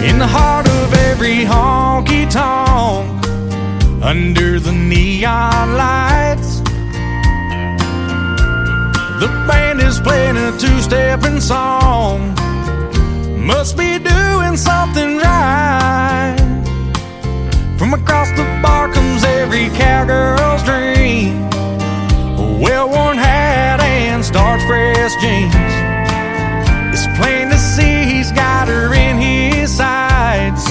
In the heart of every honky-tonk, under the neon lights, the band is playing a two-stepping song. Must be doing something right. From across the bar comes every cowgirl's dream, a well-worn hat and starched pressed jeans. It's plain to see he's got her in his sights.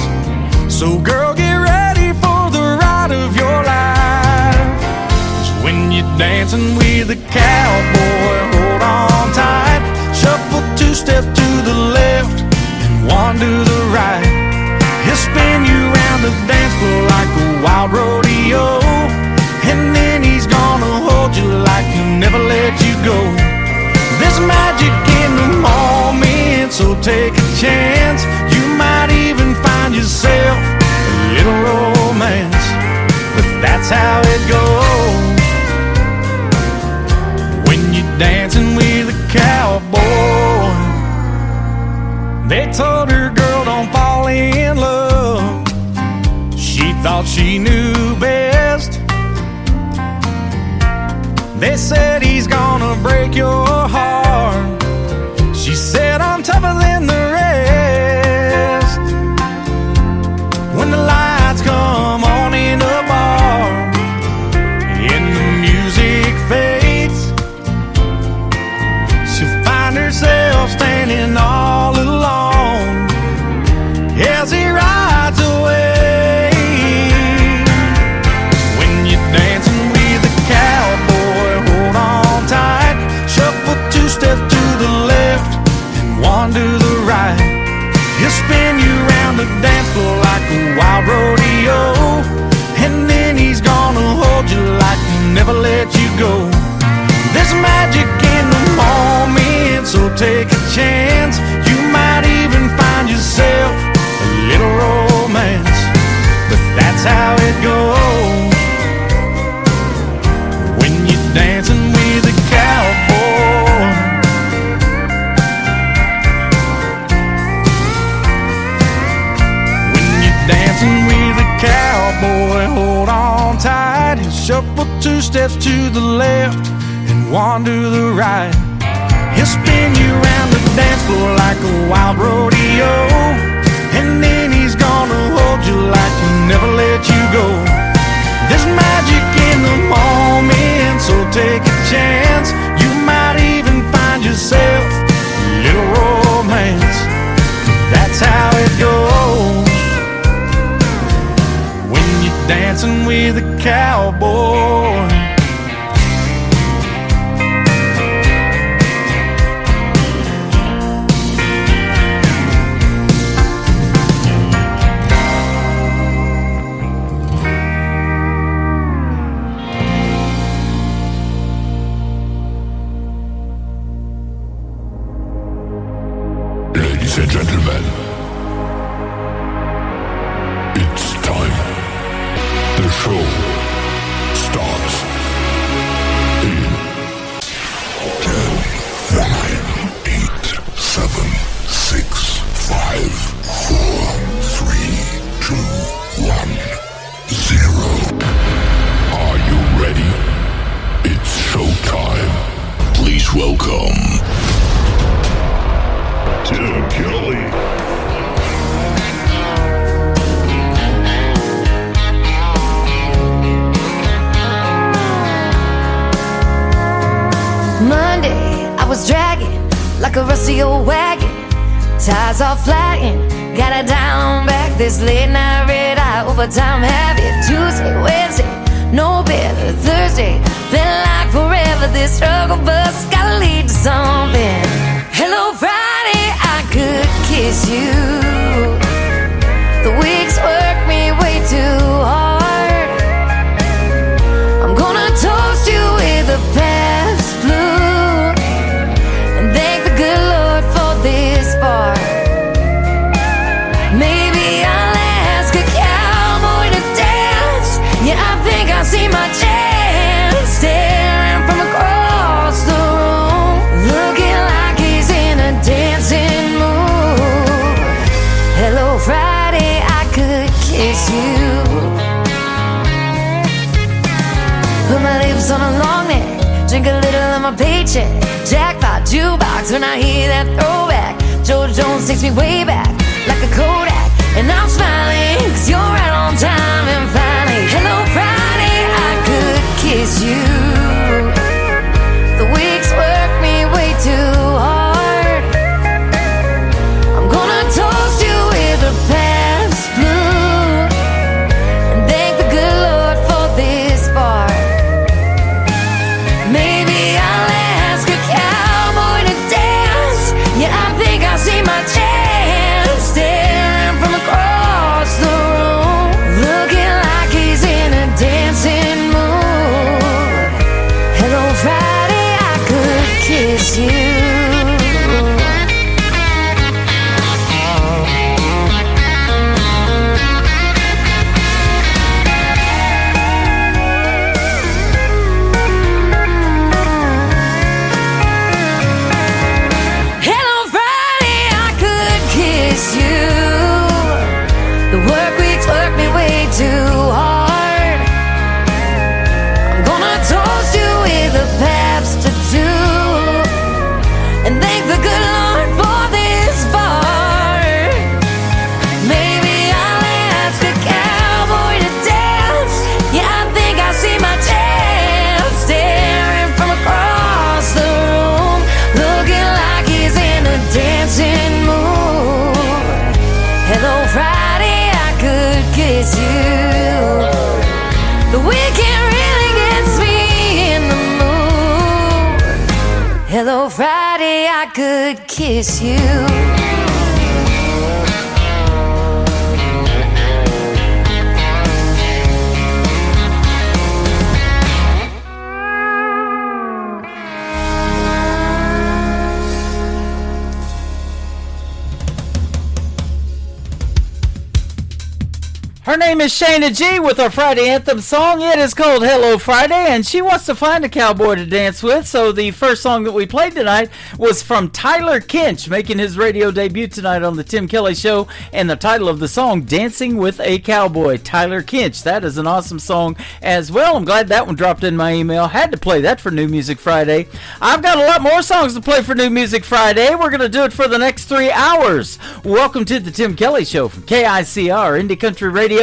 So girl, get ready for the ride of your life. 'Cause when you're dancing with a cowboy, hold on tight. Shuffle two steps to the left and one to the right. He'll spin you around the dance floor like a wild rodeo, and then he's gonna hold you like he'll never let you go. There's magic in the moment, so take a chance. You might even find yourself a little romance, but that's how it goes when you're dancing with a cowboy. They told her, girl, don't fall in love. She thought she knew best. They said he's gonna break your heart. She said, I'm tougher than the rest. When the lights come on in the bar and the music fades, she'll find herself standing all alone as he rides away. When you're dancing with a cowboy, hold on tight. Shuffle two steps to the left and one to the right. He'll spin you around the dance floor like a wild rodeo, and then he's gonna hold you like he'll never let you go. There's magic in the moment, so take a chance. You might even find yourself a little romance, but that's how it goes when you're dancing with a cowboy. When you're dancing with a cowboy, hold on tight. He'll shuffle two steps to the left and one to the right. He'll spin you around the dance floor like a wild rodeo, and then he's gonna hold you like he'll never let you go. There's magic in the moment, so take a chance. You might even find yourself a little romance. That's how it goes when you're dancing with a cowboy. Ladies and gentlemen, it's time. The show starts in 10, 9, 8, 7, 6, 5, 4, 3, 2, 1, 0. Are you ready? It's showtime. Please welcome Tim Kelly. Monday, I was dragging like a rusty old wagon. Tires all flying, got a down back. This late night red eye overtime habit. Tuesday, Wednesday, no better. Thursday, felt like forever. This struggle bus gotta lead to something. Hello Friday, I could kiss you. The weeks work me way too hard. I'm gonna toast you with a past blue and thank the good Lord for this bar. Maybe I'll ask a cowboy to dance. Yeah, I think I see my chance. Put my lips on a long neck, drink a little of my paycheck. Jackpot jukebox when I hear that throwback. George Jones takes me way back like a Kodak. And I'm smiling 'cause you're right on time. And finally, hello Friday, I could kiss you. The weeks work me way too hard. I'm gonna toast you with a past blue and thank the good Lord for this bar. Maybe I'll ask a cowboy to dance. Yeah, I think I see my chance staring from across the room, looking like he's in a dancing mood. Hello Friday, I could kiss you. Too hard. I'm gonna toast you with a Pabst or two and thank the good Lord for this bar. Maybe I'll ask a cowboy to dance. Yeah, I think I see my chance staring from across the room, looking like he's in a dancing mood. Hello Friday, I could kiss you. The weekend really gets me in the mood. Hello Friday, I could kiss you. Her name is Shayna G with our Friday anthem song. It is called Hello Friday, and she wants to find a cowboy to dance with. So the first song that we played tonight was from Tyler Kinch, making his radio debut tonight on the Tim Kelly Show, and the title of the song, Dancing with a Cowboy, Tyler Kinch. That is an awesome song as well. I'm glad that one dropped in my email. Had to play that for New Music Friday. I've got a lot more songs to play for New Music Friday. We're going to do it for the next 3 hours. Welcome to the Tim Kelly Show from KICR, Indie Country Radio.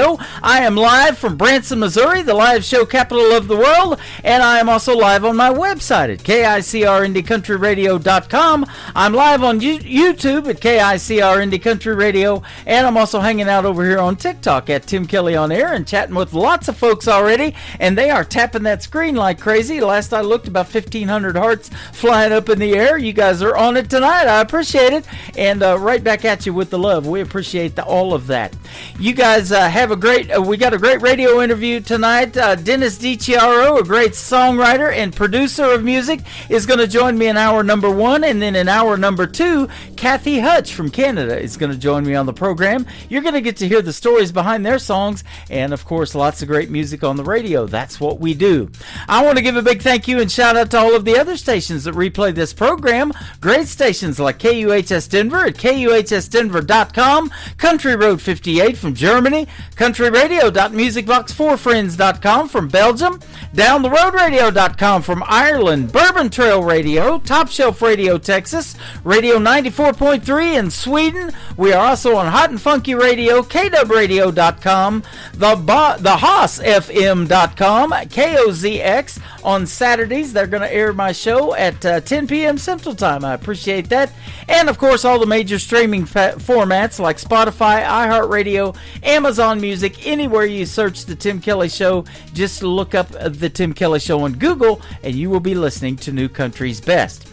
I am live from Branson, Missouri, the live show capital of the world, and I am also live on my website at KICRIndieCountryRadio.com. I'm live on YouTube at KICR Indie Country Radio, and I'm also hanging out over here on TikTok at Tim Kelly On Air and chatting with lots of folks already, and they are tapping that screen like crazy. Last I looked, about 1,500 hearts flying up in the air. You guys are on it tonight. I appreciate it, and right back at you with the love. We appreciate all of that. You guys have a great, we got a great radio interview tonight. Dennis DiChiaro, a great songwriter and producer of music, is going to join me in hour number 1, and then in hour number 2, Kathy Hutch from Canada is going to join me on the program. You're going to get to hear the stories behind their songs, and of course, lots of great music on the radio. That's what we do. I want to give a big thank you and shout out to all of the other stations that replay this program. Great stations like KUHS Denver at KUHSdenver.com, Country Road 58 from Germany, countryradio.musicbox4friends.com from Belgium, downtheroadradio.com from Ireland, Bourbon Trail Radio, Top Shelf Radio Texas, Radio 94.3 in Sweden. We are also on Hot and Funky Radio, KWradio.com, the HossFM.com, KOZX. On Saturdays, they're going to air my show at 10 p.m. Central Time. I appreciate that. And, of course, all the major streaming formats like Spotify, iHeartRadio, Amazon Music, anywhere you search The Tim Kelly Show, just look up The Tim Kelly Show on Google, and you will be listening to New Country's Best.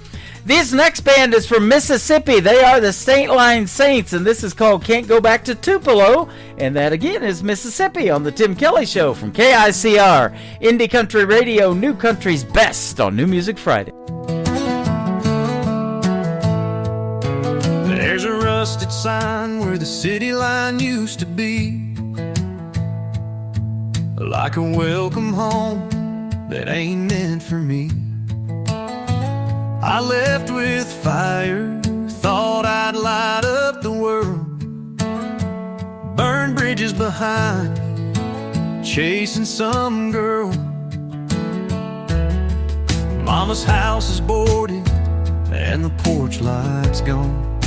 This next band is from Mississippi. They are the State Line Saints, and this is called Can't Go Back to Tupelo. And that, again, is Mississippi on The Tim Kelly Show from KICR, Indie Country Radio, New Country's Best on New Music Friday. There's a rusted sign where the city line used to be, like a welcome home that ain't meant for me. I left with fire, thought I'd light up the world, burn bridges behind me, chasing some girl. Mama's house is boarded and the porch light's gone.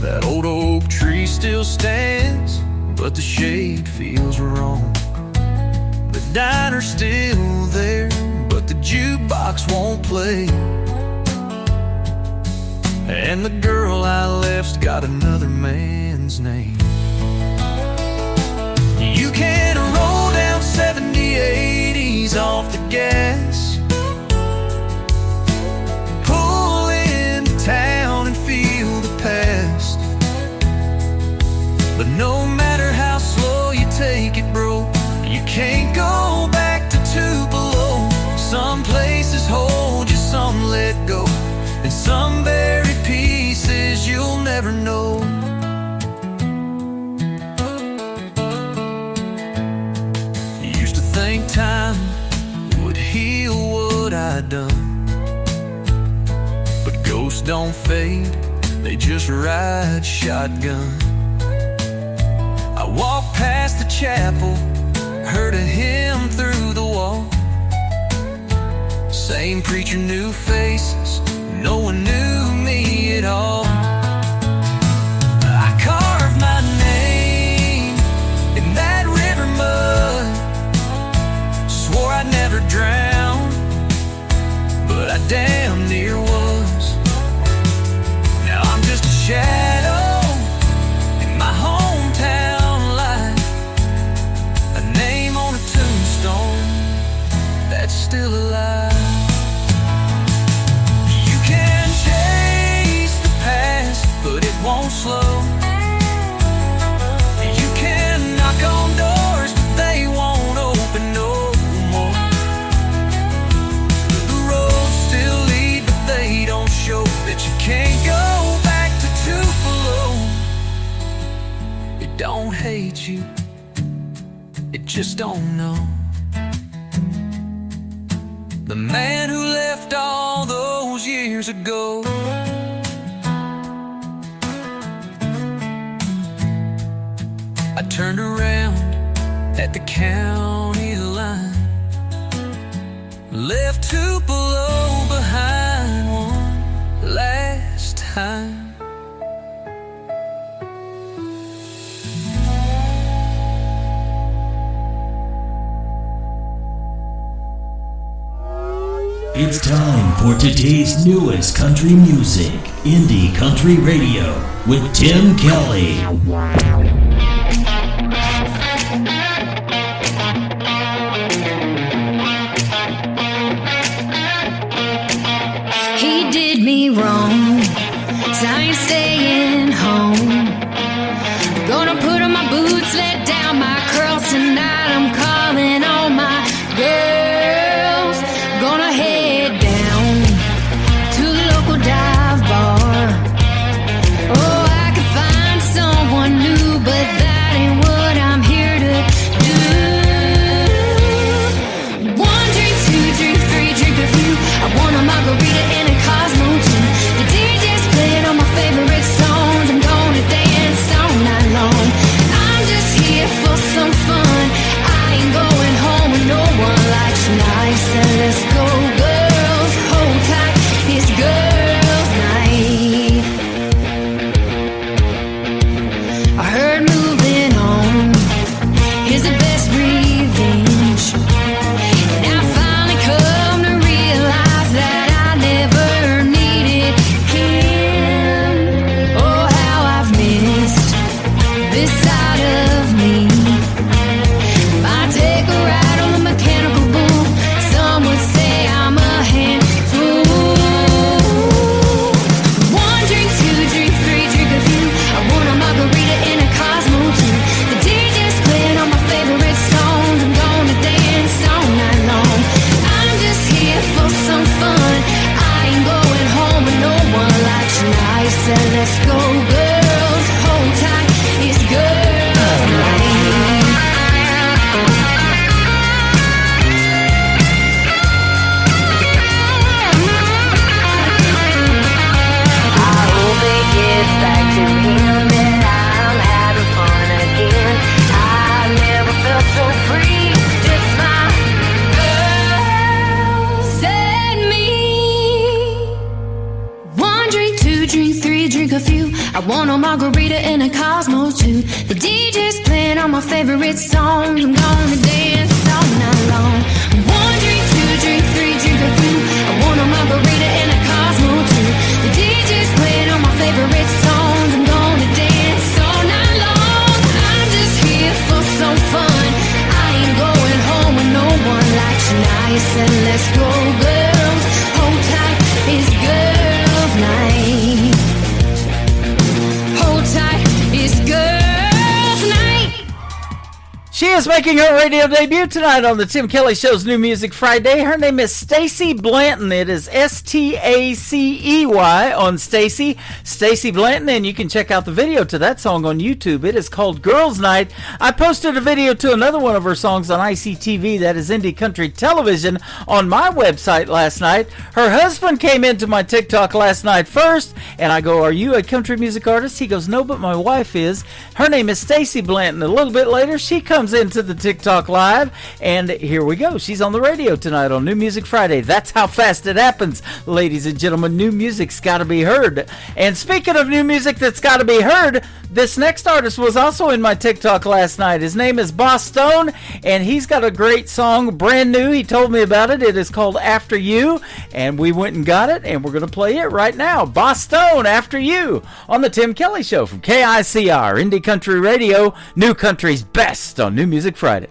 That old oak tree still stands, but the shade feels wrong. The diner's still there, but the jukebox won't play. And the girl I left's got another man's name. You can roll down 70, 80s off the gas, pull into town and feel the past. But no matter how slow you take it, bro, you can't go back to Tupelo. Some places hold you, some let go, and some buried pieces you'll never know. Used to think time would heal what I'd done, but ghosts don't fade, they just ride shotgun. I walked past the chapel, heard a hymn through the wall. Same preacher, new faces, no one knew me at all. I carved my name in that river mud, swore I'd never drown, but I damn near was. Now I'm just a shadow in my hometown life, a name on a tombstone that's still alive. Won't slow. You can knock on doors, but they won't open no more. The roads still lead, but they don't show that you can't go back to Tupelo. It don't hate you, it just don't know. The man who left all those years ago. I turned around at the county line, left Tupelo behind one last time. It's time for today's newest country music, Indie Country Radio, with Tim Kelly. He did me wrong, so I ain't staying home. Gonna put on my boots, let down my curls tonight. I'm calling all my girls. Gonna head down to the local dive bar. Oh, I could find someone new my favorite songs. I'm gonna dance all night long. One drink, two drink, three drink a few. I want a margarita and a Cosmo too. The DJ's playing all my favorite songs. I'm gonna dance all night long. I'm just here for some fun. I ain't going home with no one like Shania said. Let's go, girls. Hold tight, it's girls' night. Hold tight, it's girls' night. She is making her radio debut tonight on the Tim Kelly Show's New Music Friday. Her name is Stacey Blanton. It is Stacey on Stacey. Stacey Blanton, and you can check out the video to that song on YouTube. It is called Girls Night. I posted a video to another one of her songs on ICTV, that is Indie Country Television, on my website last night. Her husband came into my TikTok last night first, and I go, "Are you a country music artist?" He goes, "No, but my wife is." Her name is Stacey Blanton. A little bit later, she comes into the TikTok live, and here we go. She's on the radio tonight on New Music Friday. That's how fast it happens, ladies and gentlemen. New music's got to be heard. And speaking of new music that's got to be heard, this next artist was also in my TikTok last night. His name is Boss Stone, and he's got a great song, brand new. He told me about it. It is called After You, and we went and got it, and we're going to play it right now. Boss Stone, After You, on the Tim Kelly Show from KICR, Indie Country Radio, New Country's best on New Music Friday.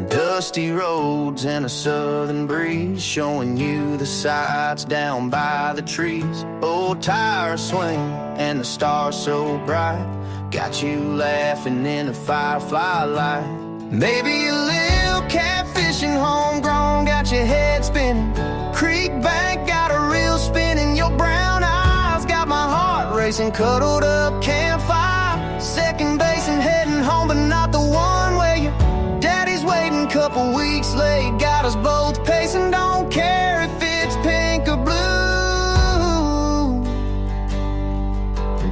Dusty roads and a southern breeze, showing you the sights down by the trees. Old tires swing and the stars so bright, got you laughing in a firefly light. Maybe a little catfishing, homegrown, got your head spinning. Creek bank got a real spin in your brown eyes, got my heart racing, cuddled up campfire. Second base and heading home, but not the one where you daddy's waiting. Couple weeks late, got us both pacing. Don't care if it's pink or blue,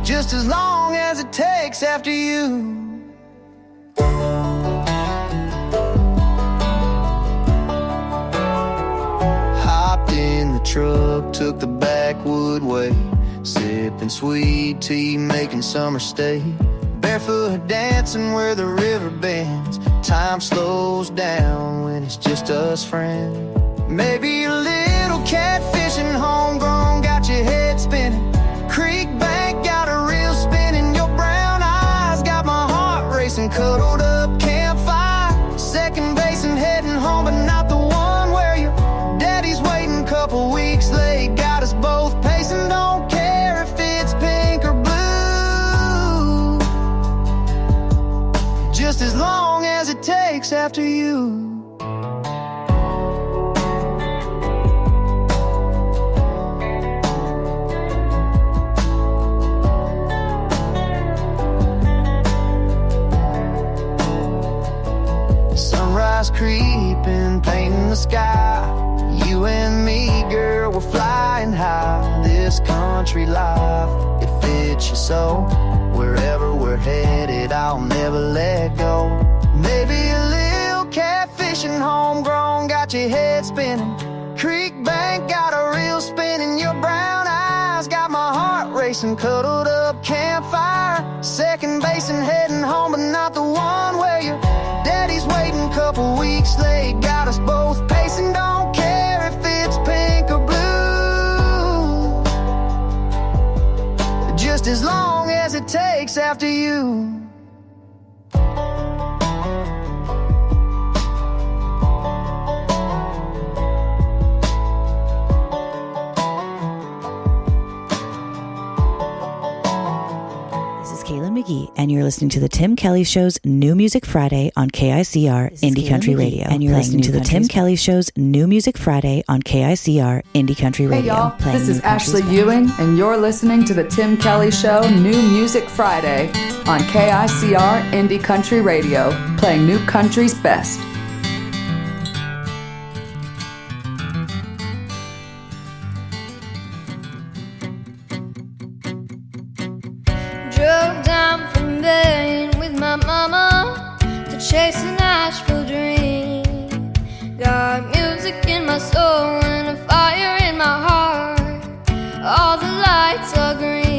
just as long as it takes after you. Hopped in the truck, took the backwood way, sipping sweet tea, making summer stay. Barefoot dancing where the river bends. Time slows down when it's just us friends. Maybe a little catfishing, homegrown, got your head spinning. Creek bank got a real spin in your brown eyes, got my heart racing, cuddled up campfire. Second base and heading home, but not the one where your daddy's waiting. Couple weeks late, got us both pacing. Don't care if it's pink or blue, just as long as it takes after you. Sunrise creeping, painting the sky. You and me, girl, we're flying high. This country life, it fits you so. Wherever we're headed, I'll never let go. Maybe a little catfishing, homegrown, got your head spinning. Creek bank got a real spin in your brown eyes, got my heart racing, cuddled up campfire. Second base and heading home, but not the one where your daddy's waiting. Couple weeks late, got us both pacing. Don't care if it's pink or blue, just as long as it takes after you. Kayla McGee, and you're listening to the Tim Kelly Show's New Music Friday on KICR Indie Country Radio. And you're listening to the Tim Kelly Show's New Music Friday on KICR Indie Country Radio. Hey y'all, this is Ashley Ewing, and you're listening to the Tim Kelly Show New Music Friday on KICR Indie Country Radio, playing new country's best. Drove down from Maine with my mama to chase a Nashville dream. Got music in my soul and a fire in my heart. All the lights are green.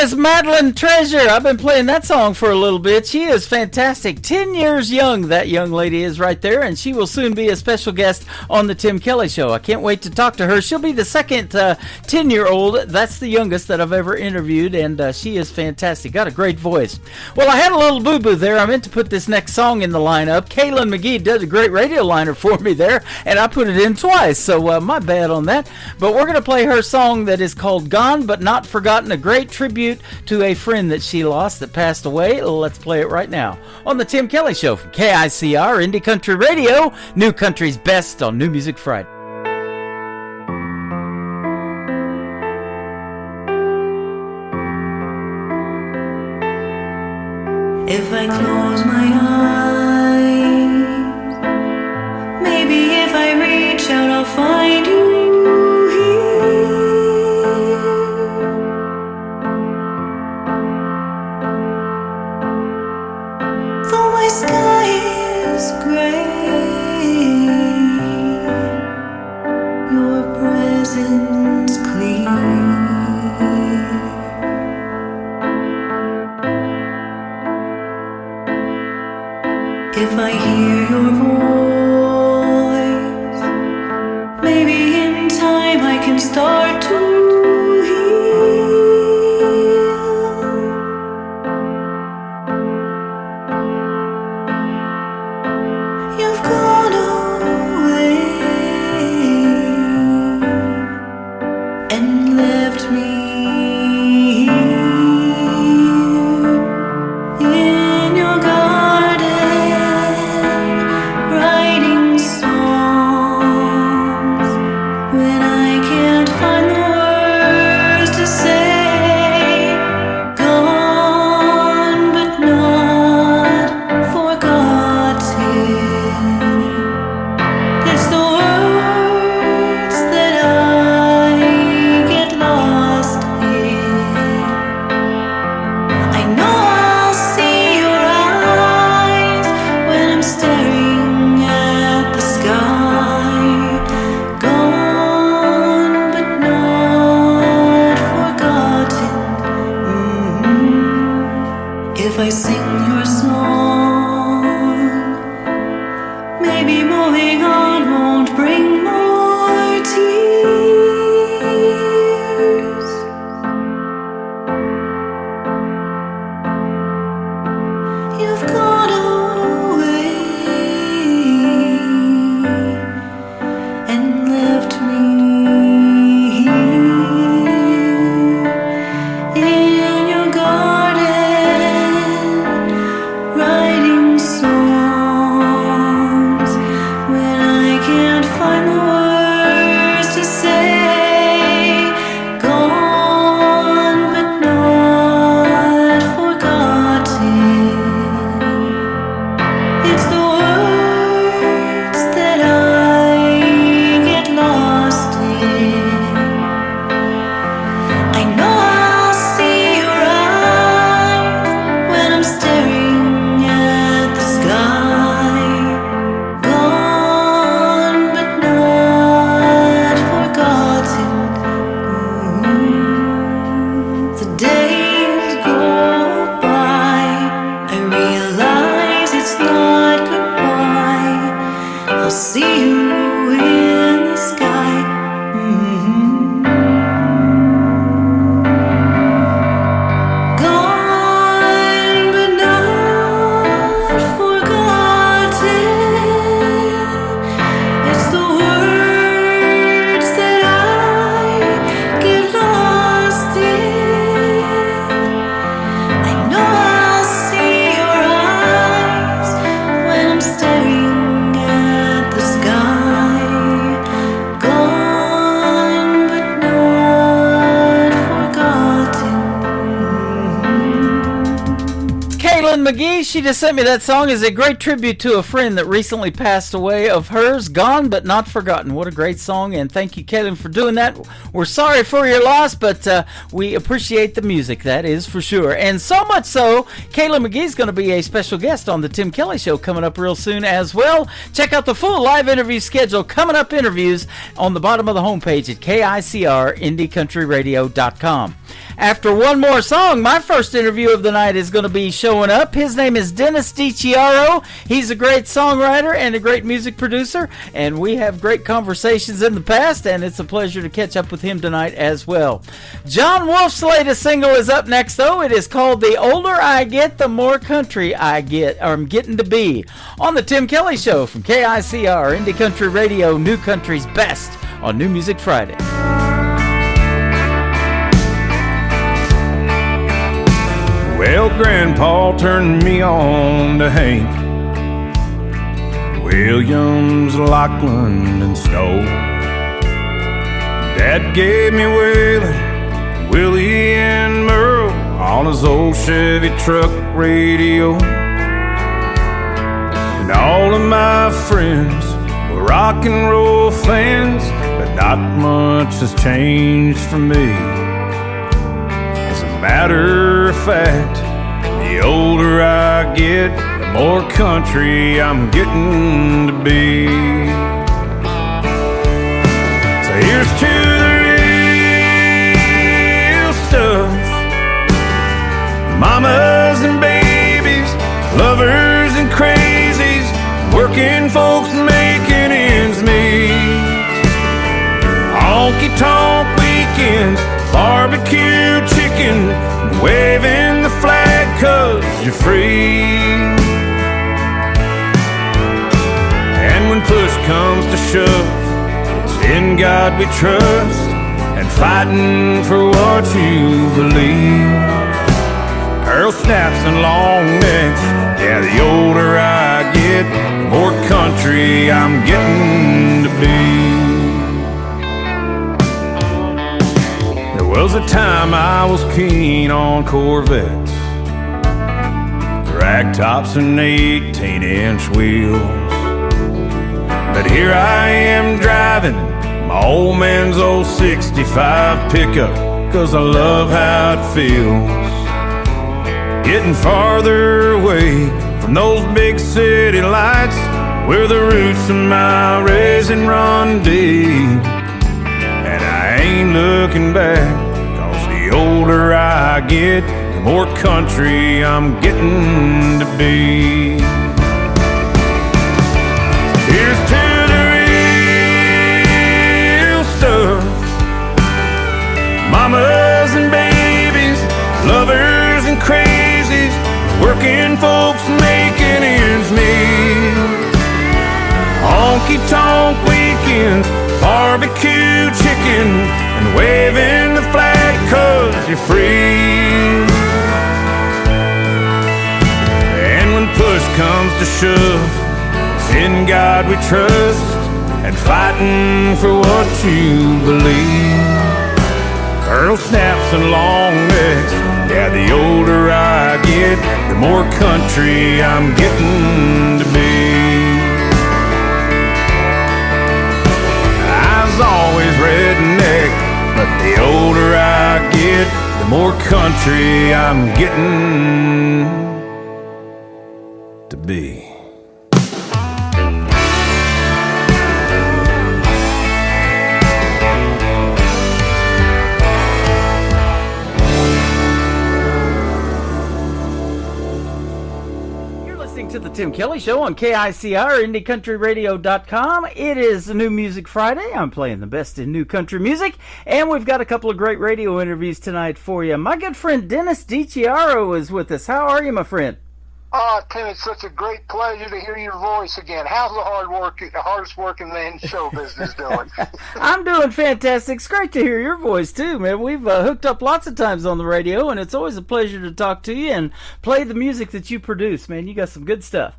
Miss Madeline Treasure. I've been playing that song for a little bit. She is fantastic. 10 years young, that young lady is right there, and she will soon be a special guest on the Tim Kelly Show. I can't wait to talk to her. She'll be the second 10-year-old. That's the youngest that I've ever interviewed, and she is fantastic. Got a great voice. Well, I had a little boo-boo there. I meant to put this next song in the lineup. Kaylin McGee does a great radio liner for me there, and I put it in twice, so my bad on that. But we're going to play her song that is called Gone But Not Forgotten, a great tribute to a friend that she lost that passed away. Let's play it right now on the Tim Kelly Show from KICR Indie Country Radio, New Country's best on New Music Friday. If I close my eyes, maybe if I reach out I'll find you. Sky is gray, your presence clear. If I hear your voice, maybe in time I can start to find the Kaylin McGee, she just sent me that song as a great tribute to a friend that recently passed away of hers, Gone But Not Forgotten. What a great song, and thank you, Kaylin, for doing that. We're sorry for your loss, but we appreciate the music, that is for sure. And so much so, Kaylin McGee's going to be a special guest on the Tim Kelly Show coming up real soon as well. Check out the full live interview schedule, coming up interviews, on the bottom of the homepage at KICRIndieCountryRadio.com. After one more song, my first interview of the night is going to be showing up. His name is Dennis DiChiaro. He's a great songwriter and a great music producer, and we have great conversations in the past, and it's a pleasure to catch up with him tonight as well. John Wolf's latest single is up next, though. It is called The Older I Get, The More Country I Get, or I'm Getting to Be, on the Tim Kelly Show from KICR, Indie Country Radio, New Country's Best, on New Music Friday. Well, Grandpa turned me on to Hank Williams, Lachlan, and Snow. Dad gave me Willie and Merle on his old Chevy truck radio. And all of my friends were rock and roll fans, but not much has changed for me. As a matter of fact, the older I get, the more country I'm getting to be. So here's to the real stuff. Mamas and babies, lovers and crazies, working folks making ends meet. Honky-tonk weekends, barbecue chicken, waving the flag 'cause you're free. And when push comes to shove, it's in God we trust, and fighting for what you believe. Pearl snaps and long necks, yeah, the older I get, the more country I'm getting to be. There was a time I was keen on Corvettes, rag tops and 18-inch wheels. But here I am driving my old man's old 65 pickup, 'cause I love how it feels. Getting farther away from those big city lights, where the roots of my raising run deep. And I ain't looking back, 'cause the older I get, the more country I'm getting to be. Here's to the real stuff. Mamas and babies, lovers and crazies, working folks making ends meet. Honky-tonk weekends, barbecue chicken, and waving the flag 'cause you're free. And when push comes to shove, it's in God we trust, and fighting for what you believe. Pearl snaps and long necks, yeah, the older I get, the more country I'm getting to be. I was always redneck, but the older I get, the more country I'm getting to be. To the Tim Kelly Show on KICR, IndieCountryRadio.com. It is New Music Friday. I'm playing the best in new country music, and we've got a couple of great radio interviews tonight for you. My good friend Dennis DiChiaro is with us. How are you, my friend? Oh, Tim, it's such a great pleasure to hear your voice again. How's the hardest working man in show business doing? I'm doing fantastic. It's great to hear your voice, too, man. We've hooked up lots of times on the radio, and it's always a pleasure to talk to you and play the music that you produce, man. You got some good stuff.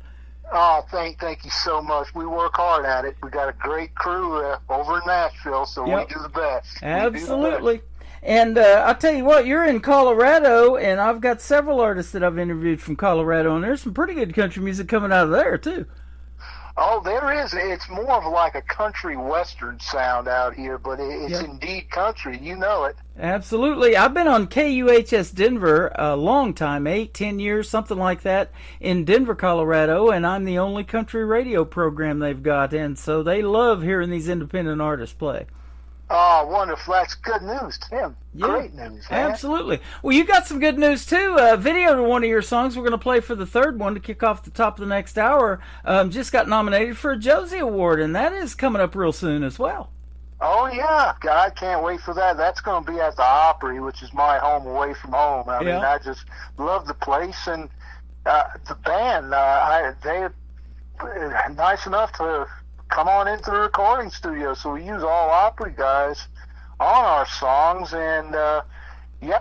Oh, thank you so much. We work hard at it. We got a great crew over in Nashville, so we do the best. Absolutely. And I'll tell you what, you're in Colorado, and I've got several artists that I've interviewed from Colorado, and there's some pretty good country music coming out of there, too. Oh, there is. It's more of like a country western sound out here, but it's indeed country. You know it. Absolutely. I've been on KUHS Denver a long time, 8-10 years, something like that, in Denver, Colorado, and I'm the only country radio program they've got, and so they love hearing these independent artists play. Oh, wonderful. That's good news, Tim. Yeah, great news, man. Absolutely. Well, you got some good news, too. Video to one of your songs we're going to play for the third one to kick off the top of the next hour just got nominated for a Josie Award, and that is coming up real soon as well. Oh, yeah. I can't wait for that. That's going to be at the Opry, which is my home away from home. I mean, I just love the place, and the band, they're nice enough to come on into the recording studio, so we use all Opry guys on our songs, and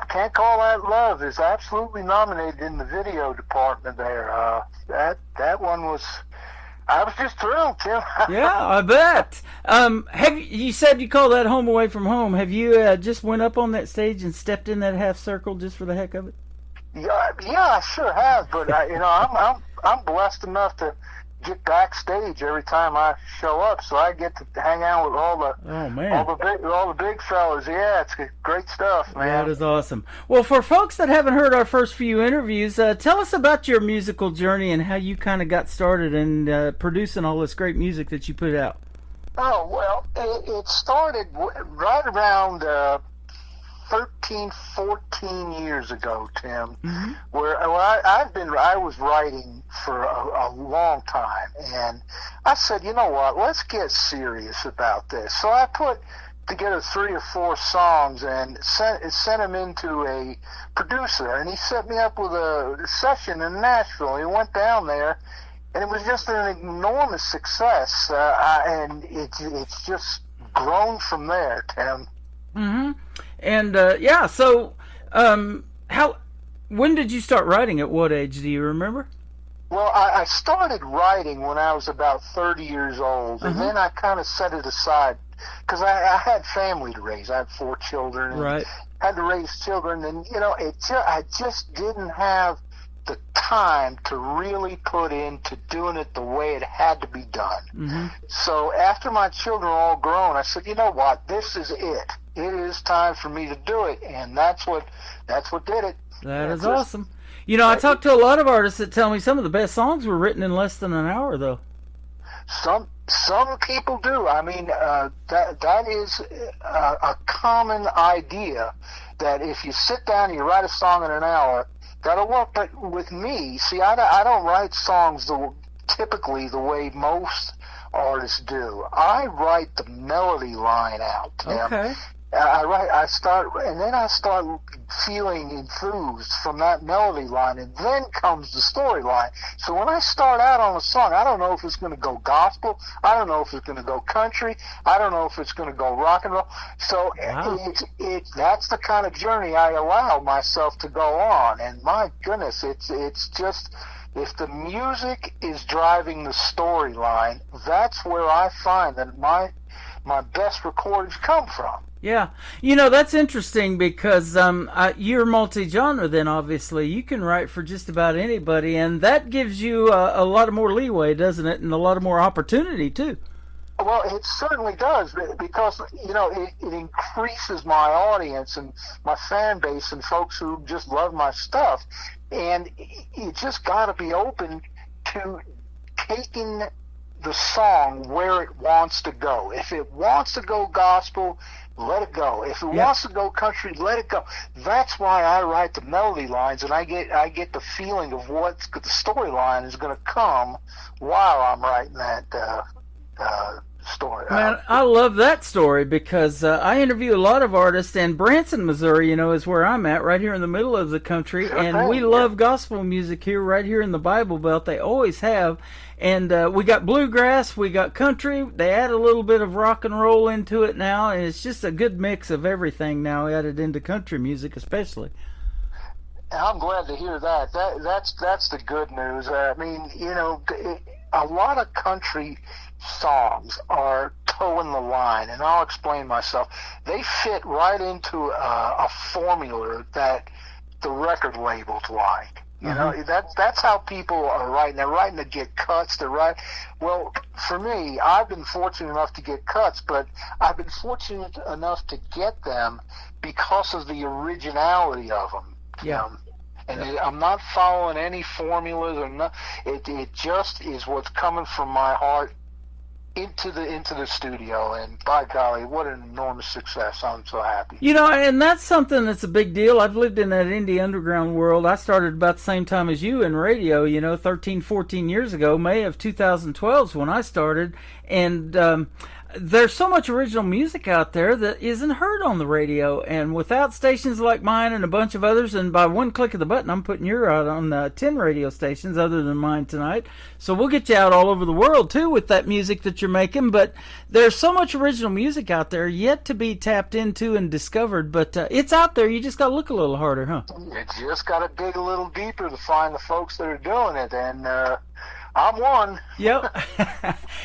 Can't Call That Love is absolutely nominated in the video department there. That one was, I was just thrilled, Tim. Yeah, I bet. You said you call that home away from home. Have you just went up on that stage and stepped in that half circle just for the heck of it? Yeah, I sure have, but I'm blessed enough to get backstage every time I show up, so I get to hang out with all the big fellas. Yeah, it's great stuff, man. That is awesome. Well, for folks that haven't heard our first few interviews, tell us about your musical journey and how you kind of got started in producing all this great music that you put out. Oh, well, it started right around 13, 14 years ago, Tim, where I was writing for a long time, and I said, you know what, let's get serious about this. So I put together 3 or 4 songs and sent them into a producer, and he set me up with a session in Nashville. He went down there, and it was just an enormous success, and it's just grown from there, Tim. Mm-hmm. And so when did you start writing? At what age do you remember? Well, I started writing when I was about 30 years old, and then I kind of set it aside because I had family to raise. I had 4 children, and right. Had to raise children, and I just didn't have the time to really put into doing it the way it had to be done. Mm-hmm. So after my children were all grown, I said, you know what, this is it. It is time for me to do it, and that's what did it. That is awesome. I talked to a lot of artists that tell me some of the best songs were written in less than an hour, though. Some people do. I mean, that is a common idea, that if you sit down and you write a song in an hour, that'll work. But with me, see, I don't write songs typically the way most artists do. I write the melody line out. Okay. I start feeling enthused from that melody line, and then comes the storyline. So when I start out on a song, I don't know if it's going to go gospel, I don't know if it's going to go country, I don't know if it's going to go rock and roll. So that's the kind of journey I allow myself to go on. And my goodness, it's just, if the music is driving the storyline, that's where I find that my best recordings come from. Yeah. That's interesting because you're multi-genre then, obviously. You can write for just about anybody, and that gives you a lot of more leeway, doesn't it? And a lot of more opportunity, too. Well, it certainly does, because, it increases my audience and my fan base and folks who just love my stuff. And you just got to be open to taking the song where it wants to go. If it wants to go gospel, let it go. If it wants to go country, let it go. That's why I write the melody lines, and I get the feeling of what the storyline is going to come while I'm writing that story. Man, I love that story because I interview a lot of artists, and Branson, Missouri, is where I'm at, right here in the middle of the country, and we love gospel music here, right here in the Bible Belt. They always have. And we got bluegrass, we got country. They add a little bit of rock and roll into it now, and it's just a good mix of everything now added into country music, especially. I'm glad to hear that. That's the good news. I mean, a lot of country songs are toeing the line, and I'll explain myself. They fit right into a formula that the record labels like. You know, that's how people are writing. They're writing to get cuts. Well, for me, I've been fortunate enough to get cuts, but I've been fortunate enough to get them because of the originality of them. Yeah. I'm not following any formulas or not. It just is what's coming from my heart into the studio, and by golly, what an enormous success. I'm so happy. You know, and that's something that's a big deal. I've lived in that indie underground world. I started about the same time as you in radio, 13, 14 years ago. May of 2012 is when I started, and there's so much original music out there that isn't heard on the radio, and without stations like mine and a bunch of others, and by one click of the button, I'm putting you out on 10 radio stations other than mine tonight. So we'll get you out all over the world too with that music that you're making. But there's so much original music out there yet to be tapped into and discovered. But it's out there. You just got to look a little harder, huh? You just got to dig a little deeper to find the folks that are doing it, and I'm one. Yep.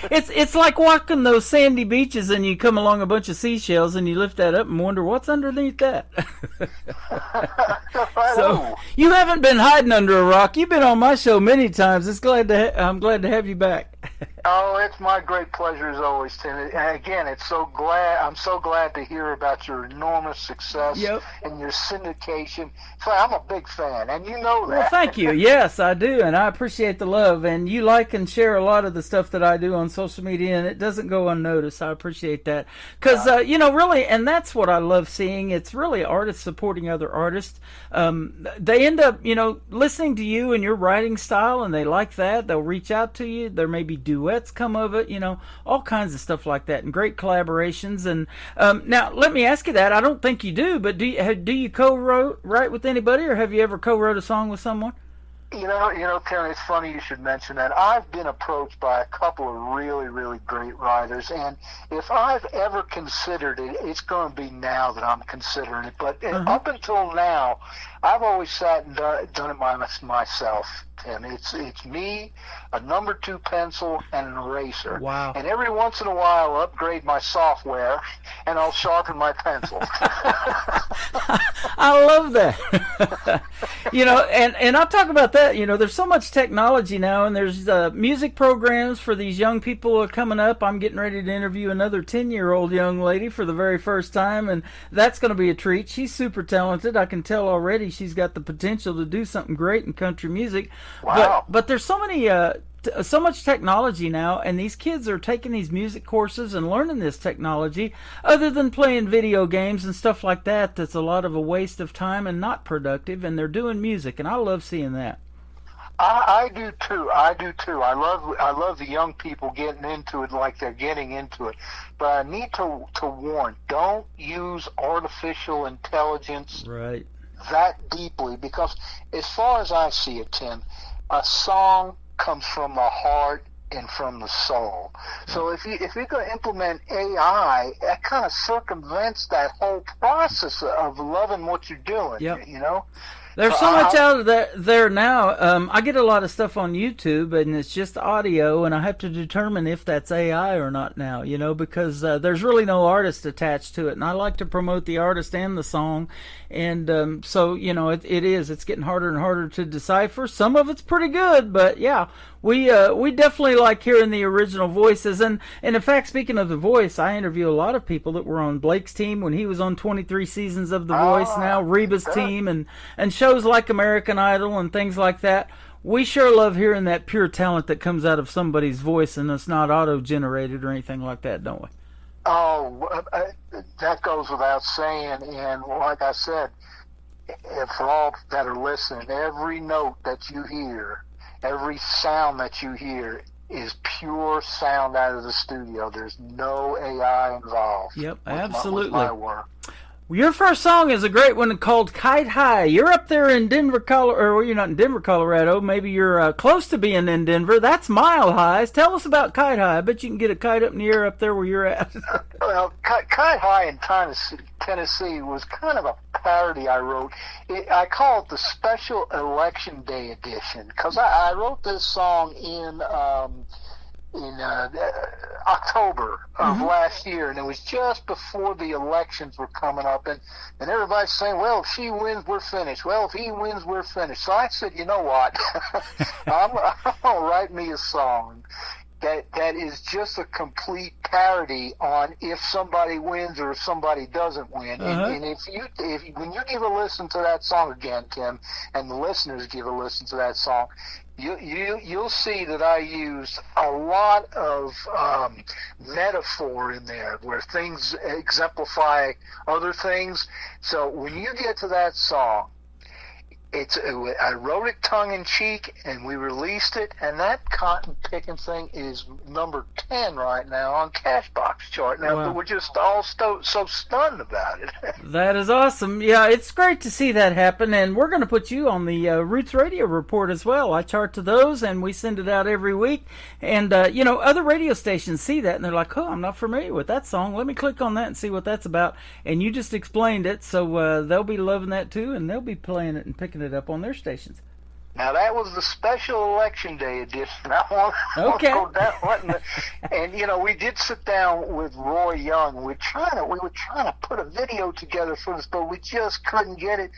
It's like walking those sandy beaches and you come along a bunch of seashells and you lift that up and wonder what's underneath that. So you haven't been hiding under a rock. You've been on my show many times. I'm glad to have you back. Oh, it's my great pleasure as always, Tim. And again, I'm so glad to hear about your enormous success and your syndication. So I'm a big fan, and you know that. Well, thank you. Yes, I do, and I appreciate the love. And you like and share a lot of the stuff that I do on social media, and it doesn't go unnoticed. I appreciate that. Because, really, and that's what I love seeing. It's really artists supporting other artists. They end up, listening to you and your writing style, and they like that. They'll reach out to you. There may be duets come of it, all kinds of stuff like that, and great collaborations. And now, let me ask you that. I don't think you do, but do you co-write with anybody, or have you ever co-wrote a song with someone? Terry, it's funny you should mention that. I've been approached by a couple of really, really great writers, and if I've ever considered it, it's going to be now that I'm considering it. But up until now, I've always sat and done it myself, Tim. It's me, a number 2 pencil, and an eraser. Wow. And every once in a while, I'll upgrade my software, and I'll sharpen my pencil. I love that. And I'll talk about that. There's so much technology now, and there's music programs for these young people who are coming up. I'm getting ready to interview another 10-year-old young lady for the very first time, and that's going to be a treat. She's super talented. I can tell already she's got the potential to do something great in country music. Wow. But there's so many so much technology now, and these kids are taking these music courses and learning this technology other than playing video games and stuff like that. That's a lot of a waste of time and not productive, and they're doing music, and I love seeing that. I do too. I love the young people getting into it like they're getting into it. But I need to warn, don't use artificial intelligence that deeply, because as far as I see it, Tim, a song comes from the heart and from the soul. So if you're going to implement AI, that kind of circumvents that whole process of loving what you're doing. There's so much out of there now. I get a lot of stuff on YouTube, and it's just audio, and I have to determine if that's AI or not now, because there's really no artist attached to it. And I like to promote the artist and the song. And so, it's getting harder and harder to decipher. Some of it's pretty good, but yeah, we definitely like hearing the original voices. And in fact, speaking of the voice, I interview a lot of people that were on Blake's team when he was on 23 seasons of The Voice, now Reba's team, and shows like American Idol and things like that. We sure love hearing that pure talent that comes out of somebody's voice, and it's not auto-generated or anything like that, don't we? Oh, that goes without saying. And like I said, for all that are listening, every note that you hear, every sound that you hear is pure sound out of the studio. There's no AI involved. Yep, absolutely. With my work. Your first song is a great one called Kite High. You're up there in Denver, Colorado, or you're not in Denver, Colorado. Maybe you're close to being in Denver. That's Mile High. Tell us about Kite High. I bet you can get a kite up in the air up there where you're at. Well, Kite High in Tennessee was kind of a parody I wrote. I call it the Special Election Day Edition, because I wrote this song October of last year, and it was just before the elections were coming up, and everybody's saying, well, if she wins, we're finished. Well, if he wins, we're finished. So I said, you know what? I'm going to write me a song that is just a complete parody on if somebody wins or if somebody doesn't win. And when you give a listen to that song again, Tim, and the listeners give a listen to that song, you'll see that I used a lot of metaphor in there where things exemplify other things. So when you get to that song, I wrote it tongue-in-cheek, and we released it, and that cotton picking thing is number 10 right now on Cashbox chart. Now, Wow. we're just all so stunned about it. That is awesome. Yeah, it's great to see that happen, and we're going to put you on the Roots Radio Report as well. I chart to those, and we send it out every week. And, other radio stations see that, and they're like, oh, I'm not familiar with that song. Let me click on that and see what that's about. And you just explained it, so they'll be loving that too, and they'll be playing it and picking it up on their stations. Now, that was the special election day edition. Okay. And we did sit down with Roy Young. We were trying to put a video together for this, but we just couldn't get it,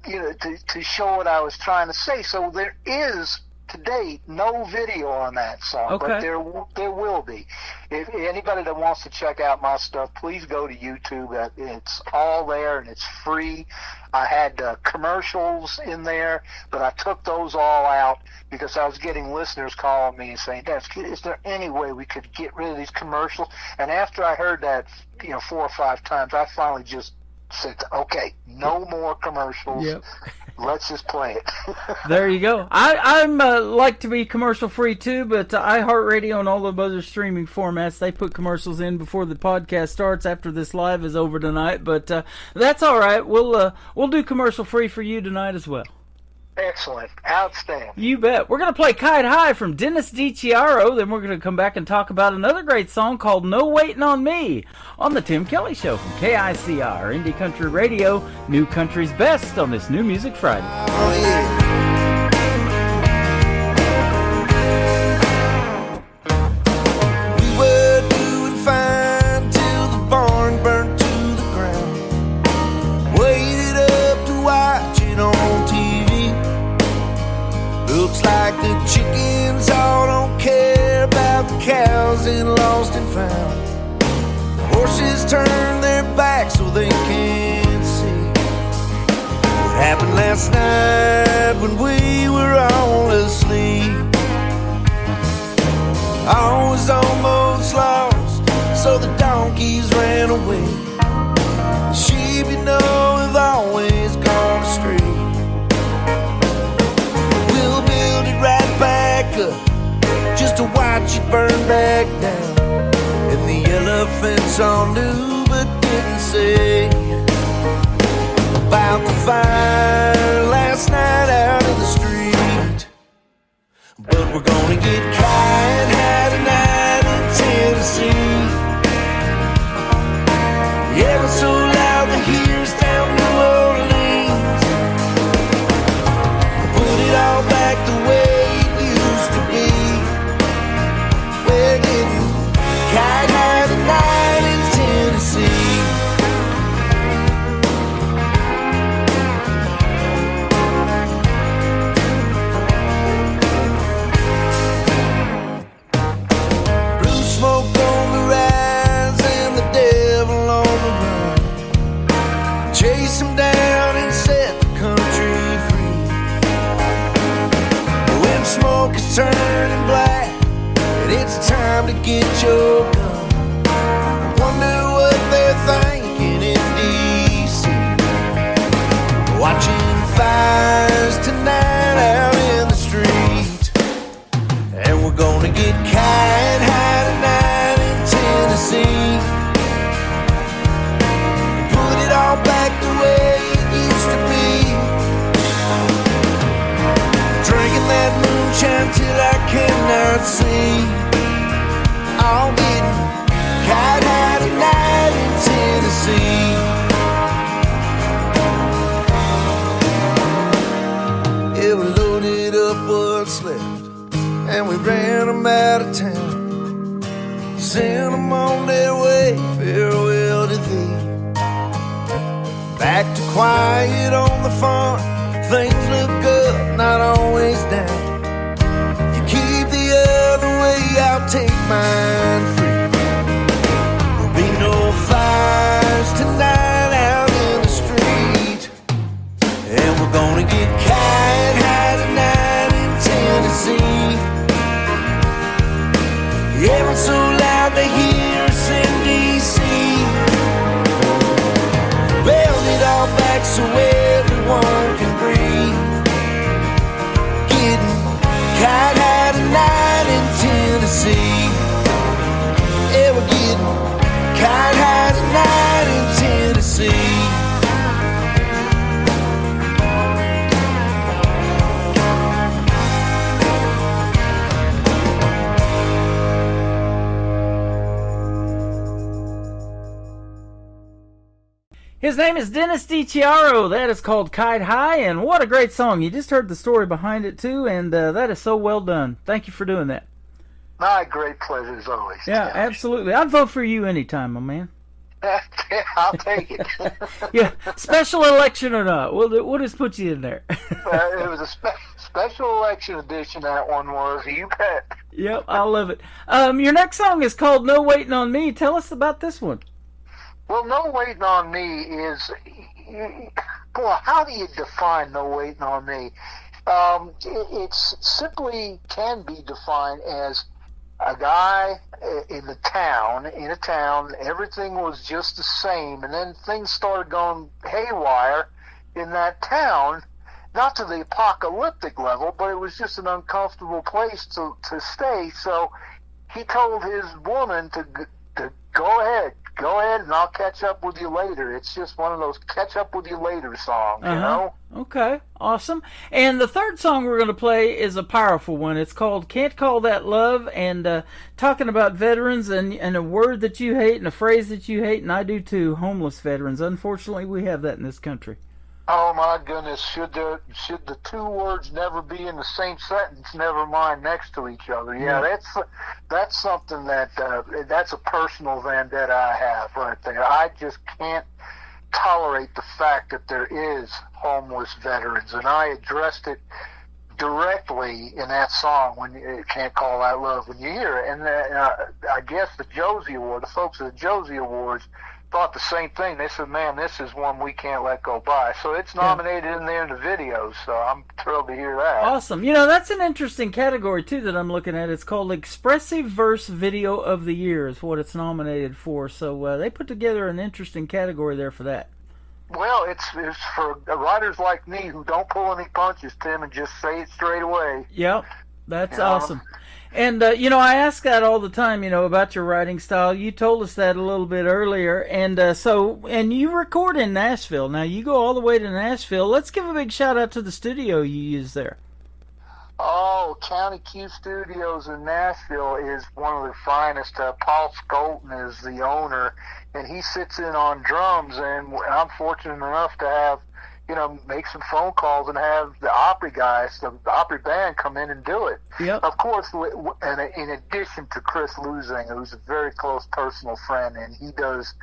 to show what I was trying to say. So there is, to date, no video on that song, Okay. but there will be. If anybody that wants to check out my stuff, please go to YouTube. It's all there, and it's free. I had commercials in there, but I took those all out because I was getting listeners calling me and saying, is there any way we could get rid of these commercials? And after I heard that 4 or 5 times, I finally just said, okay, no more commercials. Yep. Let's just play it. There you go. I'm like to be commercial free too, but iHeartRadio and all the other streaming formats, they put commercials in before the podcast starts after this live is over tonight. But that's all right. We'll do commercial free for you tonight as well. Excellent. Outstanding. You bet. We're going to play Kite High from Dennis DiCiaro. Then we're going to come back and talk about another great song called No Waiting on Me on The Tim Kelly Show from KICR, Indie Country Radio, New Country's Best on this New Music Friday. Oh, yeah. We were doing fine till the barn burnt to the ground. Waited up to watch it on TV. Looks like the chickens all don't care about the cows in Lost and Found. The horses turn their backs so they can't see what happened last night when we were all asleep. I was almost lost, so the donkeys ran away. The sheep, have always gone astray. We'll build it right back up, just to watch it burn back down. And the elephants all knew but didn't say about the fire last night out in the street. But we're gonna get kite high tonight in Tennessee. Yeah, we're so loud the hears down New Orleans. Put it all back the way it used to be. We're getting kite high tonight in Tennessee. Blue smoke on the rise and the devil on the run. Chase him down and set the country free. When smoke is turning black and it's time to get your gun, wonder what they're thinking in D.C. Watching fires tonight out in the street. And we're gonna get kite high tonight in Tennessee. Put it all back the way it used to be. Drinking that moonshine till I cannot see. All getting kite high tonight in Tennessee. Yeah, we loaded up what's left and we ran them out of town. send them on their way, farewell to thee. Back to quiet on the farm, things look good, not always down. You keep the other way, I'll take mine free. There'll be no fires tonight out in the street, and we're gonna get kite high tonight in Tennessee. Yeah, it's so loud they hear us in D.C. Build it all back so everyone can breathe. Getting kite high tonight in Tennessee. Yeah, we're getting kite high tonight in Tennessee. His name is Dennis DiChiaro. That is called Kite High, and what a great song. You just heard the story behind it, too, and that is so well done. Thank you for doing that. My great pleasure as always. Yeah, absolutely. I'd vote for you anytime, my man. I'll take it. Yeah, special election or not, we'll just put you in there. It was a special election edition, that one was. You bet. Yep, I love it. Your next song is called No Waiting on Me. Tell us about this one. Well, No Waiting on Me is, boy, how do you define No Waiting on Me? It's simply can be defined as a guy in a town, everything was just the same, and then things started going haywire in that town, not to the apocalyptic level, but it was just an uncomfortable place to stay, so he told his woman to go ahead, and I'll catch up with you later. It's just one of those catch up with you later songs, you know? Okay, awesome. And the third song we're going to play is a powerful one. It's called Can't Call That Love, and talking about veterans and a word that you hate and a phrase that you hate, and I do too, homeless veterans. Unfortunately, we have that in this country. Oh my goodness, should the two words never be in the same sentence, never mind next to each other? Yeah, that's something that's a personal vendetta I have right there. I just can't tolerate the fact that there is homeless veterans, and I addressed it directly in that song when you Can't Call That Love when you hear it. And I guess the folks at the Josie Awards thought the same thing. They said, man, this is one we can't let go by. So it's nominated in there in the videos, so I'm thrilled to hear that. Awesome. You know, that's an interesting category, too, that I'm looking at. It's called Expressive Verse Video of the Year is what it's nominated for. So they put together an interesting category there for that. Well, it's for writers like me who don't pull any punches, Tim, and just say it straight away. Yep, that's awesome. And, I ask that all the time, about your writing style. You told us that a little bit earlier. And and you record in Nashville. Now, you go all the way to Nashville. Let's give a big shout out to the studio you use there. Oh, County Q Studios in Nashville is one of the finest. Paul Skolton is the owner, and he sits in on drums. And I'm fortunate enough to have, make some phone calls and have the Opry guys, the Opry band, come in and do it. Yep. Of course, in addition to Chris Lusing, who's a very close personal friend, and he does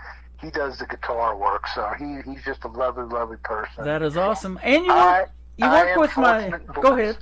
the guitar work. So he's just a lovely, lovely person. That is awesome. And you work with my. Go ahead.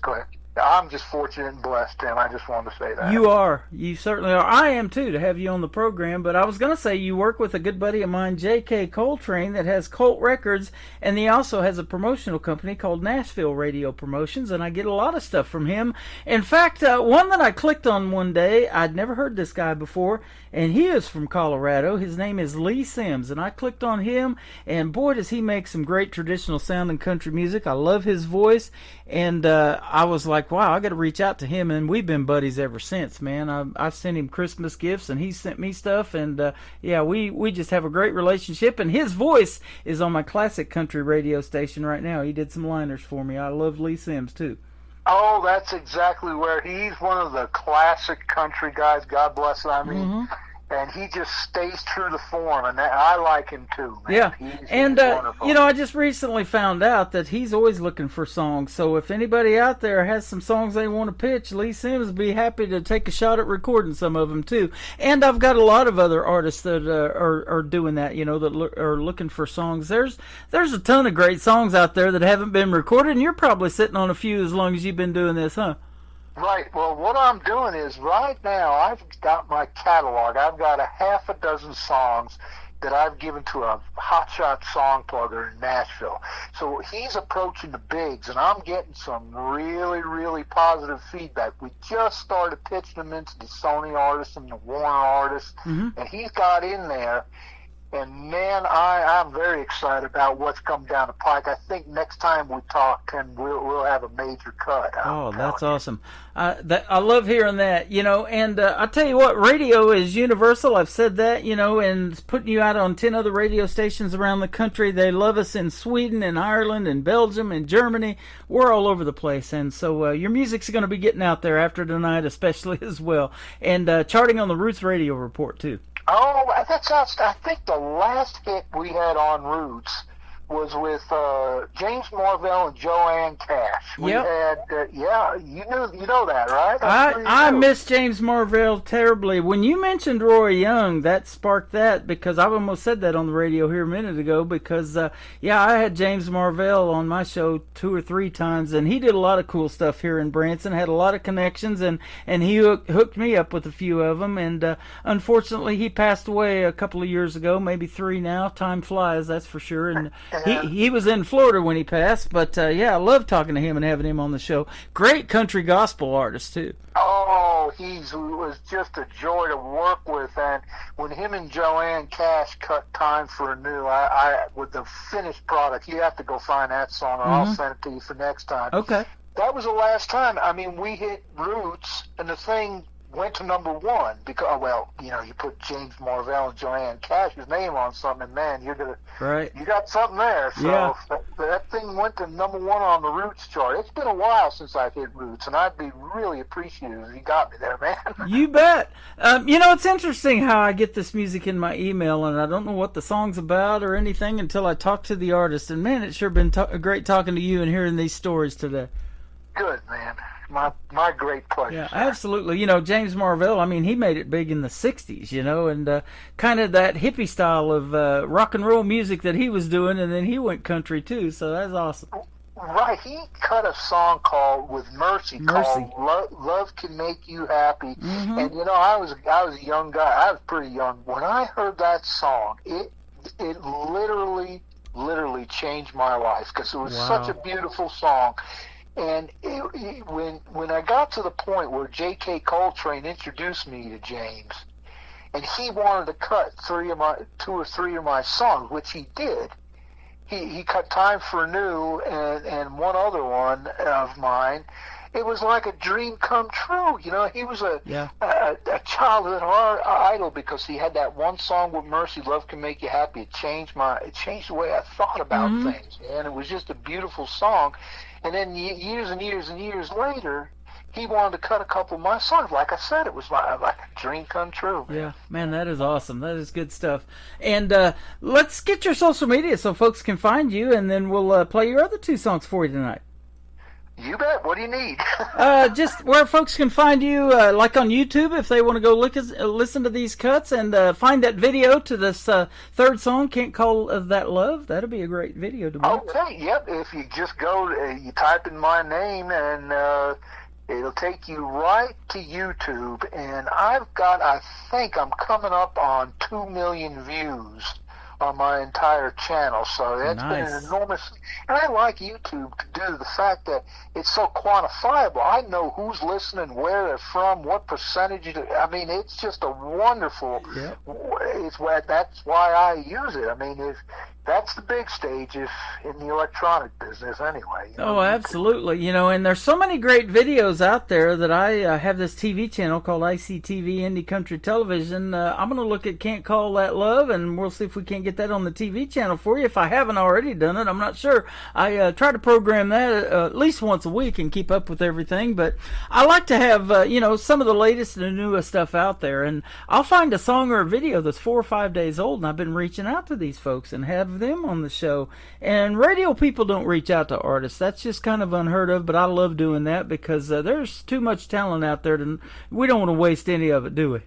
I'm just fortunate and blessed, Tim. I just wanted to say that. You are. You certainly are. I am, too, to have you on the program. But I was going to say you work with a good buddy of mine, J.K. Coltrane, that has Colt Records, and he also has a promotional company called Nashville Radio Promotions, and I get a lot of stuff from him. In fact, one that I clicked on one day, I'd never heard this guy before, and he is from Colorado. His name is Lee Sims, and I clicked on him, and boy, does he make some great traditional sounding country music. I love his voice, and I was like, wow, I got to reach out to him, and we've been buddies ever since, man. I've sent him Christmas gifts, and he sent me stuff, and we just have a great relationship, and his voice is on my classic country radio station right now. He did some liners for me. I love Lee Sims, too. Oh, that's exactly where he's one of the classic country guys. God bless him. I mean, And he just stays true to form, and I like him too, man. Yeah, He's wonderful. you know, I just recently found out that he's always looking for songs. So if anybody out there has some songs they want to pitch, Lee Sims would be happy to take a shot at recording some of them too. And I've got a lot of other artists that are doing that, you know, that are looking for songs. There's a ton of great songs out there that haven't been recorded, and you're probably sitting on a few as long as you've been doing this, huh? Right. Well, what I'm doing is right now I've got my catalog. I've got a half a dozen songs that I've given to a hotshot song plugger in Nashville. So he's approaching the bigs, and I'm getting some really, really positive feedback. We just started pitching them into the Sony artists and the Warner artists, and he's got in there. And, man, I'm very excited about what's come down the pike. I think next time we talk, Tim, we'll have a major cut. Oh, that's awesome. I love hearing that, you know. And I tell you what, radio is universal. I've said that, you know, and putting you out on 10 other radio stations around the country. They love us in Sweden and Ireland and Belgium and Germany. We're all over the place. And so your music's going to be getting out there after tonight, especially as well. And charting on the Roots Radio Report, too. Oh, I think the last hit we had on Roots was with James Marvell and Joanne Cash. We had, you know that, right? I miss James Marvell terribly. When you mentioned Roy Young, that sparked that, because I almost said that on the radio here a minute ago, because, I had James Marvell on my show 2 or 3 times, and he did a lot of cool stuff here in Branson, had a lot of connections, and he hooked me up with a few of them, and unfortunately he passed away a couple of years ago, maybe 3 now. Time flies, that's for sure, and he was in Florida when he passed, but I love talking to him and having him on the show. Great country gospel artist too. Oh, he was just a joy to work with, and when him and Joanne Cash cut Time for a New, I with the finished product, you have to go find that song, or I'll send it to you for next time. Okay. That was the last time. I mean, we hit Roots, and the thing went to #1 because, you put James Marvell and Joanne Cash's name on something, and man, you got something there. So that thing went to #1 on the Roots chart. It's been a while since I've hit Roots, and I'd be really appreciative if you got me there, man. You bet. It's interesting how I get this music in my email, and I don't know what the song's about or anything until I talk to the artist. And man, it's sure been great talking to you and hearing these stories today. Good, man. My great pleasure. Yeah, absolutely. James Marvell, he made it big in the 60s, and kind of that hippie style of rock and roll music that he was doing, and then he went country too, so that's awesome. Right, he cut a song called Mercy. Called Love Can Make You Happy. And I was a young guy. I was pretty young. When I heard that song, it literally changed my life, because it was such a beautiful song. And when I got to the point where J.K. Coltrane introduced me to James, and he wanted to cut 2 or 3 of my songs, which he did. He cut Time for a New and one other one of mine. It was like a dream come true. He was a childhood idol, because he had that one song with Mercy, Love Can Make You Happy. It changed the way I thought about things, and it was just a beautiful song. And then years and years and years later, he wanted to cut a couple of my songs. Like I said, it was like a dream come true. Yeah, man, that is awesome. That is good stuff. And let's get your social media so folks can find you, and then we'll play your other 2 songs for you tonight. You bet. What do you need? Just where folks can find you, like on YouTube, if they want to go listen to these cuts, and find that video to this 3rd song, Can't Call That Love. That'll be a great video to watch. Okay, yep. If you just go, you type in my name, and it'll take you right to YouTube. And I think I'm coming up on 2 million views on my entire channel, so that's been an enormous. And I like YouTube to do the fact that it's so quantifiable. I know who's listening, where they're from, what percentage. It's just a wonderful. that's why I use it. I mean, if that's the big stage, if in the electronic business, anyway. Oh, absolutely. And there's so many great videos out there that I have this TV channel called ICTV Indie Country Television. I'm going to look at Can't Call That Love, and we'll see if we can't get that on the TV channel for you. If I haven't already done it, I'm not sure. I try to program that at least once a week and keep up with everything. But I like to have, some of the latest and newest stuff out there. And I'll find a song or a video that's 4 or 5 days old, and I've been reaching out to these folks and have them on the show. And radio people don't reach out to artists. That's just kind of unheard of, but I love doing that because there's too much talent out there. We don't want to waste any of it, do we?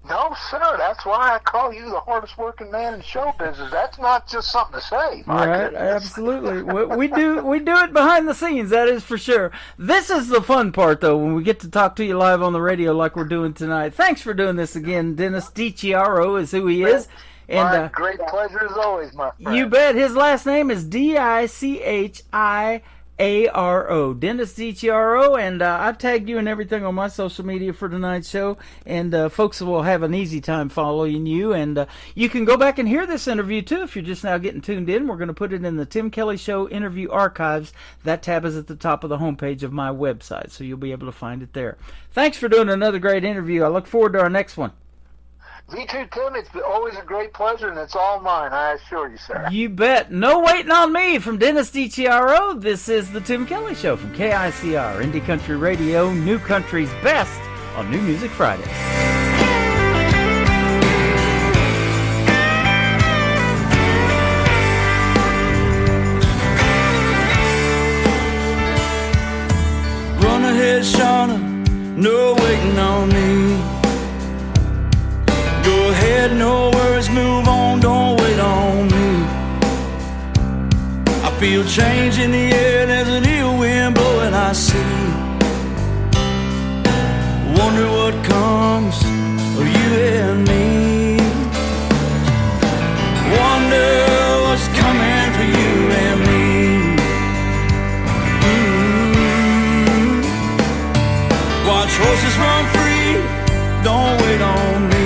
No, sir. That's why I call you the hardest working man in show business. That's not just something to say. Right, absolutely. we do it behind the scenes, that is for sure. This is the fun part, though, when we get to talk to you live on the radio like we're doing tonight. Thanks for doing this again. Dennis DiChiaro is who he is. And my great pleasure as always, my friend. You bet. His last name is DiChiaro, Dennis DiChiaro, and I've tagged you and everything on my social media for tonight's show, and folks will have an easy time following you, and you can go back and hear this interview too if you're just now getting tuned in. We're going to put it in the Tim Kelly Show interview archives. That tab is at the top of the homepage of my website, so you'll be able to find it there. Thanks for doing another great interview. I look forward to our next one. Me too, Tim. It's always a great pleasure, and it's all mine, I assure you, sir. You bet. No waiting on me from Dennis DiChiaro. This is the Tim Kelly Show from KICR, Indie Country Radio, New Country's best on New Music Friday. Run ahead, Shauna, no waiting on me. Go ahead, no worries, move on, don't wait on me. I feel change in the air, there's an ill wind blowing, I see. Wonder what comes of you and me. Wonder what's coming for you and me. Watch horses run free, don't wait on me.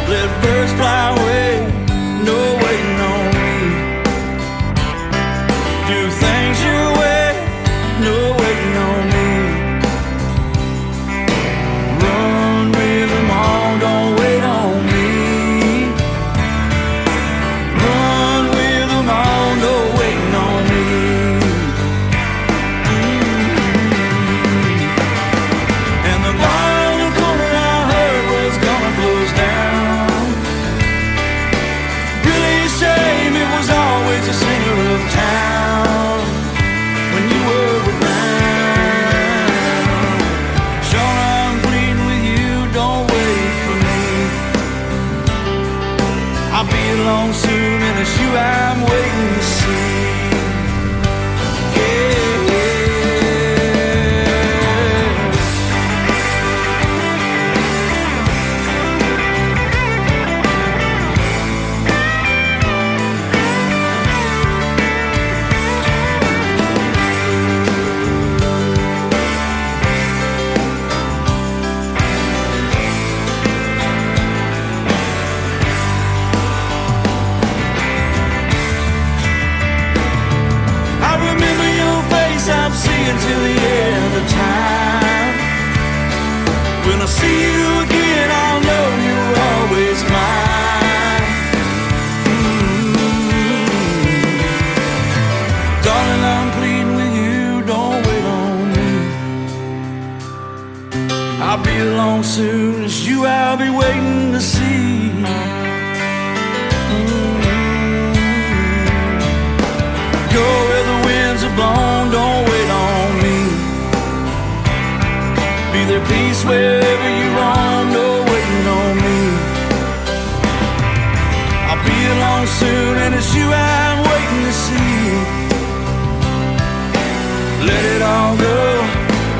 Let birds fly away, no waiting on me. Do things your way, no waiting on me. Run with them all, don't wait on me. Run with them all, no waiting on me. And the bar in the corner I heard was gonna close down. Always a singer of town when you were around. Sean, I'm pleading with you, don't wait for me. I'll be along soon, and it's you I'm waiting to see. Until the end of time. When I see you again, I'll know you're always mine. Darling, I'm pleading with you, don't wait on me. I'll be along soon, it's you I'll be waiting to see. Go where the winds are blown, don't wait on me. Be there peace wherever you roam, no waiting on me. I'll be along soon, and it's you I'm waiting to see. Let it all go,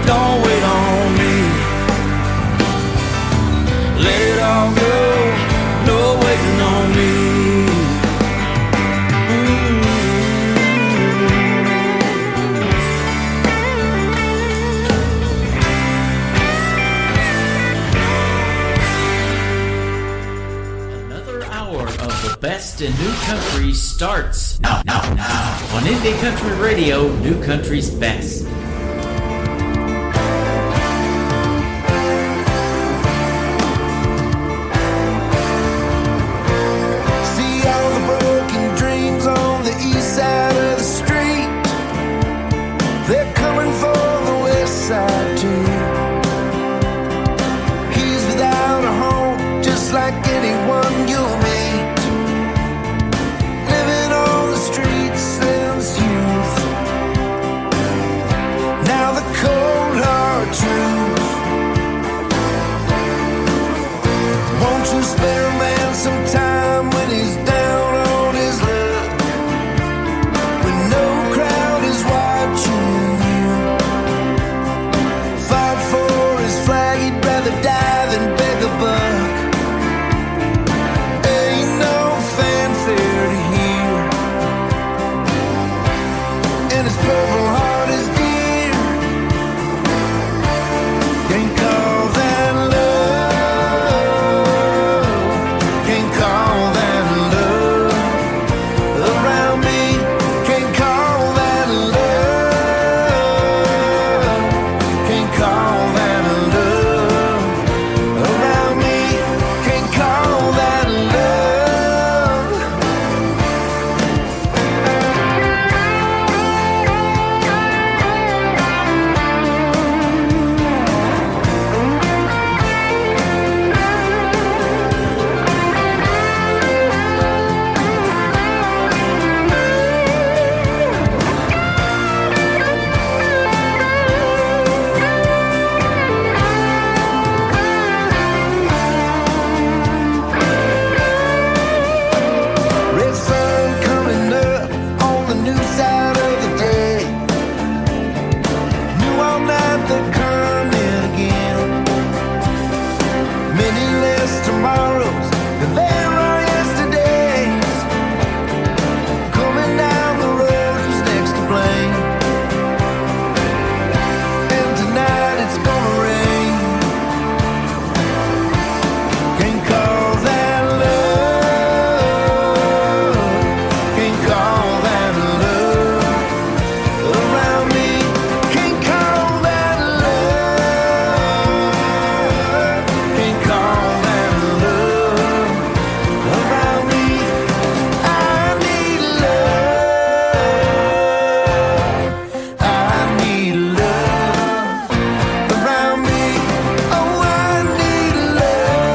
don't wait on me. Let it all go, no waiting on me. best in new country starts now on Indie Country Radio, New Country's Best. See all the broken dreams on the east side of the street. They're coming for the west side too. He's without a home, just like anyone you'll meet. Living on the streets since youth. Now the cold hard truth. Won't you spare a man some time when he's down on his luck? When no crowd is watching you. Fought for his flag, he'd rather die than beg a buck. Ain't no fanfare to hear. And his purple heart is dear. Can't call that love. Can't call that love. Around me, can't call that love. Can't call that love. Around me, can't call that love. Red sun coming up on the new side of the day. Knew all night they're coming again. Many less tomorrows than there are yesterdays. Coming down the road, who's next to blame? And tonight it's gonna rain. Can't call that love. Can't call that love. Around me, can't call that love. Can't call that love. Around me, I need love. I need love. Around me, oh, I need love.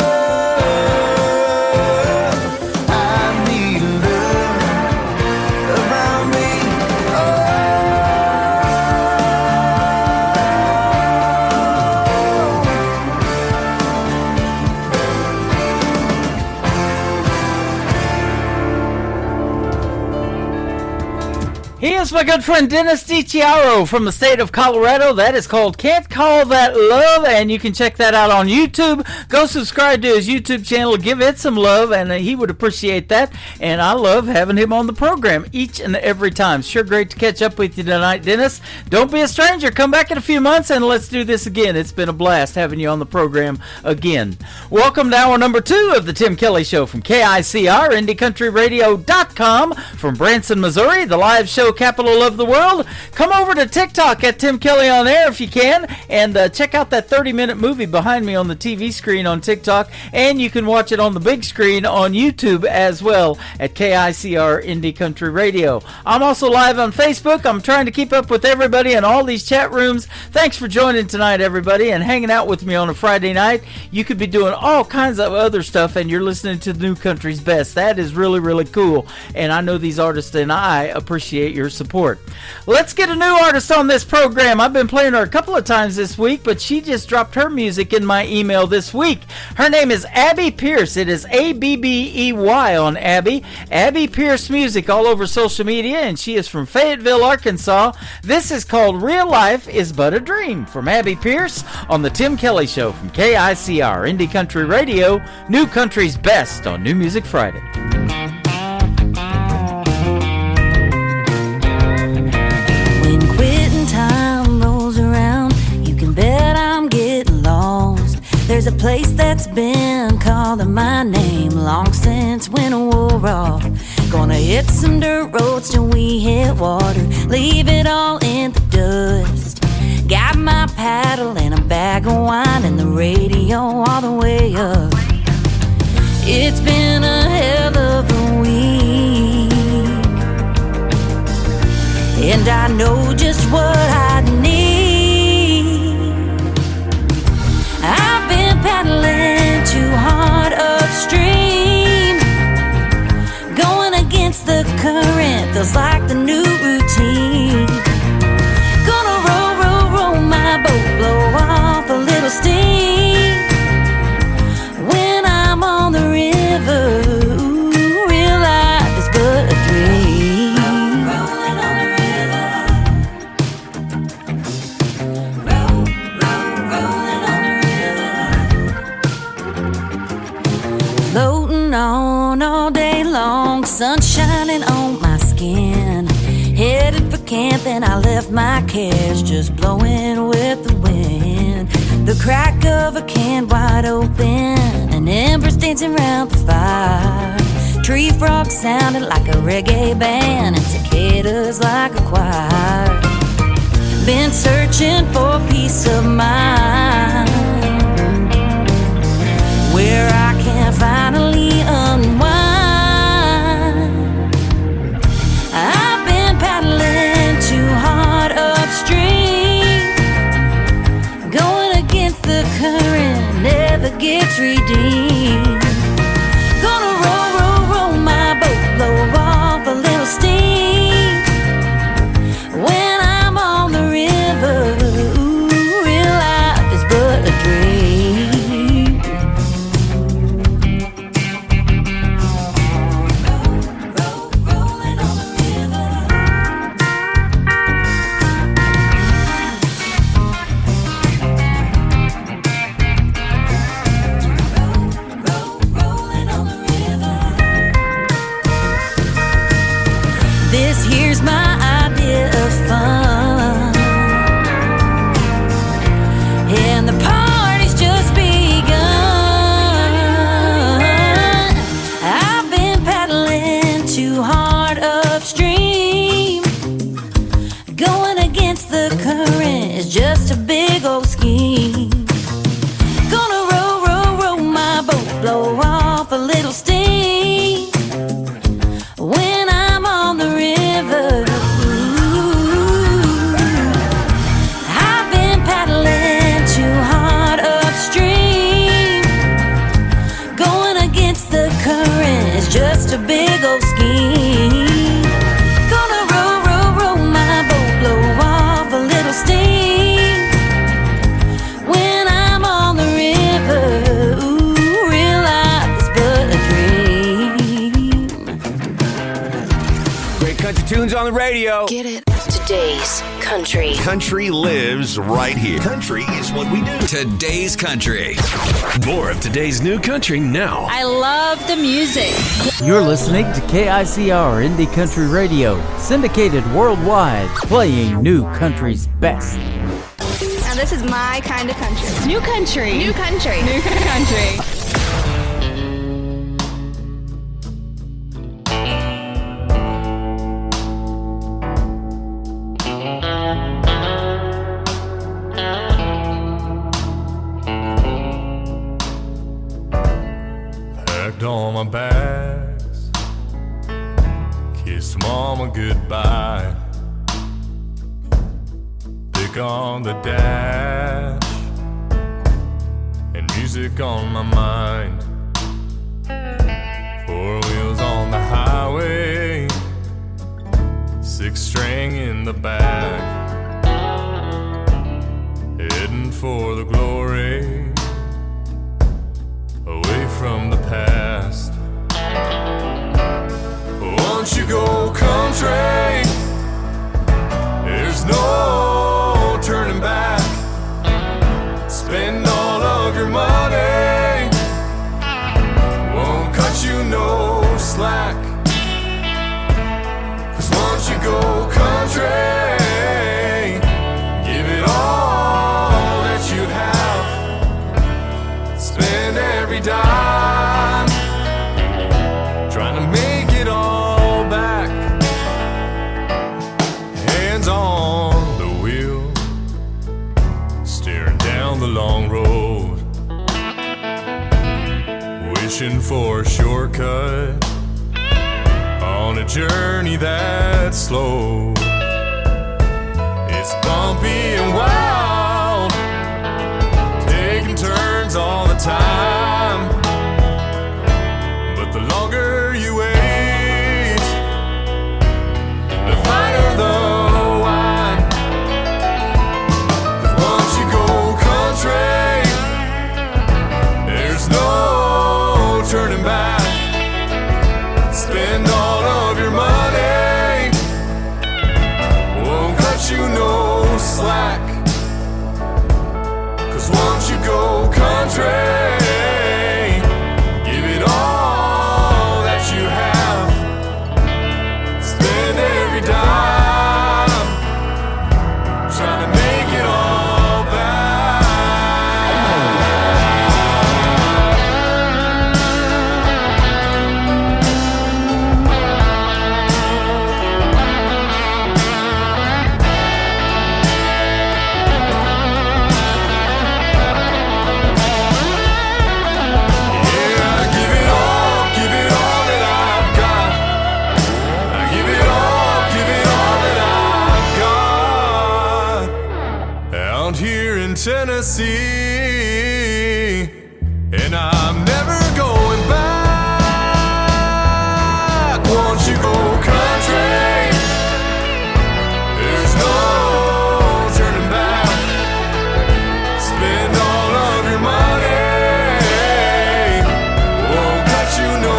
I need love. Around me, He is my good friend Dennis DiChiaro from the state of Colorado. That is called Can't Call That Love, and you can check that out on YouTube. Go subscribe to his YouTube channel, give it some love, and he would appreciate that. And I love having him on the program each and every time. Sure great to catch up with you tonight, Dennis. Don't be a stranger. Come back in a few months and let's do this again. It's been a blast having you on the program again. Welcome to hour number 2 of the Tim Kelly Show from KICR, IndieCountryRadio.com from Branson, Missouri, the live show capital of the world. Come over to TikTok at Tim Kelly on Air if you can, and check out that 30-minute movie behind me on the TV screen on TikTok, and you can watch it on the big screen on YouTube as well at KICR Indie Country Radio. I'm also live on Facebook. I'm trying to keep up with everybody in all these chat rooms. Thanks for joining tonight, everybody, and hanging out with me on a Friday night. You could be doing all kinds of other stuff, and you're listening to New Country's Best. That is really, really cool, and I know these artists and I appreciate your support. Let's get a new artist on this program. I've been playing her a couple of times this week, but she just dropped her music in my email this week. Her name is Abby Pierce. It is Abbey on Abby. Abby Pierce Music all over social media, and she is from Fayetteville, Arkansas. This is called Real Life is But a Dream from Abby Pierce on the Tim Kelly Show from KICR Indie Country Radio, New Country's Best on New Music Friday. When quitting time rolls around, you can bet I'm getting lost. There's a place that's been calling my name long since winter wore off. Gonna hit some dirt roads till we hit water, leave it all in the dust. Got my paddle and a bag of wine and the radio all the way up. It's been a hell of a week, and I know just what I need. I've been paddling too hard upstream, going against the current feels like the new routine. Gonna roll, roll, roll my boat, blow off a little steam. When I'm on the river, ooh, real life is but a dream. Rolling on the river, roll, roll, rolling on the river. Floating on all day long, sun shining on my skin. Headed for camp and I left my cares just blowing with the wind. The crack of a can wide open, and embers dancing around the fire. Tree frogs sounded like a reggae band, and cicadas like a choir. Been searching for peace of mind, where I can finally unwind. I've been paddling too hard upstream, going against the current, never gets redeemed. Gonna roll, roll, roll my boat, blow off a little steam. When I'm on the river, ooh, real life is but a dream. Roll, roll, rolling on the river. This here's my idea of fun, and the party's just begun. I've been paddling too hard upstream, going against the current is just a big old scheme. Gonna roll, roll, roll my boat, blow off a little steam. When I'm on the river, ooh, I've been paddling too hard upstream, going against the current is just a big old scheme. Gonna roll, roll, roll my boat, blow off a little steam. When I'm on the river, ooh, real life is but a dream. Great country tunes on the radio. Get it? Today's country. Country lives right here. Country is what we do. Today's country. More of today's new country now. I love the music. You're listening to KICR Indie Country Radio, syndicated worldwide, playing new country's best. Now this is my kind of country. New country. New country. New country. Packed all my bags, kissed mama goodbye, pick on the dash, and music on my mind. 4 wheels on the highway, 6-string in the back, heading for the glory, away from the past. Once you go country, there's no turning back. Spend all of your money, won't cut you no slack. 'Cause once you go country, give it all that you have. every dime, trying to make it all back. Hands on the wheel, staring down the long road, wishing for a shortcut on a journey that's slow. It's bumpy and wild, taking turns all the time. But the longer you wait, the finer the wine. 'Cause once you go country, there's no turning back. Spend all of your money, won't cut you no slack. 'Cause once you go country, give it all that you have. Spend every dime, trying to make it all back. Tennessee, and I'm never going back. Once you go country, there's no turning back. Spend all of your money, won't cut you no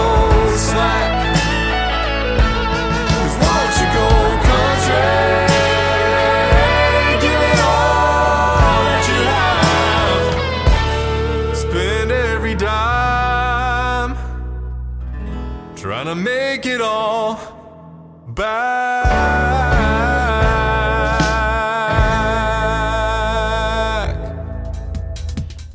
slack. 'Cause once you go country, give it all that you have. Spend every dime, trying to make it all back.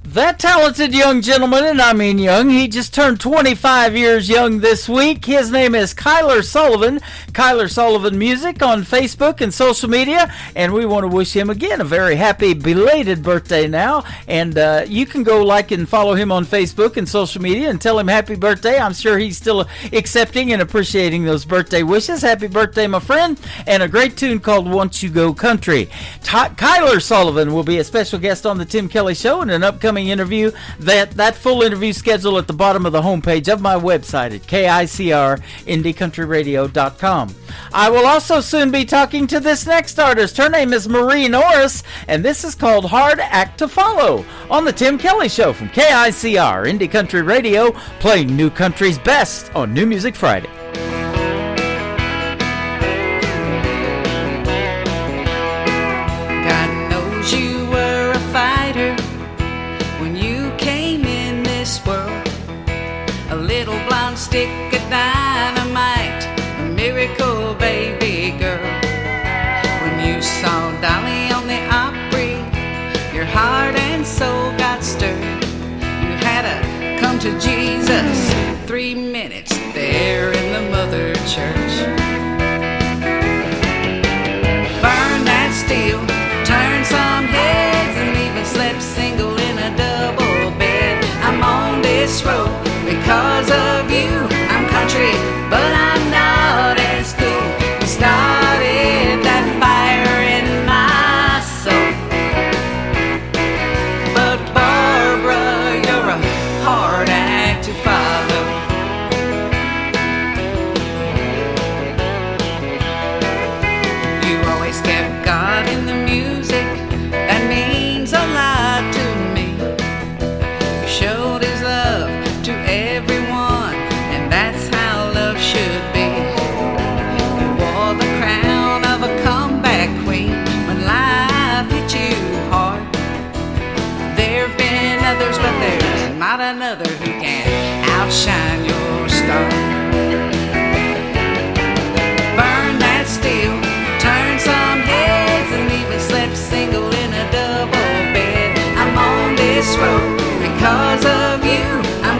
That talented young gentleman, and I mean young, he just turned 25 years young this week. His name is Kyler Sullivan, Kyler Sullivan Music on Facebook and social media, and we want to wish him again a very happy belated birthday now. And you can go like and follow him on Facebook and social media and tell him happy birthday. I'm sure he's still accepting and appreciating those birthday wishes. Happy birthday, my friend, and a great tune called Once You Go Country. Kyler Sullivan will be a special guest on the Tim Kelly Show in an upcoming interview. That full interview schedule at the bottom of the homepage of my website at KICRIndieCountryRadio.com. I will also soon be talking to this next artist. Her name is Marie Norris, and this is called Hard Act to Follow on the Tim Kelly Show from KICR Indie Country Radio, playing new country's best on New Music Friday. God knows you were a fighter when you came in this world. A little blonde stick of dynamite, a miracle baby girl. When you saw Dolly on the Opry, your heart and soul got stirred. You had to come to Jesus 3 minutes there in the Mother Church. Burn that steel, turn some heads, and even slept single in a double bed. I'm on this road because of you. I'm country, but I'm not as cool. You started that fire in my soul. But Barbara, you're a hard act to follow. You always kept God in the music. That means a lot to me. You showed his love to everyone, and that's how love should be. You wore the crown of a comeback queen when life hit you hard. There've been others, but there's not another who can outshine your star. Burn that steel, turn some heads, and even slept single in a double bed. I'm on this road because of you. I'm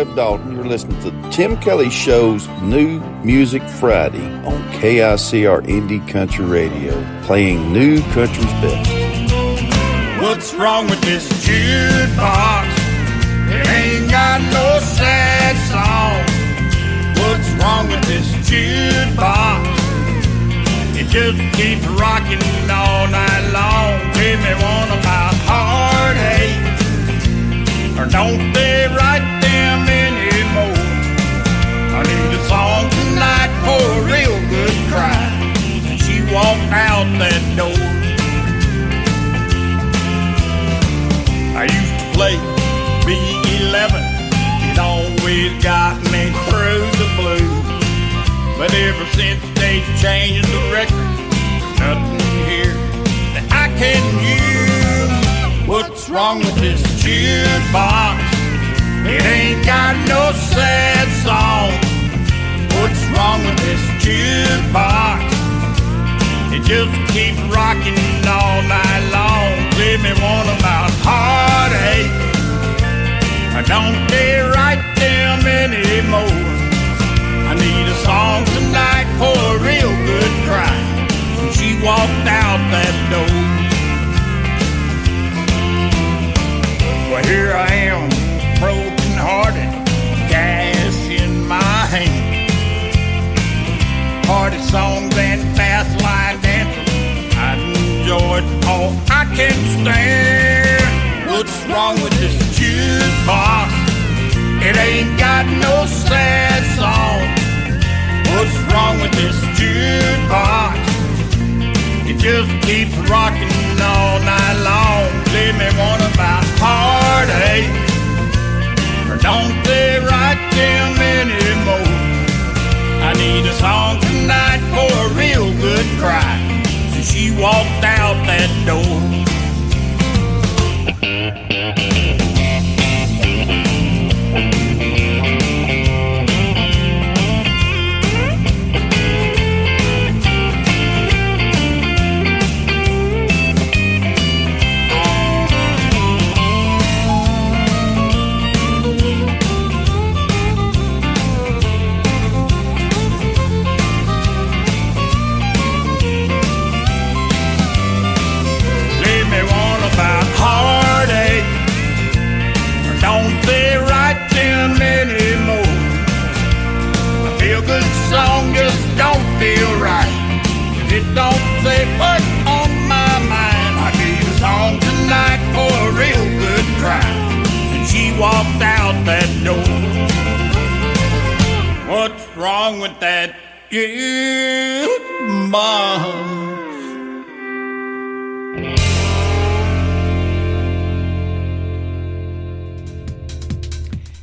Webb Dalton. You're listening to Tim Kelly Show's New Music Friday on KICR Indie Country Radio, playing new country's best. What's wrong with this jukebox? It ain't got no sad song. What's wrong with this jukebox? It just keeps rocking all night long. Give me one about heartache, or don't they write them anymore? I need a song tonight for a real good cry. She walked out that door. I used to play B11. It always got me through the blues. But ever since they changed the record, nothing here that I can use. What's wrong with this jukebox? It ain't got no sad song. What's wrong with this jukebox? It just keeps rocking all night long. Give me one about heartache, or don't they write them anymore? I need a song tonight for a real good cry. She walked out that door. Well, here I am, broken hearted, cash in my hand. Party songs and fast line dancing, I enjoy it all I can stand. What's wrong with this jukebox? It ain't got no sad song. What's wrong with this jukebox? It just keeps rocking all night long. Give me one about heartache, or don't they write them anymore? I need a song tonight for a real good cry. So she walked out that door. Song just don't feel right. It don't say put on my mind. I need a song tonight for a real good cry. And she walked out that door. What's wrong with that jukebox?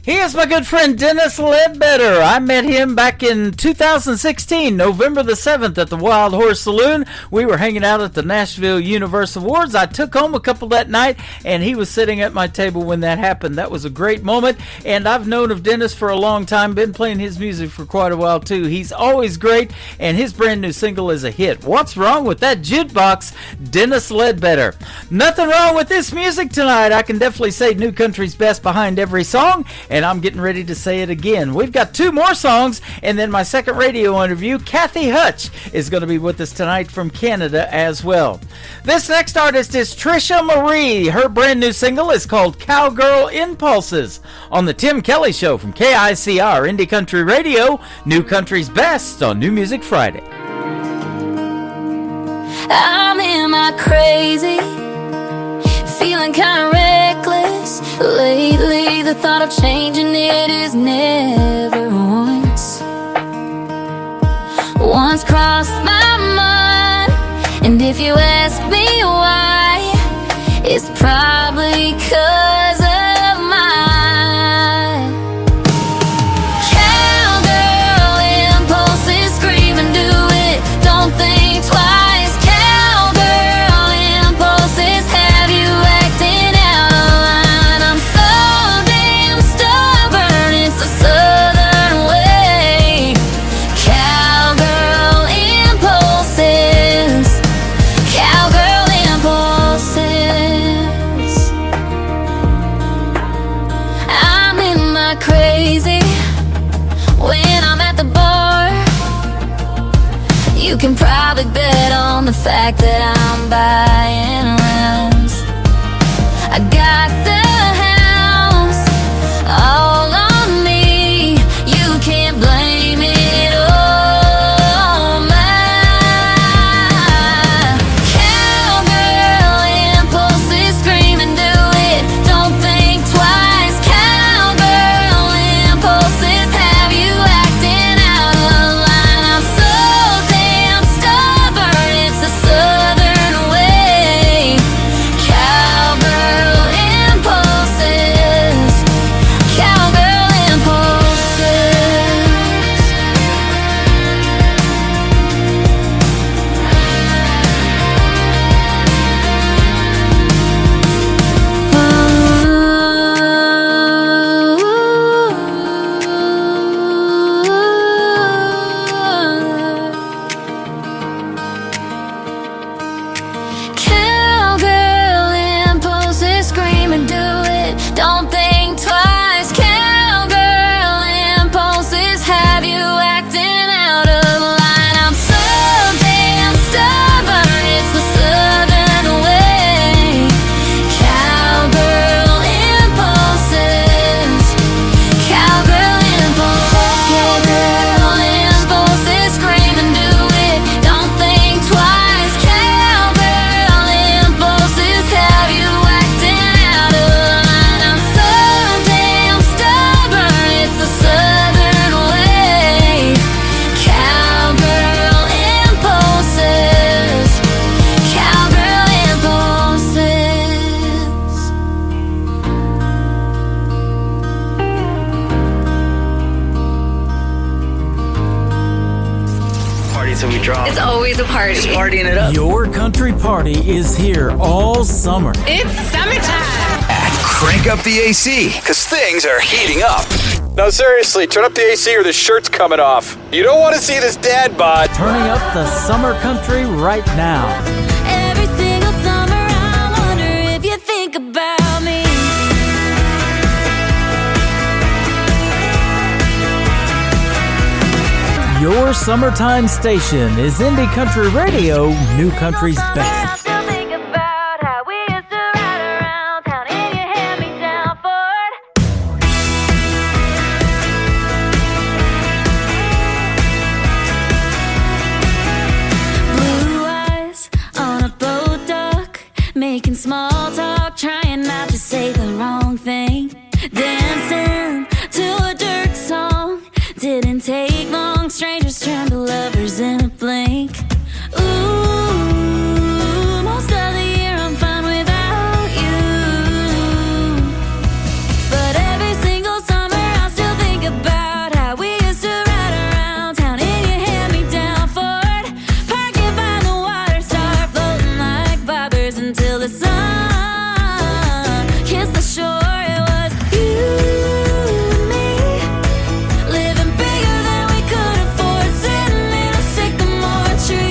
He is my good friend Dennis Ledbetter. I met him back in 2016, November the 7th at the Wild Horse Saloon. We were hanging out at the Nashville Universe Awards. I took home a couple that night, and he was sitting at my table when that happened. That was a great moment, and I've known of Dennis for a long time, been playing his music for quite a while too. He's always great, and his brand new single is a hit. What's wrong with that jukebox? Dennis Ledbetter. Nothing wrong with this music tonight. I can definitely say new country's best behind every song, and I'm getting ready to say it again. We've got two more songs, and then my second radio interview. Kathy Hutch is going to be with us tonight from Canada as well. This next artist is Trisha Marie. Her brand new single is called Cowgirl Impulses on the Tim Kelly Show from KICR Indie Country Radio, new country's best on New Music Friday. I'm in my crazy, feeling kind of reckless lately. The thought of changing it is never once crossed my mind. And if you ask me why, it's probably 'cause of mine. Cowgirl impulses, scream and do it, don't think twice. Cowgirl impulses have you acting out of line. I'm so damn stubborn, it's a southern way. Cowgirl impulses, cowgirl impulses. can probably bet on the fact that I'm buying rounds. I got the house all on me. You can't blame it on my cowgirl impulses. Scream and do it, don't think twice. Cowgirl impulses have you acting out of line. I'm so damn stubborn, it's a southern way. Cowgirl impulses. Cowgirl impulses. Cowgirl impulses, scream and do it, don't think twice. Cowgirl impulses have you acting out of line. I'm so damn stubborn, it's the southern way. Cowgirl impulses. Cowgirl impulses. Cowgirl impulses, scream and do it, don't think twice. Cowgirl impulses have you acting out of line. I'm so damn stubborn, it's the southern way. Cowgirl impulses. Cowgirl impulses. Party till we drop. It's always a party. Just partying it up. Your country party is here all summer. It's summertime. Crank up the AC, because things are heating up. No, seriously, turn up the AC or the shirt's coming off. You don't want to see this dad bod. Turning up the summer country right now. Every single summer I wonder if you think about me. Your summertime station is Indie Country Radio, New Country's best. Still think about how we used to ride around town in your hand-me-down Ford. Blue eyes on a boat dock, making small talk, trying not to say the wrong thing. Dancing to a dirt song, didn't take long. Strangers turn to lovers in a blink. Ooh, most of the year I'm fine without you. But every single summer I still think about how we used to ride around town in your hand-me-down Ford. Parking by the water, start floating like bobbers until the sun kissed the shore. It was you and me, living bigger than we could afford, sitting in a sycamore tree.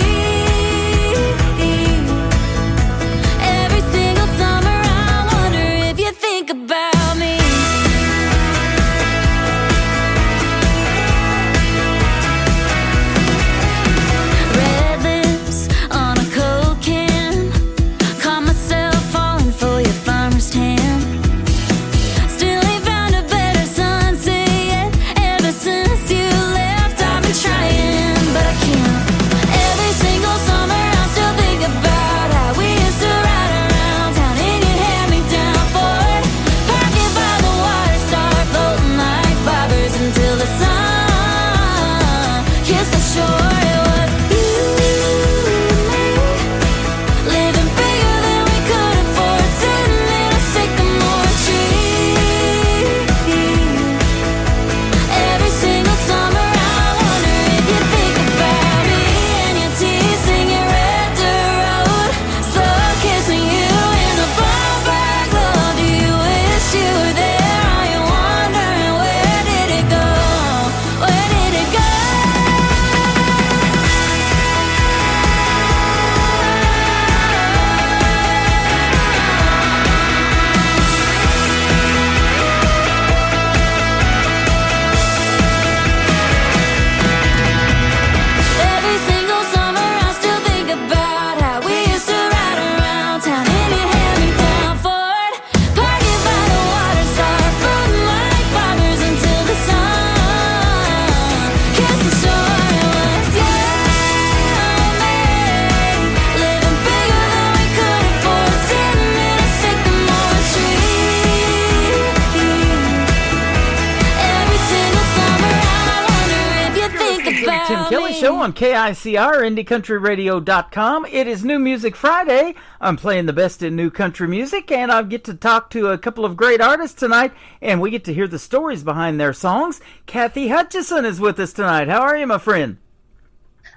Tim Kelly Show on KICR, IndieCountryRadio.com. It is New Music Friday. I'm playing the best in new country music, and I get to talk to a couple of great artists tonight, and we get to hear the stories behind their songs. Kathy Hutchison is with us tonight. How are you, my friend?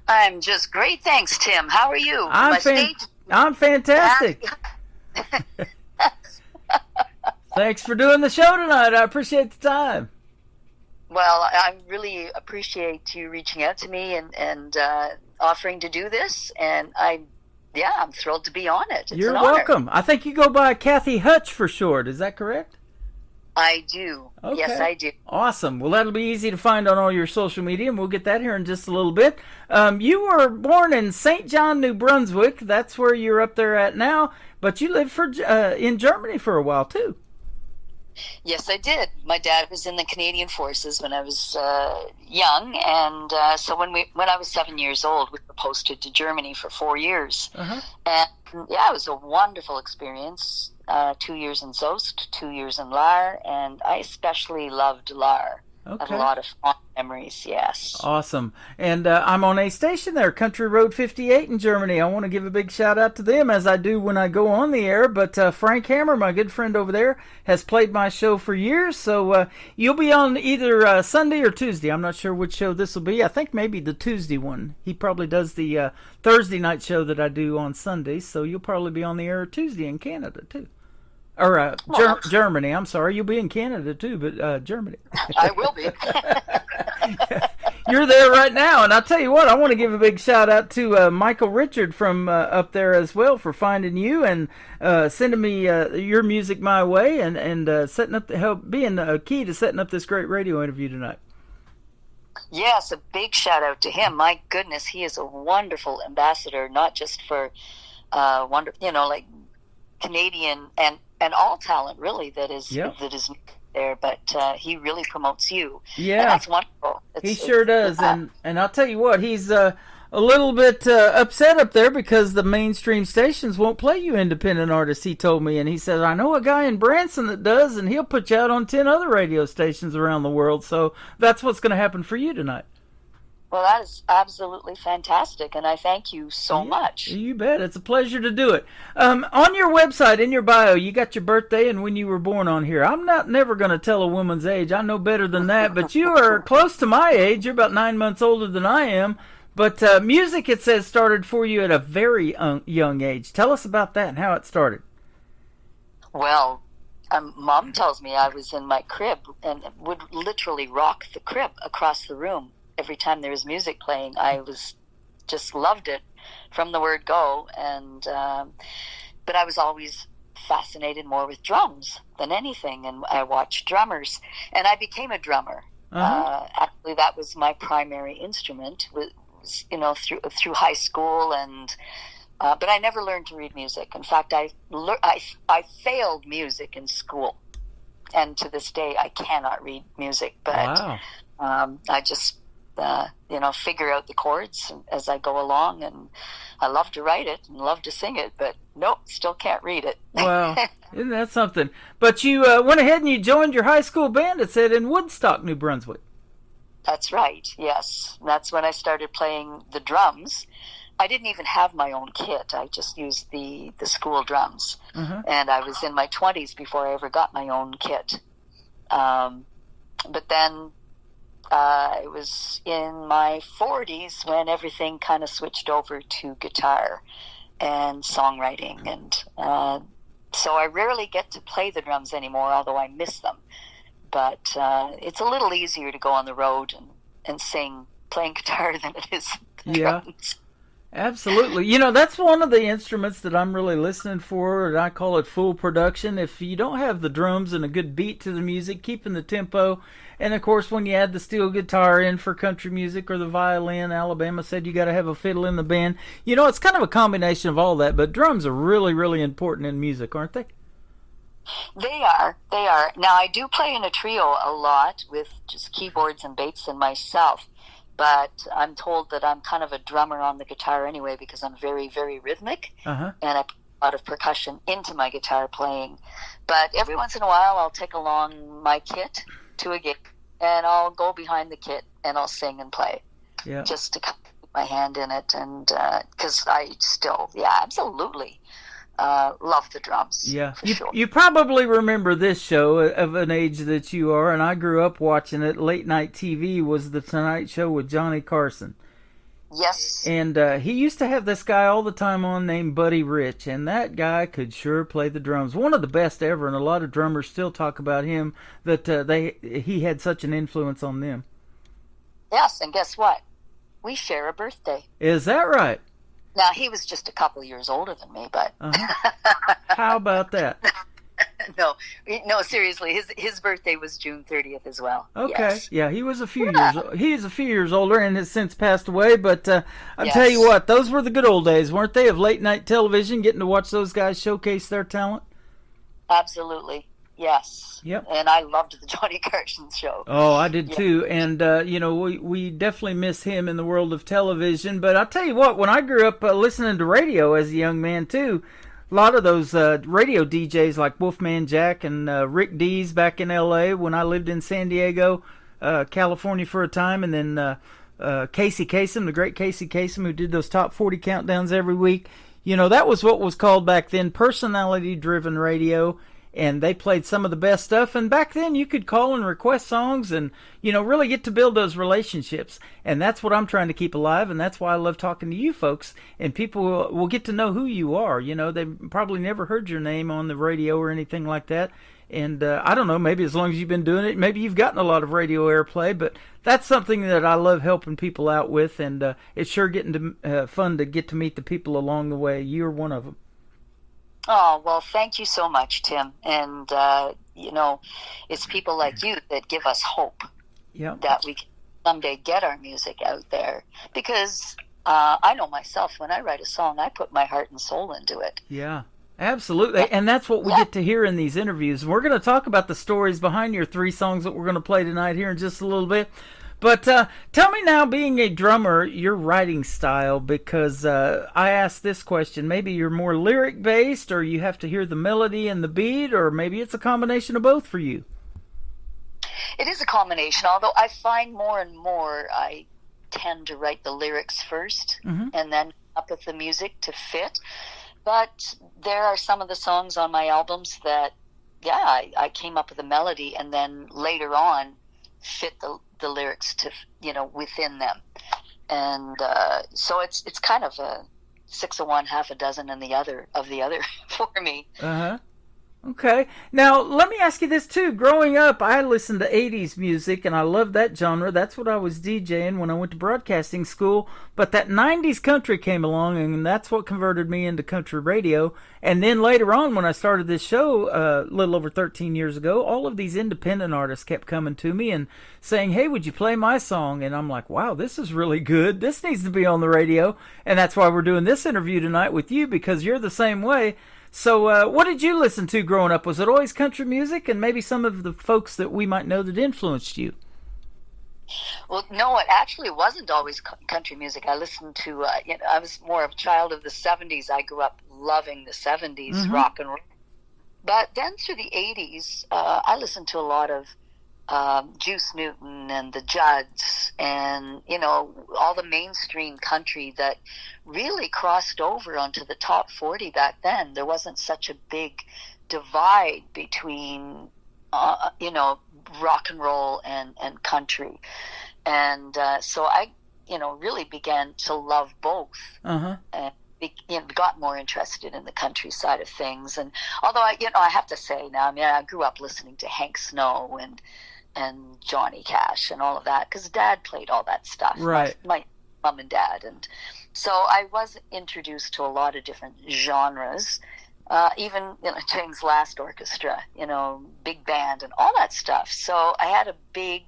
I'm just great, thanks, Tim. How are you? I'm fantastic. Thanks for doing the show tonight. I appreciate the time. Well, I really appreciate you reaching out to me and offering to do this, and I'm thrilled to be on it. It's You're an honor. welcome. I think you go by Kathy Hutch for short. Is that correct? I do. Okay. Yes, I do. Awesome. Well, that'll be easy to find on all your social media, and we'll get that here in just a little bit. You were born in St. John, New Brunswick. That's where you're up there at now, but you lived in Germany for a while, too. Yes, I did. My dad was in the Canadian Forces when I was young, and so when I was 7 years old, we were posted to Germany for 4 years. Uh-huh. And yeah, it was a wonderful experience. 2 years in Soest, 2 years in Laar, and I especially loved Laar. Okay. I have a lot of fond memories, yes. Awesome. And I'm on a station there, Country Road 58 in Germany. I want to give a big shout out to them, as I do when I go on the air. But Frank Hammer, my good friend over there, has played my show for years. So you'll be on either Sunday or Tuesday. I'm not sure which show this will be. I think maybe the Tuesday one. He probably does the Thursday night show that I do on Sundays. So you'll probably be on the air Tuesday in Canada, too. Or Germany, I'm sorry. You'll be in Canada, too, but Germany. I will be. You're there right now, and I'll tell you what, I want to give a big shout-out to Michael Richard from up there as well for finding you and sending me your music my way and setting up being a key to setting up this great radio interview tonight. Yes, a big shout-out to him. My goodness, he is a wonderful ambassador, not just for Canadian and all talent really that is there, but he really promotes you. Yeah, and that's wonderful. He sure does, and I'll tell you what, he's a little bit upset up there because the mainstream stations won't play you independent artists. He told me, and he said, I know a guy in Branson that does, and he'll put you out on 10 other radio stations around the world. So that's what's going to happen for you tonight. Well, that is absolutely fantastic, and I thank you so much. You bet. It's a pleasure to do it. On your website, in your bio, you got your birthday and when you were born on here. I'm never going to tell a woman's age. I know better than that, but you are close to my age. You're about 9 months older than I am. But music, it says, started for you at a very young age. Tell us about that and how it started. Well, Mom tells me I was in my crib and would literally rock the crib across the room. Every time there was music playing, I just loved it from the word go. And but I was always fascinated more with drums than anything, and I watched drummers, and I became a drummer. Actually, that was my primary instrument. Was through high school, and but I never learned to read music. In fact, I failed music in school, and to this day I cannot read music. But I just figure out the chords as I go along, and I love to write it and love to sing it, but nope, still can't read it. Wow, isn't that something? But you went ahead and you joined your high school band, it said, in Woodstock, New Brunswick. That's right, yes. That's when I started playing the drums. I didn't even have my own kit. I just used the school drums. And I was in my 20s before I ever got my own kit. But then it was in my 40s when everything kind of switched over to guitar and songwriting. And so I rarely get to play the drums anymore, although I miss them. But it's a little easier to go on the road and sing playing guitar than it is the drums. Absolutely. That's one of the instruments that I'm really listening for, and I call it full production. If you don't have the drums and a good beat to the music, keeping the tempo, and of course when you add the steel guitar in for country music or the violin, Alabama said you got to have a fiddle in the band. It's kind of a combination of all that, but drums are really, really important in music, aren't they? They are. Now, I do play in a trio a lot with just keyboards and bass and myself, but I'm told that I'm kind of a drummer on the guitar anyway because I'm very, very rhythmic, and I put a lot of percussion into my guitar playing. But every once in a while, I'll take along my kit to a gig, and I'll go behind the kit, and I'll sing and play. just to put my hand in it, and because I still, absolutely love the drums. Yeah, for sure. You probably remember this show of an age that you are, and I grew up watching it. Late night TV was the Tonight Show with Johnny Carson. Yes. And he used to have this guy all the time on named Buddy Rich, and that guy could sure play the drums. One of the best ever, and a lot of drummers still talk about him, that he had such an influence on them. Yes, and guess what? We share a birthday. Is that right? Now, he was just a couple years older than me, but... How about that? No, seriously, his birthday was June 30th as well. Okay, yes. Yeah, he was a few years older and has since passed away, but I'll tell you what, those were the good old days, weren't they, of late night television, getting to watch those guys showcase their talent? Absolutely, yes. Yep. And I loved the Johnny Carson show. Oh, I did too, and we definitely miss him in the world of television, but I'll tell you what, when I grew up listening to radio as a young man too, a lot of those radio DJs like Wolfman Jack and Rick Dees back in L.A. when I lived in San Diego, California for a time, and then Casey Kasem, the great Casey Kasem, who did those top 40 countdowns every week. That was what was called back then personality-driven radio, and they played some of the best stuff. And back then you could call and request songs and, really get to build those relationships. And that's what I'm trying to keep alive, and that's why I love talking to you folks. And people will get to know who you are. They probably never heard your name on the radio or anything like that. And I don't know, maybe as long as you've been doing it, maybe you've gotten a lot of radio airplay, but that's something that I love helping people out with, and it's sure getting fun to get to meet the people along the way. You're one of them. Oh, well, thank you so much, Tim. And, it's people like you that give us hope that we can someday get our music out there. Because I know myself, when I write a song, I put my heart and soul into it. Yeah, absolutely. And that's what we get to hear in these interviews. We're going to talk about the stories behind your 3 songs that we're going to play tonight here in just a little bit. But tell me now, being a drummer, your writing style, because I asked this question. Maybe you're more lyric-based, or you have to hear the melody and the beat, or maybe it's a combination of both for you. It is a combination, although I find more and more I tend to write the lyrics first and then up with the music to fit. But there are some of the songs on my albums that, I came up with a melody and then later on fit the lyrics to within them, and so it's kind of a 6 of one, half a dozen and the other for me. Okay. Now, let me ask you this, too. Growing up, I listened to 80s music, and I loved that genre. That's what I was DJing when I went to broadcasting school. But that 90s country came along, and that's what converted me into country radio. And then later on, when I started this show a little over 13 years ago, all of these independent artists kept coming to me and saying, hey, would you play my song? And I'm like, wow, this is really good. This needs to be on the radio. And that's why we're doing this interview tonight with you, because you're the same way. So what did you listen to growing up? Was it always country music, and maybe some of the folks that we might know that influenced you? Well, no, it actually wasn't always country music. I listened to, I was more of a child of the 70s. I grew up loving the 70s rock and roll. But then through the 80s, I listened to a lot of Juice Newton and the Judds and, all the mainstream country that really crossed over onto the top 40 back then. There wasn't such a big divide between, rock and roll and country. And so I, really began to love both. And got more interested in the country side of things. And although I have to say now, I grew up listening to Hank Snow and Johnny Cash and all of that, because Dad played all that stuff. Right. My mom and dad. And so I was introduced to a lot of different genres, even James Last Orchestra, big band and all that stuff. So I had a big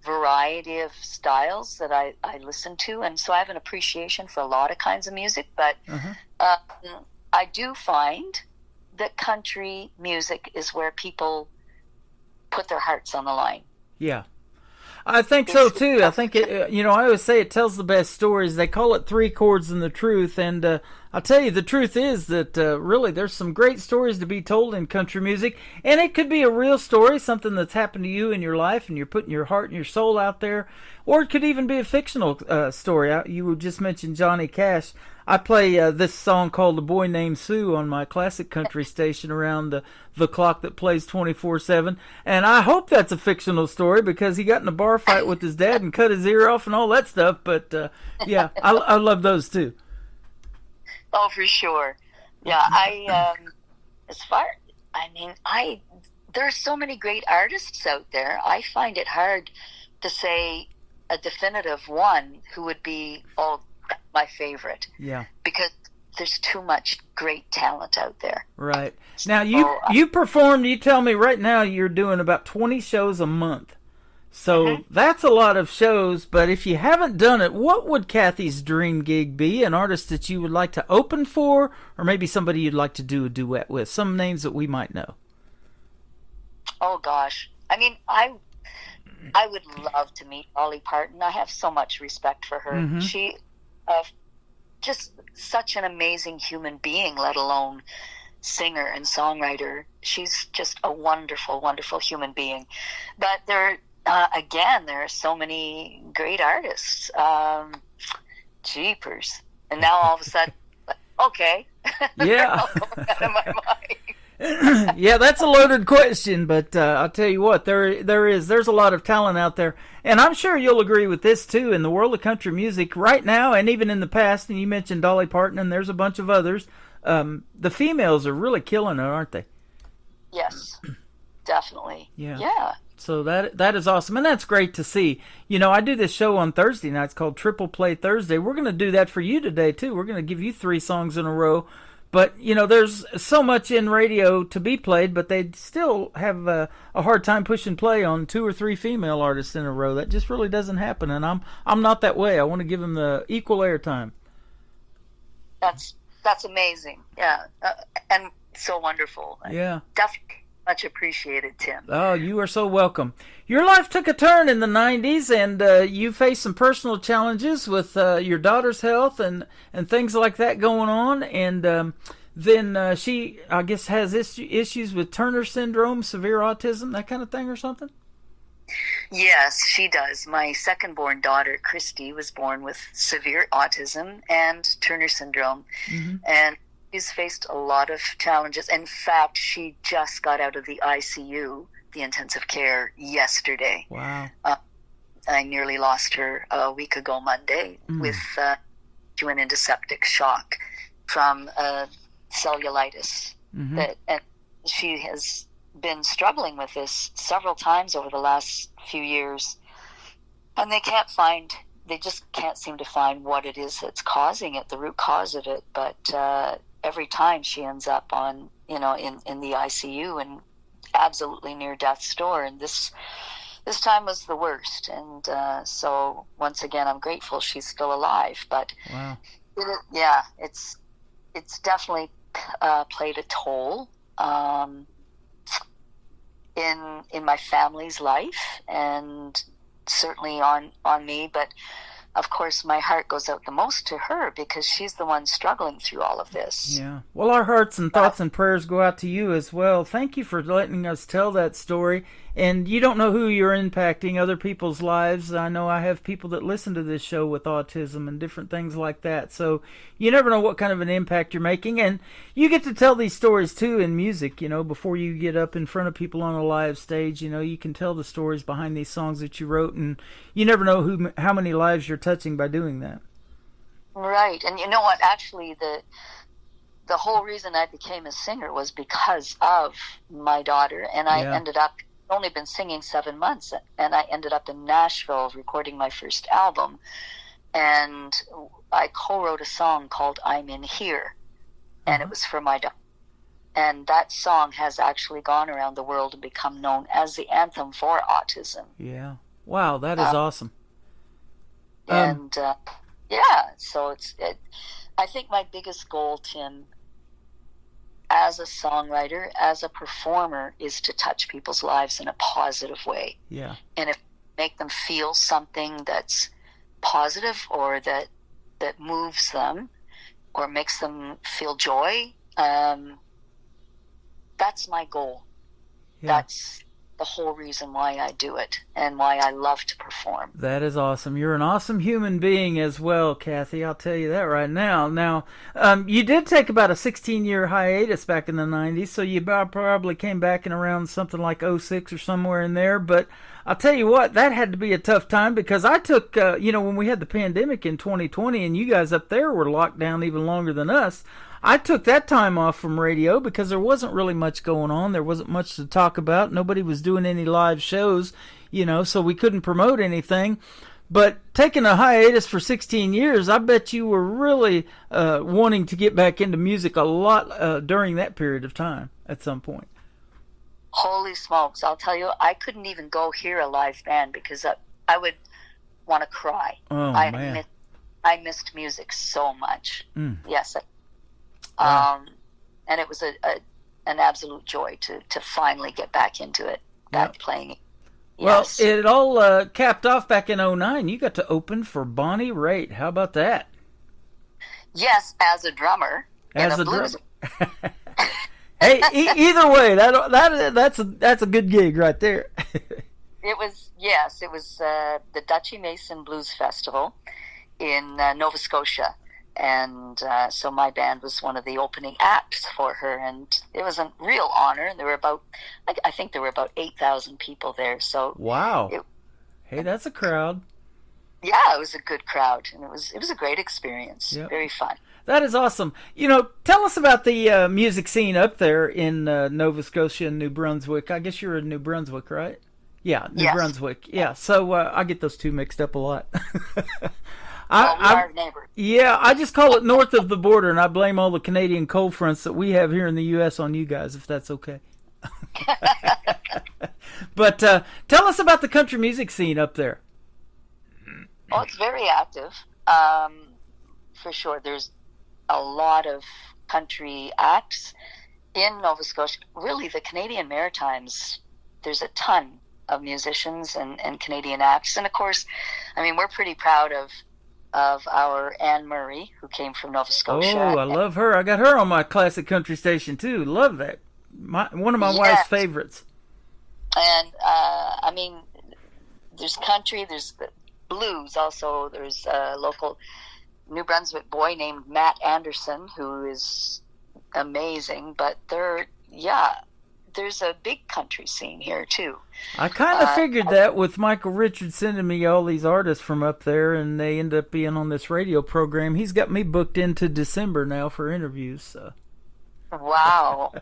variety of styles that I listened to, and so I have an appreciation for a lot of kinds of music, but I do find that country music is where people put their hearts on the line. Yeah. I think so too. I think it, I always say it tells the best stories. They call it 3 chords and the truth. And I'll tell you, the truth is that really there's some great stories to be told in country music. And it could be a real story, something that's happened to you in your life and you're putting your heart and your soul out there. Or it could even be a fictional story. You just mentioned Johnny Cash. I play this song called The Boy Named Sue on my classic country station around the clock that plays 24/7. And I hope that's a fictional story because he got in a bar fight with his dad and cut his ear off and all that stuff. But, yeah, I love those too. Oh, for sure. Yeah, there are so many great artists out there. I find it hard to say a definitive one who would be, my favorite. Yeah. Because there's too much great talent out there. Right. Now, you performed, you tell me right now you're doing about 20 shows a month. So that's a lot of shows, but if you haven't done it, what would Kathy's dream gig be? An artist that you would like to open for, or maybe somebody you'd like to do a duet with? Some names that we might know. Oh, gosh. I mean, I would love to meet Dolly Parton. I have so much respect for her. Mm-hmm. She just such an amazing human being, let alone singer and songwriter. She's just a wonderful, wonderful human being. But there are so many great artists. Jeepers. And now all of a sudden, okay. Yeah. Out of my mind. Yeah, that's a loaded question, but I'll tell you what, there's a lot of talent out there, and I'm sure you'll agree with this too. In the world of country music right now, and even in the past, and you mentioned Dolly Parton, and there's a bunch of others. The females are really killing it, aren't they? Yes, definitely. Yeah. So that is awesome, and that's great to see. I do this show on Thursday nights called Triple Play Thursday. We're going to do that for you today too. We're going to give you 3 songs in a row. But, there's so much in radio to be played, but they still have a hard time pushing play on 2 or 3 female artists in a row. That just really doesn't happen, and I'm not that way. I want to give them the equal airtime. That's amazing. Yeah, and so wonderful. Yeah. Definitely much appreciated, Tim. Oh, you are so welcome. Your life took a turn in the 90s, and you faced some personal challenges with your daughter's health and things like that going on. And then she, I guess, has issues with Turner syndrome, severe autism, that kind of thing or something? Yes, she does. My second-born daughter, Christy, was born with severe autism and Turner syndrome. Mm-hmm. And she's faced a lot of challenges. In fact, she just got out of the ICU, the intensive care, yesterday. Wow. I nearly lost her a week ago Monday with she went into septic shock from cellulitis. Mm-hmm. And she has been struggling with this several times over the last few years. And they just can't seem to find what it is that's causing it, the root cause of it. But every time she ends up on, in the ICU and absolutely near death's door. And this time was the worst. And so once again, I'm grateful she's still alive. But wow. It's definitely played a toll in my family's life and certainly on me. But of course, my heart goes out the most to her because she's the one struggling through all of this. Yeah. Well, our hearts and thoughts and prayers go out to you as well. Thank you for letting us tell that story. And you don't know who you're impacting, other people's lives. I know I have people that listen to this show with autism and different things like that. So you never know what kind of an impact you're making. And you get to tell these stories, too, in music, before you get up in front of people on a live stage. You can tell the stories behind these songs that you wrote. And you never know how many lives you're touching by doing that. Right. And you know what? Actually, the whole reason I became a singer was because of my daughter. And I ended up only been singing 7 months, and I ended up in Nashville recording my first album, and I co-wrote a song called I'm in Here, and it was for my daughter. And that song has actually gone around the world and become known as the anthem for autism. Yeah. Wow, that is awesome. And so I think my biggest goal, Tim, as a songwriter, as a performer, is to touch people's lives in a positive way. Yeah. And if make them feel something that's positive or that moves them or makes them feel joy. That's my goal. Yeah. That's the whole reason why I do it and why I love to perform. That is awesome. You're an awesome human being as well, Kathy. I'll tell you that right now. Now, you did take about a 16-year hiatus back in the 90s, so you probably came back in around something like 06 or somewhere in there. But I'll tell you what, that had to be a tough time because I took, when we had the pandemic in 2020 and you guys up there were locked down even longer than us, I took that time off from radio because there wasn't really much going on. There wasn't much to talk about. Nobody was doing any live shows, so we couldn't promote anything. But taking a hiatus for 16 years, I bet you were really wanting to get back into music a lot during that period of time at some point. Holy smokes, I'll tell you, I couldn't even go hear a live band because I would want to cry. Oh, man. I missed music so much. Yes. Wow. And it was an absolute joy to finally get back into it, back playing. Yes. Well, it all capped off back in 2009. You got to open for Bonnie Raitt. How about that? Yes, as a drummer. As a drummer. Hey, either way, that's a good gig right there. It was the Dutchie Mason Blues Festival in Nova Scotia. And so my band was one of the opening acts for her, and it was a real honor. And there were I think there were about 8,000 people there. So wow, hey, that's a crowd. Yeah, it was a good crowd, and it was a great experience. Yep. Very fun. That is awesome. Tell us about the music scene up there in Nova Scotia and New Brunswick. I guess you're in New Brunswick, right? Yeah, New Brunswick. Yeah, so I get those two mixed up a lot. We are neighbors. Yeah, I just call it north of the border, and I blame all the Canadian cold fronts that we have here in the U.S. on you guys, if that's okay. But tell us about the country music scene up there. Oh, it's very active. For sure, there's a lot of country acts in Nova Scotia. Really, the Canadian Maritimes, there's a ton of musicians and Canadian acts. And of course, we're pretty proud of our Anne Murray, who came from Nova Scotia. Oh, I love her. I got her on my classic country station too. Love that. One of my wife's favorites. And there's country, there's the blues also. There's a local New Brunswick boy named Matt Anderson who is amazing. But there's a big country scene here too. I kind of figured that with Michael Richards sending me all these artists from up there, and they end up being on this radio program. He's got me booked into December now for interviews. So. Wow,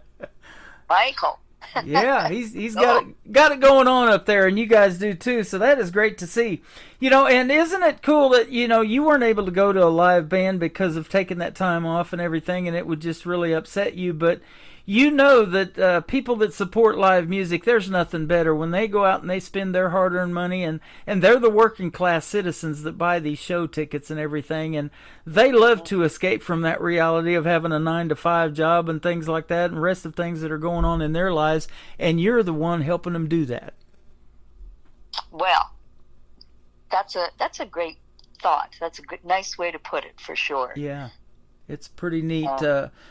Michael. Yeah, he's got it going on up there, and you guys do too. So that is great to see. And isn't it cool that you weren't able to go to a live band because of taking that time off and everything, and it would just really upset you, but. That people that support live music, there's nothing better when they go out and they spend their hard-earned money, and they're the working class citizens that buy these show tickets and everything, and they love to escape from that reality of having a 9-to-5 job and things like that and rest of things that are going on in their lives, and you're the one helping them do that. Well, that's a great thought. That's a nice way to put it, for sure. Yeah. It's pretty neat.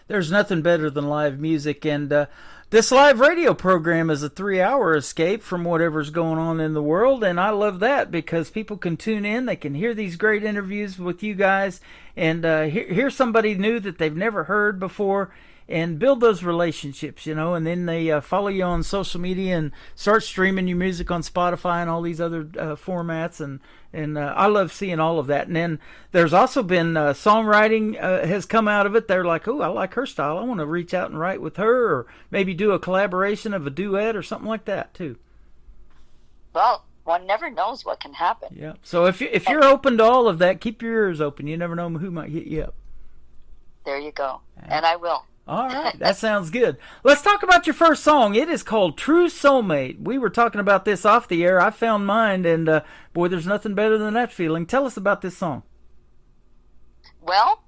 There's nothing better than live music, and this live radio program is a 3-hour escape from whatever's going on in the world, and I love that because people can tune in, they can hear these great interviews with you guys, and hear somebody new that they've never heard before, and build those relationships, and then they follow you on social media and start streaming your music on Spotify and all these other formats, and I love seeing all of that. And then there's also been songwriting has come out of it. They're like, oh, I like her style. I want to reach out and write with her, or maybe do a collaboration of a duet or something like that too. Well, one never knows what can happen. Yeah. So if you're open to all of that, keep your ears open. You never know who might hit you up. There you go. And I will. All right, that sounds good. Let's talk about your first song. It is called True Soulmate. We were talking about this off the air. I found mine, and boy, there's nothing better than that feeling. Tell us about this song. Well,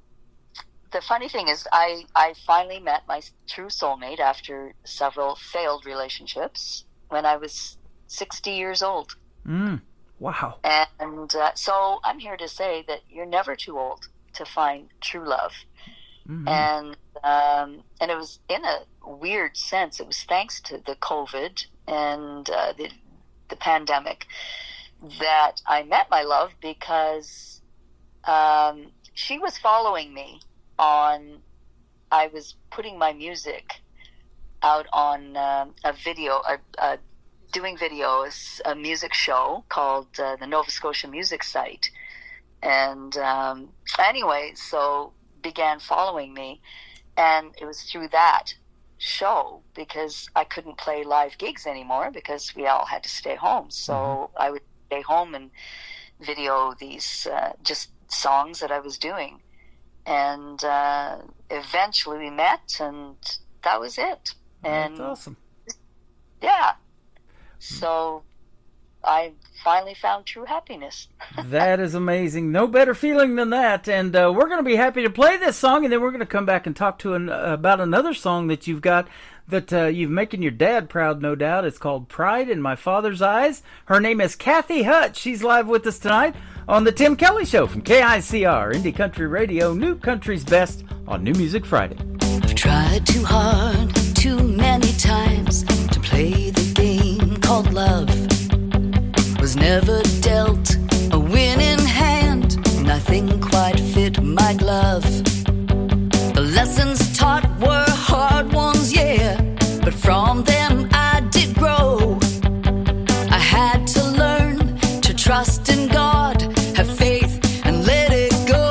the funny thing is I finally met my true soulmate after several failed relationships when I was 60 years old. Wow. And so I'm here to say that you're never too old to find true love. Mm-hmm. And it was in a weird sense. It was thanks to the COVID and the pandemic that I met my love, because she was following me on. I was putting my music out on a video, doing videos, a music show called the Nova Scotia Music Site. And anyway, so began following me. And it was through that show, because I couldn't play live gigs anymore because we all had to stay home. So I would stay home and video these just songs that I was doing. And eventually we met, and that was it. And that's awesome. Yeah. So I finally found true happiness. That is amazing. No better feeling than that. And we're going to be happy to play this song, and then we're going to come back and talk to about another song that you've got that you've making your dad proud, no doubt. It's called Pride in My Father's Eyes. Her name is Kathy Hutt. She's live with us tonight on the Tim Kelly Show from KICR, Indie Country Radio, New Country's Best on New Music Friday. I've tried too hard, too many times to play the game called love. Was never dealt a winning hand, nothing quite fit my glove. The lessons taught were hard ones, yeah, but from them I did grow. I had to learn to trust in God, have faith and let it go.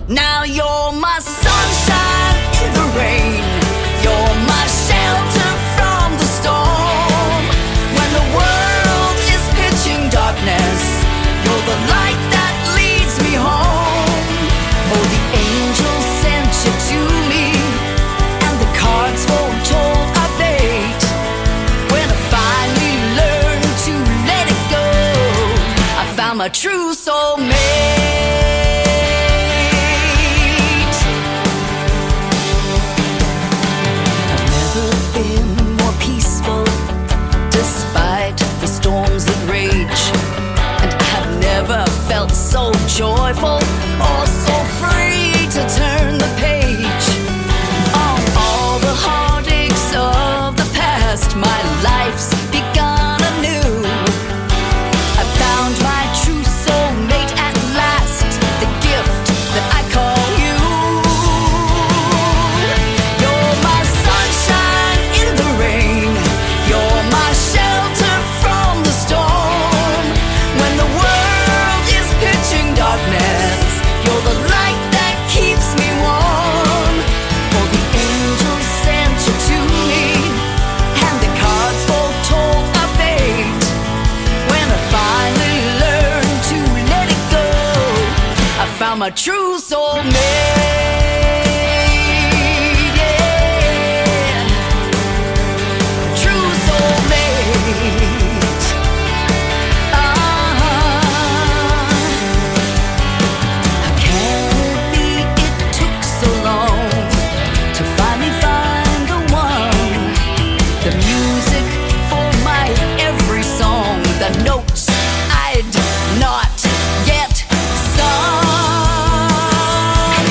Now you're my sunshine in the rain, you're my shelter from the storm. When the world is pitching darkness, you're the light that leads me home. Oh, the angels sent you to me, and the cards foretold our fate. When I finally learned to let it go, I found my true soulmate. I've never been more peaceful, despite the storms that rage. And I've never felt so joyful or so free to turn the page. On all the heartaches of the past, my life's begun anew. I found my true soulmate at last, the gift that I call you. You're my sunshine in the rain, you're my shelter from the storm. When the world is pitching darkness, you're the light that keeps me warm. For the angels sent you to me, and the cards foretold our fate. When I finally learned to let it go, I found my true soulmate. Yeah. True soulmate. Can it be it took so long to finally find the one? The music for my every song, the notes I'd not yet sung.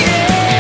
Yeah.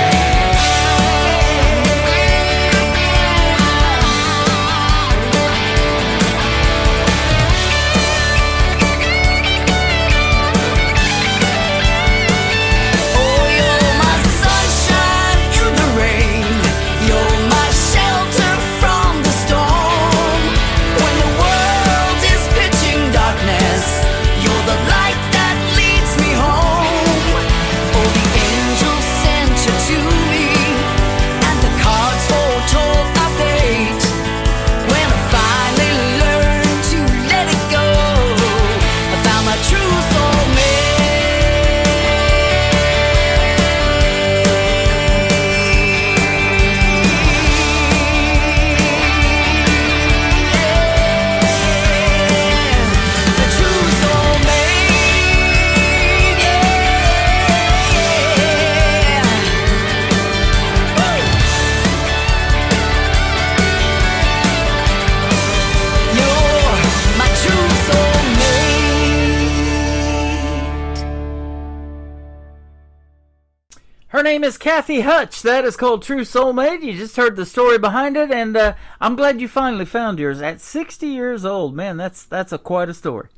Her name is Kathy Hutch. That is called True Soulmate. You just heard the story behind it, and I'm glad you finally found yours at 60 years old. Man, that's quite a story.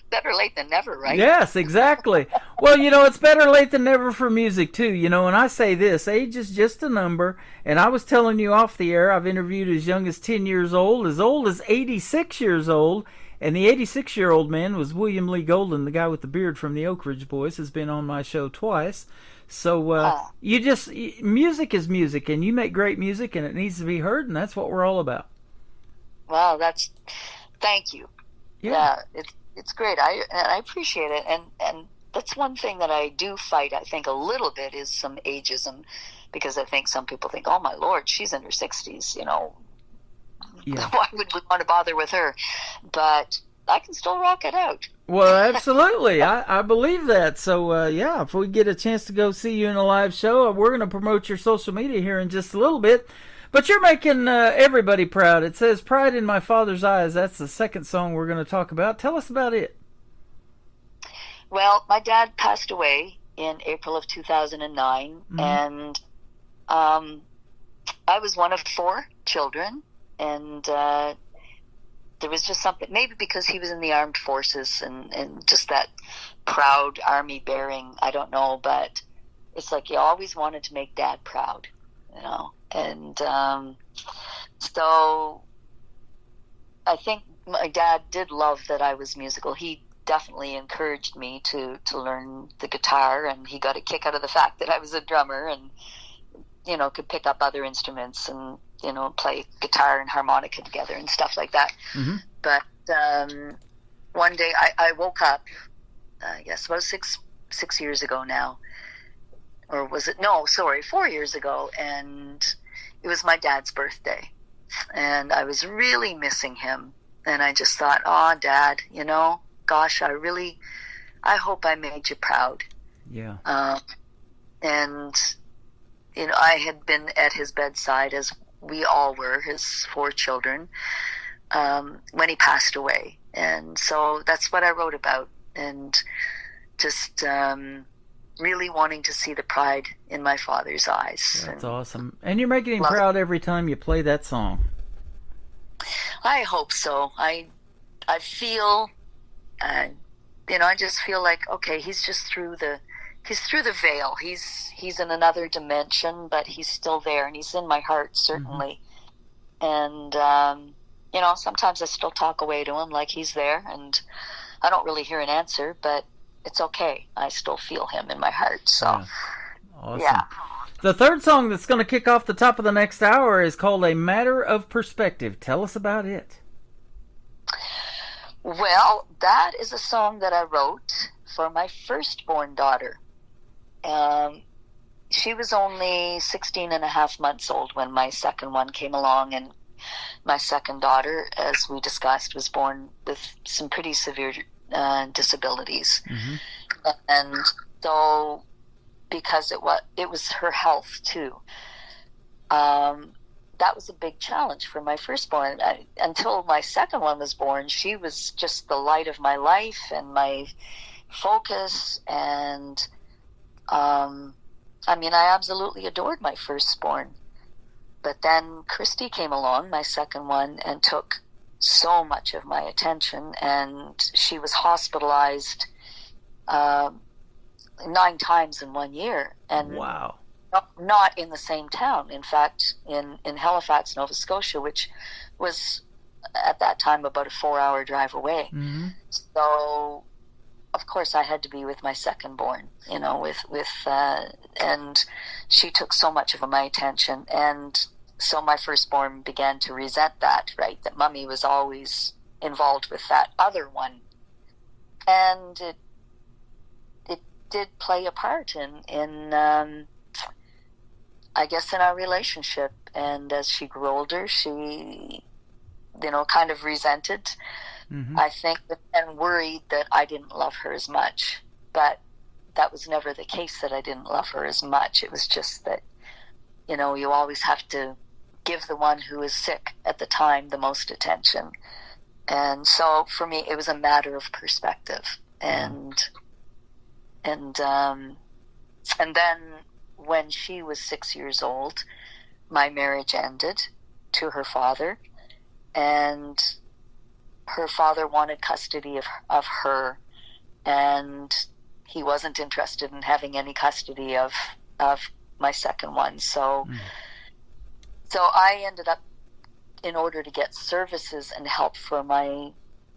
Better late than never, right? Yes, exactly. Well, it's better late than never for music, too. And I say this, age is just a number. And I was telling you off the air, I've interviewed as young as 10 years old as 86 years old. And the 86-year-old man was William Lee Golden, the guy with the beard from the Oak Ridge Boys, has been on my show twice. So music is music, and you make great music, and it needs to be heard, and that's what we're all about. Wow, thank you. Yeah, it's great. I appreciate it, and that's one thing that I do fight, I think, a little bit is some ageism, because I think some people think, oh my Lord, she's in her 60s, Yeah. Why would we want to bother with her? But I can still rock it out. Well, absolutely. I believe that. So, if we get a chance to go see you in a live show, we're going to promote your social media here in just a little bit. But you're making everybody proud. It says, Pride in My Father's Eyes. That's the second song we're going to talk about. Tell us about it. Well, my dad passed away in April of 2009, and I was one of 4 children. And there was just something, maybe because he was in the armed forces and just that proud army bearing, I don't know, but it's like you always wanted to make Dad proud, And so I think my dad did love that I was musical. He definitely encouraged me to learn the guitar, and he got a kick out of the fact that I was a drummer and, could pick up other instruments and, play guitar and harmonica together and stuff like that. Mm-hmm. But one day I woke up, I guess about six years ago now, or was it? No, sorry, 4 years ago, and it was my dad's birthday, and I was really missing him, and I just thought, oh, Dad, gosh, I hope I made you proud. Yeah. And, I had been at his bedside, as we all were, his 4 children, when he passed away. And so that's what I wrote about, and just really wanting to see the pride in my father's eyes. That's awesome. And you're making him proud every time you play that song. I hope so. I feel, I just feel like, okay, he's through the veil. He's in another dimension, but he's still there, and he's in my heart, certainly. Mm-hmm. And, sometimes I still talk away to him like he's there, and I don't really hear an answer, but it's okay. I still feel him in my heart. So, yeah. Awesome. The third song that's going to kick off the top of the next hour is called A Matter of Perspective. Tell us about it. Well, that is a song that I wrote for my firstborn daughter. She was only 16 and a half months old when my second one came along, and my second daughter, as we discussed, was born with some pretty severe disabilities. Mm-hmm. And so, because it was her health too, that was a big challenge for my firstborn. Until my second one was born, she was just the light of my life and my focus, and I absolutely adored my firstborn. But then Christy came along, my second one, and took so much of my attention, and she was hospitalized 9 times in 1 year. And wow. Not in the same town. In fact, in Halifax, Nova Scotia, which was at that time about a 4-hour drive away. Mm-hmm. So, of course, I had to be with my second born, and she took so much of my attention. And so my firstborn began to resent that, right? That Mommy was always involved with that other one. And it did play a part in I guess, in our relationship. And as she grew older, she, kind of resented, mm-hmm. I think, and worried that I didn't love her as much. But that was never the case, that I didn't love her as much. It was just that, you always have to give the one who is sick at the time the most attention. And so for me, it was a matter of perspective. And And then when she was 6 years old, my marriage ended to her father, and her father wanted custody of her, and he wasn't interested in having any custody of my second one. So I ended up, in order to get services and help for my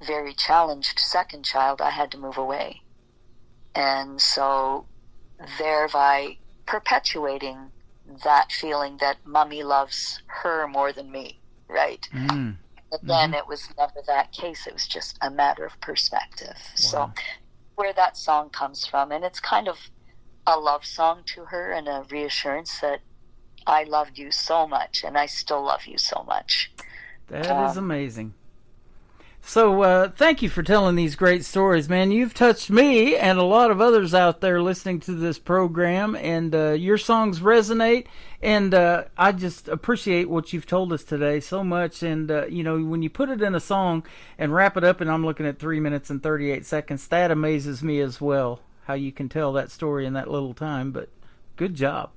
very challenged second child, I had to move away. And so thereby perpetuating that feeling that mommy loves her more than me, right? But then it was never that case. It was just a matter of perspective. Wow. So where that song comes from, and it's kind of a love song to her and a reassurance that I loved you so much and I still love you so much. That is amazing. So thank you for telling these great stories, man. You've touched me and a lot of others out there listening to this program, and your songs resonate, and I just appreciate what you've told us today so much. And, you know, when you put it in a song and wrap it up, and I'm looking at 3 minutes and 38 seconds, that amazes me as well, how you can tell that story in that little time. But good job.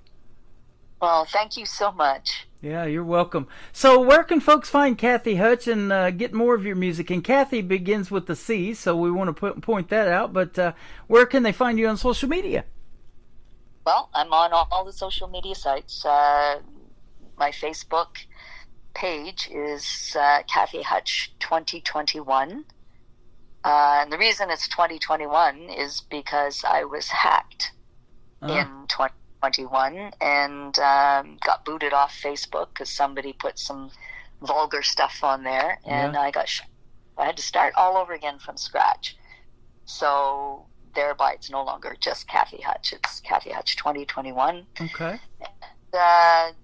Well, thank you so much. Yeah, you're welcome. So where can folks find Kathy Hutch and get more of your music? And Kathy begins with the C, so we want to point that out. But where can they find you on social media? Well, I'm on all the social media sites. My Facebook page is Kathy Hutch 2021. And the reason it's 2021 is because I was hacked in 2021 and got booted off Facebook because somebody put some vulgar stuff on there, and I had to start all over again from scratch. So thereby it's no longer just Kathy Hutch, it's Kathy Hutch 2021. Okay. And,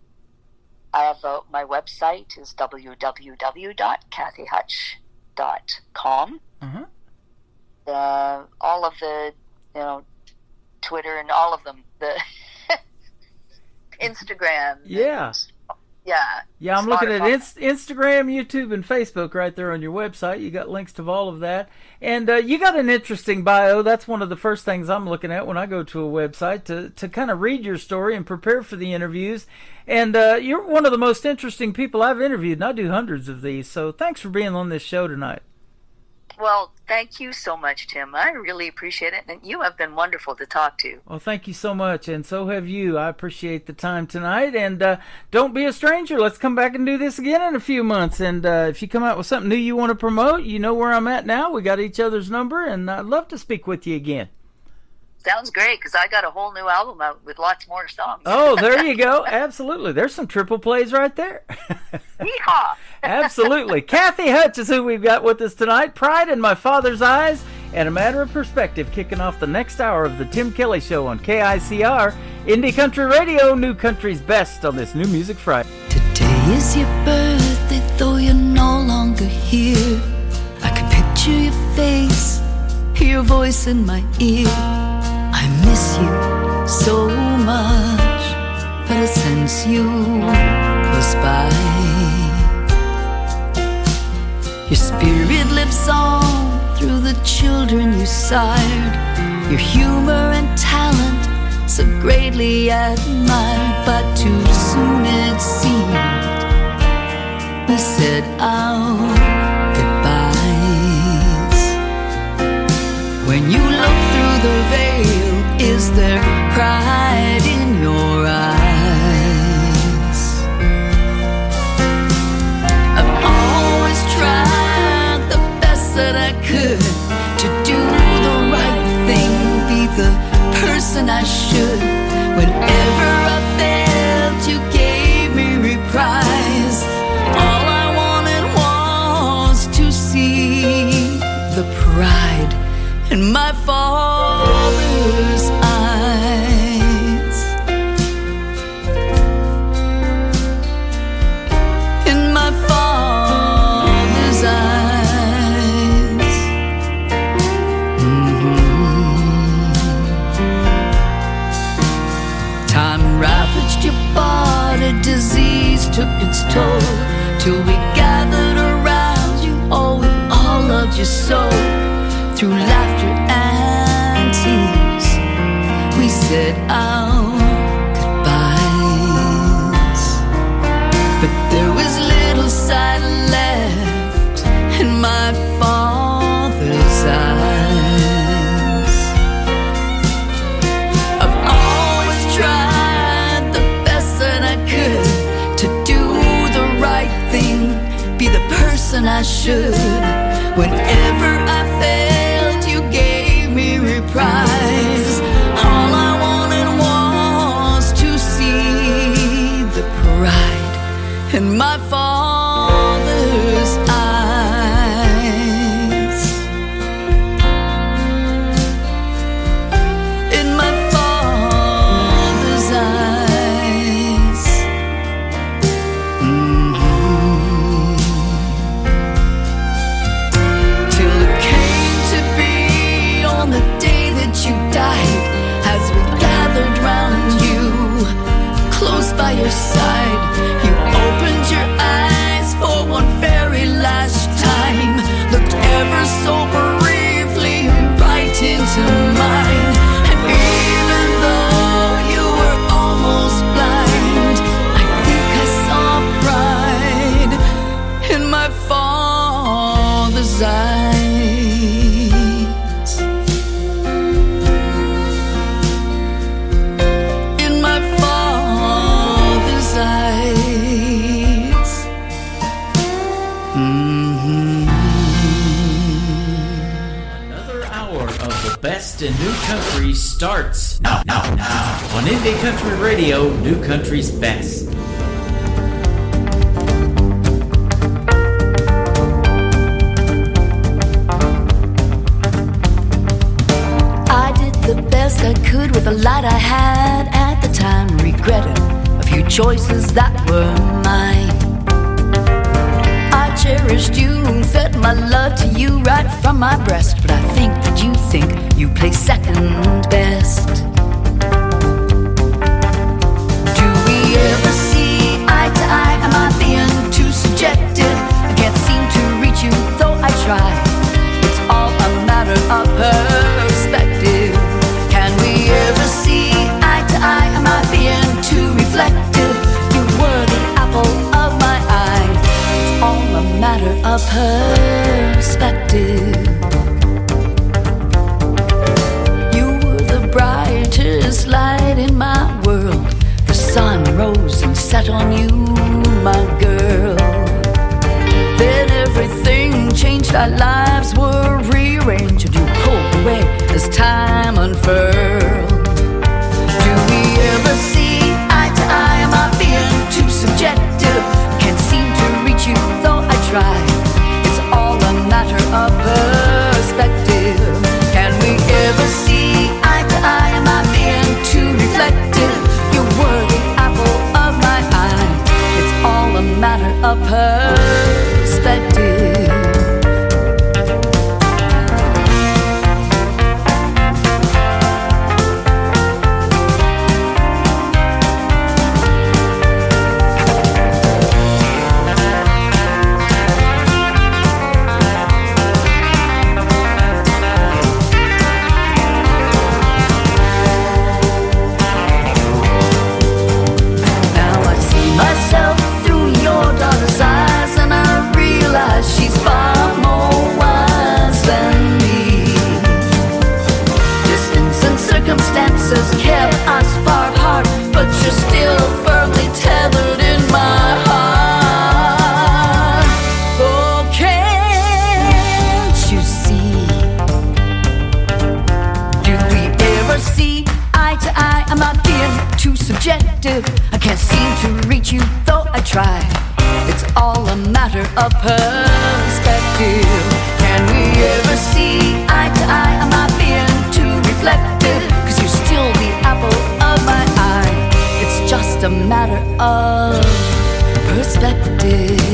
I have my website is www.kathyhutch.com. All of the, Twitter and all of them, the Instagram. Yeah, I'm looking at Instagram, YouTube, and Facebook right there on your website. You got links to all of that. And you got an interesting bio. That's one of the first things I'm looking at when I go to a website to kind of read your story and prepare for the interviews. And you're one of the most interesting people I've interviewed, and I do hundreds of these. So thanks for being on this show tonight. Well, thank you so much, Tim. I really appreciate it, and you have been wonderful to talk to. Well, thank you so much, and so have you. I appreciate the time tonight, and don't be a stranger. Let's come back and do this again in a few months, and if you come out with something new you want to promote, you know where I'm at now. We got each other's number, and I'd love to speak with you again. Sounds great, because I got a whole new album out with lots more songs. Oh, there you go. Absolutely. There's some triple plays right there. Yeehaw! Absolutely. Kathy Hutch is who we've got with us tonight. Pride in My Father's Eyes and A Matter of Perspective, kicking off the next hour of the Tim Kelly Show on KICR, Indie Country Radio, New Country's best on this New Music Friday. Today is your birthday, though you're no longer here. I can picture your face, hear your voice in my ear. I miss you so much, but I sense you close by. Your spirit lives on through the children you sired. Your humor and talent so greatly admired, but too soon it seemed we said our goodbyes. When you look through the veil, is there pride in your eyes? I've always tried the best that I could to do the right thing, be the person I should. Whenever I failed, you gave me reprise. All I wanted was to see the pride in my father's eyes. In my father's eyes. Time ravaged your body, disease took its toll, till we gathered around you. Oh, we all loved you so. Through laughter and tears, we said our than I should. Whenever I failed, you gave me reprise. All I wanted was to see the pride in my father's eyes. In my father's eyes. Till it came to be on the day that you died, as we gathered round you, close by your side. You opened your eyes for one very last time, looked ever so briefly right into mine. And even though you were almost blind, I think I saw pride in my father's eyes. In my father's eyes. Another hour of the best in new country starts now on Indie Country Radio, New Country's Best. I did the best I could with the light I had at the time. Regretted a few choices that were mine. I cherished you and fed my love to you right from my breast. But I think that you think you play second best. Do we ever see eye to eye? Am I being too subjective? I can't seem to reach you, though I try. It's all a matter of perspective. Can we ever see eye to eye? Am I being too reflective? You were the apple of my eye. It's all a matter of perspective. You were the brightest light in my world. The sun rose and set on you, my girl. Then everything changed, our lives were rearranged, and you pulled away as time unfurled. Do we ever see eye to eye? Am I being too subjective? Can't seem to reach you, though I try. It's all a matter of perspective. Can we ever see eye to eye? Am I being too reflective? You were the apple of my eye. It's all a matter of perspective. Now I see myself through your daughter's eyes, and I realize she's far more wise than me. Distance and circumstances kept us far apart, but you're still firmly tethered in my heart. Oh, can't you see? Do we ever see eye to eye? Am I being too subjective? I can't seem to reach you, though I try. It's all a matter of perspective. Can we ever see eye to eye? Am I being too reflective? 'Cause you're still the apple of my eye. It's just a matter of perspective.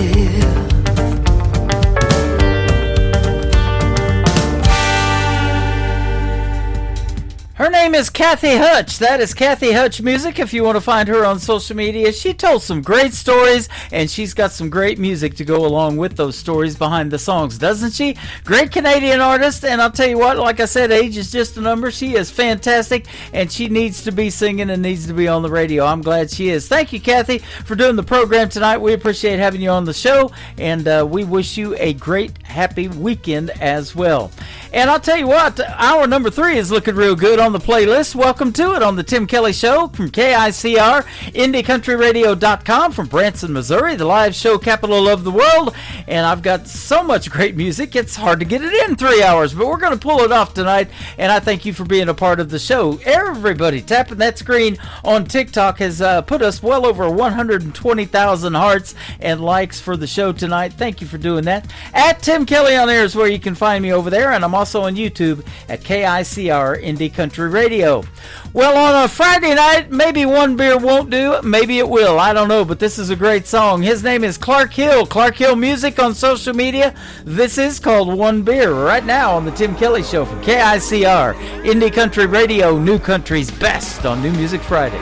Her name is Kathy Hutch. That is Kathy Hutch Music. If you want to find her on social media, she told some great stories, and she's got some great music to go along with those stories behind the songs, doesn't she? Great Canadian artist, and I'll tell you what, like I said, age is just a number. She is fantastic, and she needs to be singing and needs to be on the radio. I'm glad she is. Thank you, Kathy, for doing the program tonight. We appreciate having you on the show, and we wish you a great, happy weekend as well. And I'll tell you what, hour number 3 is looking real good on on the playlist. Welcome to it on the Tim Kelly Show from KICR, IndieCountryRadio.com from Branson, Missouri, the live show capital of the world. And I've got so much great music, it's hard to get it in 3 hours, but we're going to pull it off tonight. And I thank you for being a part of the show. Everybody tapping that screen on TikTok has put us well over 120,000 hearts and likes for the show tonight. Thank you for doing that. At Tim Kelly on Air is where you can find me over there, and I'm also on YouTube at KICR Indie Country Radio. Well, on a Friday night, maybe one beer won't do, maybe it will, I don't know, but this is a great song. His name is Clark Hill, Clark Hill Music on social media. This is called One Beer, right now on the Tim Kelly Show from KICR Indie Country Radio, New Country's Best on New Music Friday.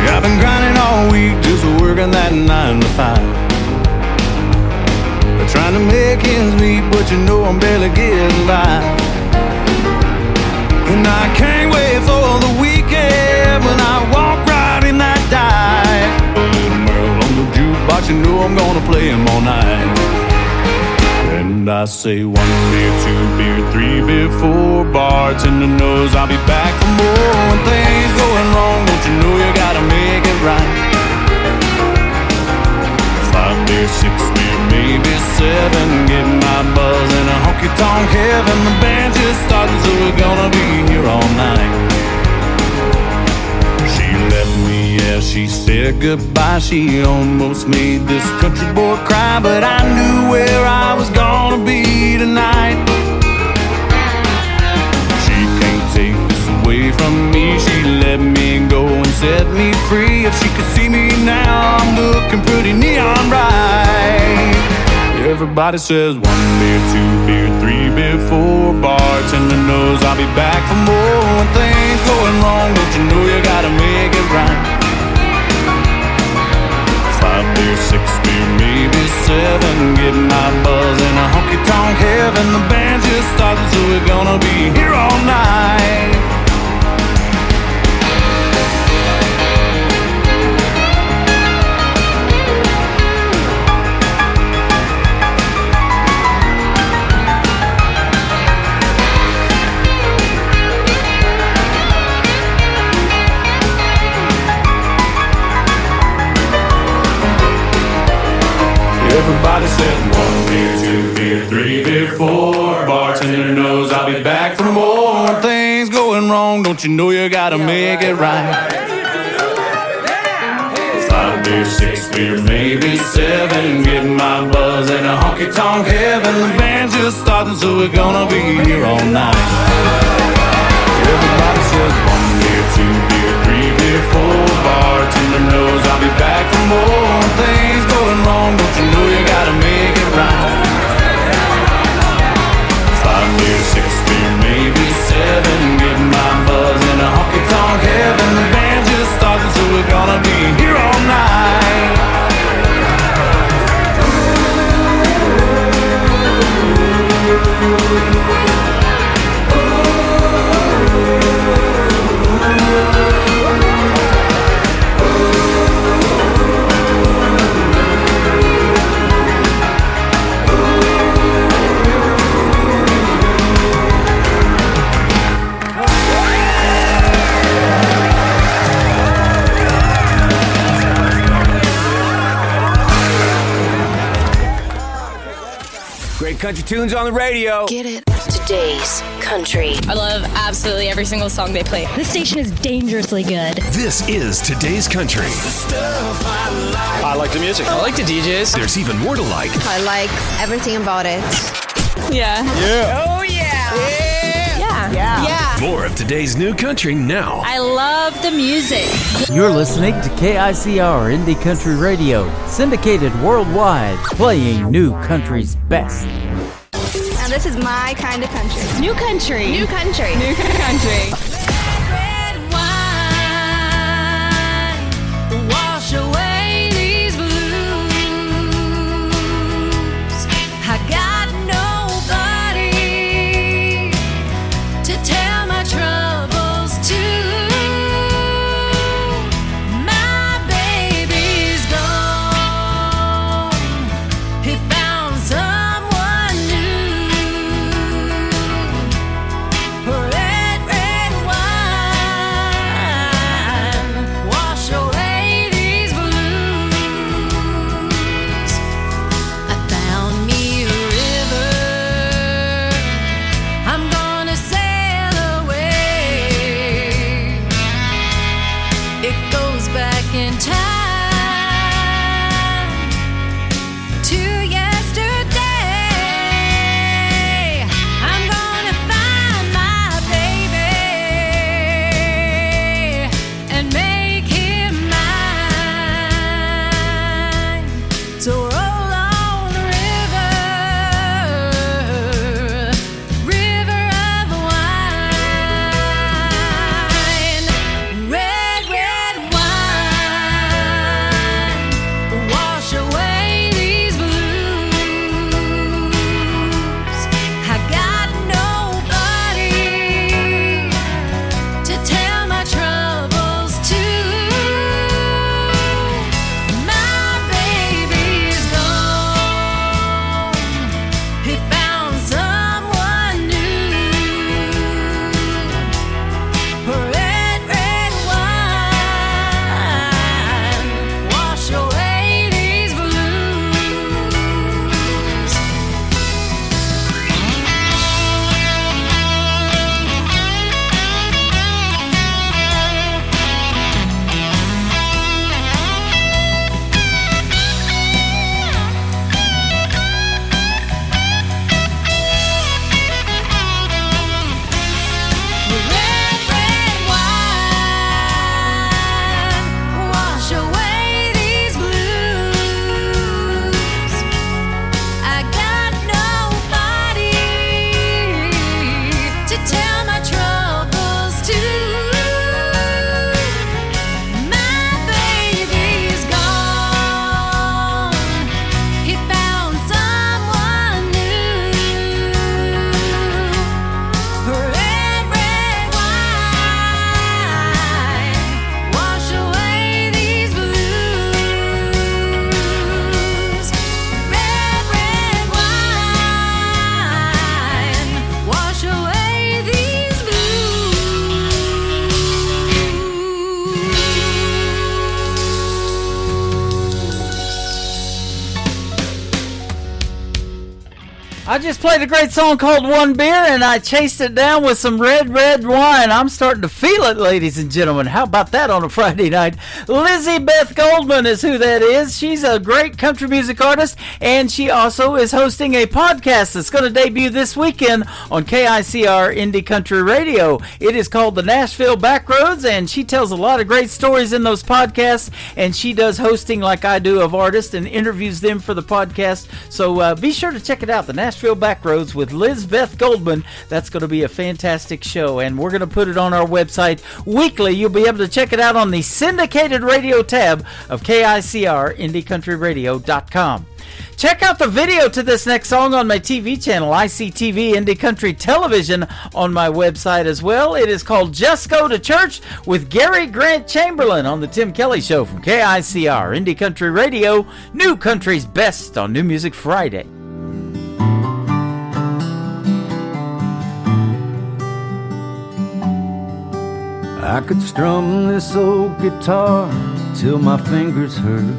I've been grinding all week, just working that 9 to 5. Trying to make ends meet, but you know I'm barely getting by. And I can't wait for the weekend when I walk right in that dive. A little Merle on the jukebox, you know I'm gonna play him all night. And I say 1 beer, 2 beer, 3 beer, 4, bartender knows I'll be back for more. When things going wrong, don't you know you gotta make it right. 5 beer, 6 beer, maybe 7, getting my buzz in a honky-tonk heaven. The band's just starting, so we're gonna be here all night. She left me as she said goodbye. She almost made this country boy cry, but I knew where I was gonna be tonight. She can't take this away from me. She let me go and set me free. If she could see me now, I'm looking pretty neon bright. Everybody says 1 beer, 2 beer, 3 beer, 4, bartender knows I'll be back for more. When things going wrong, don't you know you gotta make it right. 5 beer, 6 beer, maybe 7, getting my buzz in a honky-tonk heaven. The band's just starting, so we're gonna be here all night. Everybody says 1 beer, 2 beer, 3 beer, 4, bartender knows I'll be back for more. When things going wrong, don't you know you gotta make it right. 5 beer, 6 beer, maybe 7, getting my buzz in a honky-tonk heaven. The band's just starting, so we're gonna be here all night. Everybody says 1 beer, 2 beer, 3 beer, 4, bartender knows I'll be back for more. When things going wrong, don't you know you gotta make it right. 5 beer, 6 beer, maybe 7, getting my buzz in a honky-tonk heaven. The band's just starting, so we're gonna be here all night. Great country tunes on the radio. Get it. Today's country. I love absolutely every single song they play. This station is dangerously good. This is Today's Country. I like the music. I like the DJs. There's even more to like. I like everything about it. Yeah. Yeah. Oh, yeah. Yeah. More of today's new country now. I love the music. You're listening to KICR Indie Country Radio, syndicated worldwide, playing new country's best. Now this is my kind of country. New country. New country. New country. Wash away these blues. I got nobody to tell my troubles to. My baby's gone. He found someone new. just played a great song called One Beer, and I chased it down with some red wine. I'm starting to feel it, ladies and gentlemen. How about that on a Friday night? Lizzie Beth Goldman is who that is. She's a great country music artist, and she also is hosting a podcast that's going to debut this weekend on KICR Indie Country Radio. It is called The Nashville Backroads, and she tells a lot of great stories in those podcasts, and she does hosting like I do of artists and interviews them for the podcast. So be sure to check it out, The Nashville Backroads with Liz Beth Goldman. That's going to be a fantastic show, and we're going to put it on our website weekly. You'll be able to check it out on the syndicated radio tab of KICR IndieCountryRadio.com. Check out the video to this next song on my TV channel, ICTV Indie Country Television, on my website as well. It is called Just Go to Church with Gary Grant Chamberlain on the Tim Kelly Show from KICR Indie Country Radio, New Country's best on New Music Friday. I could strum this old guitar till my fingers hurt,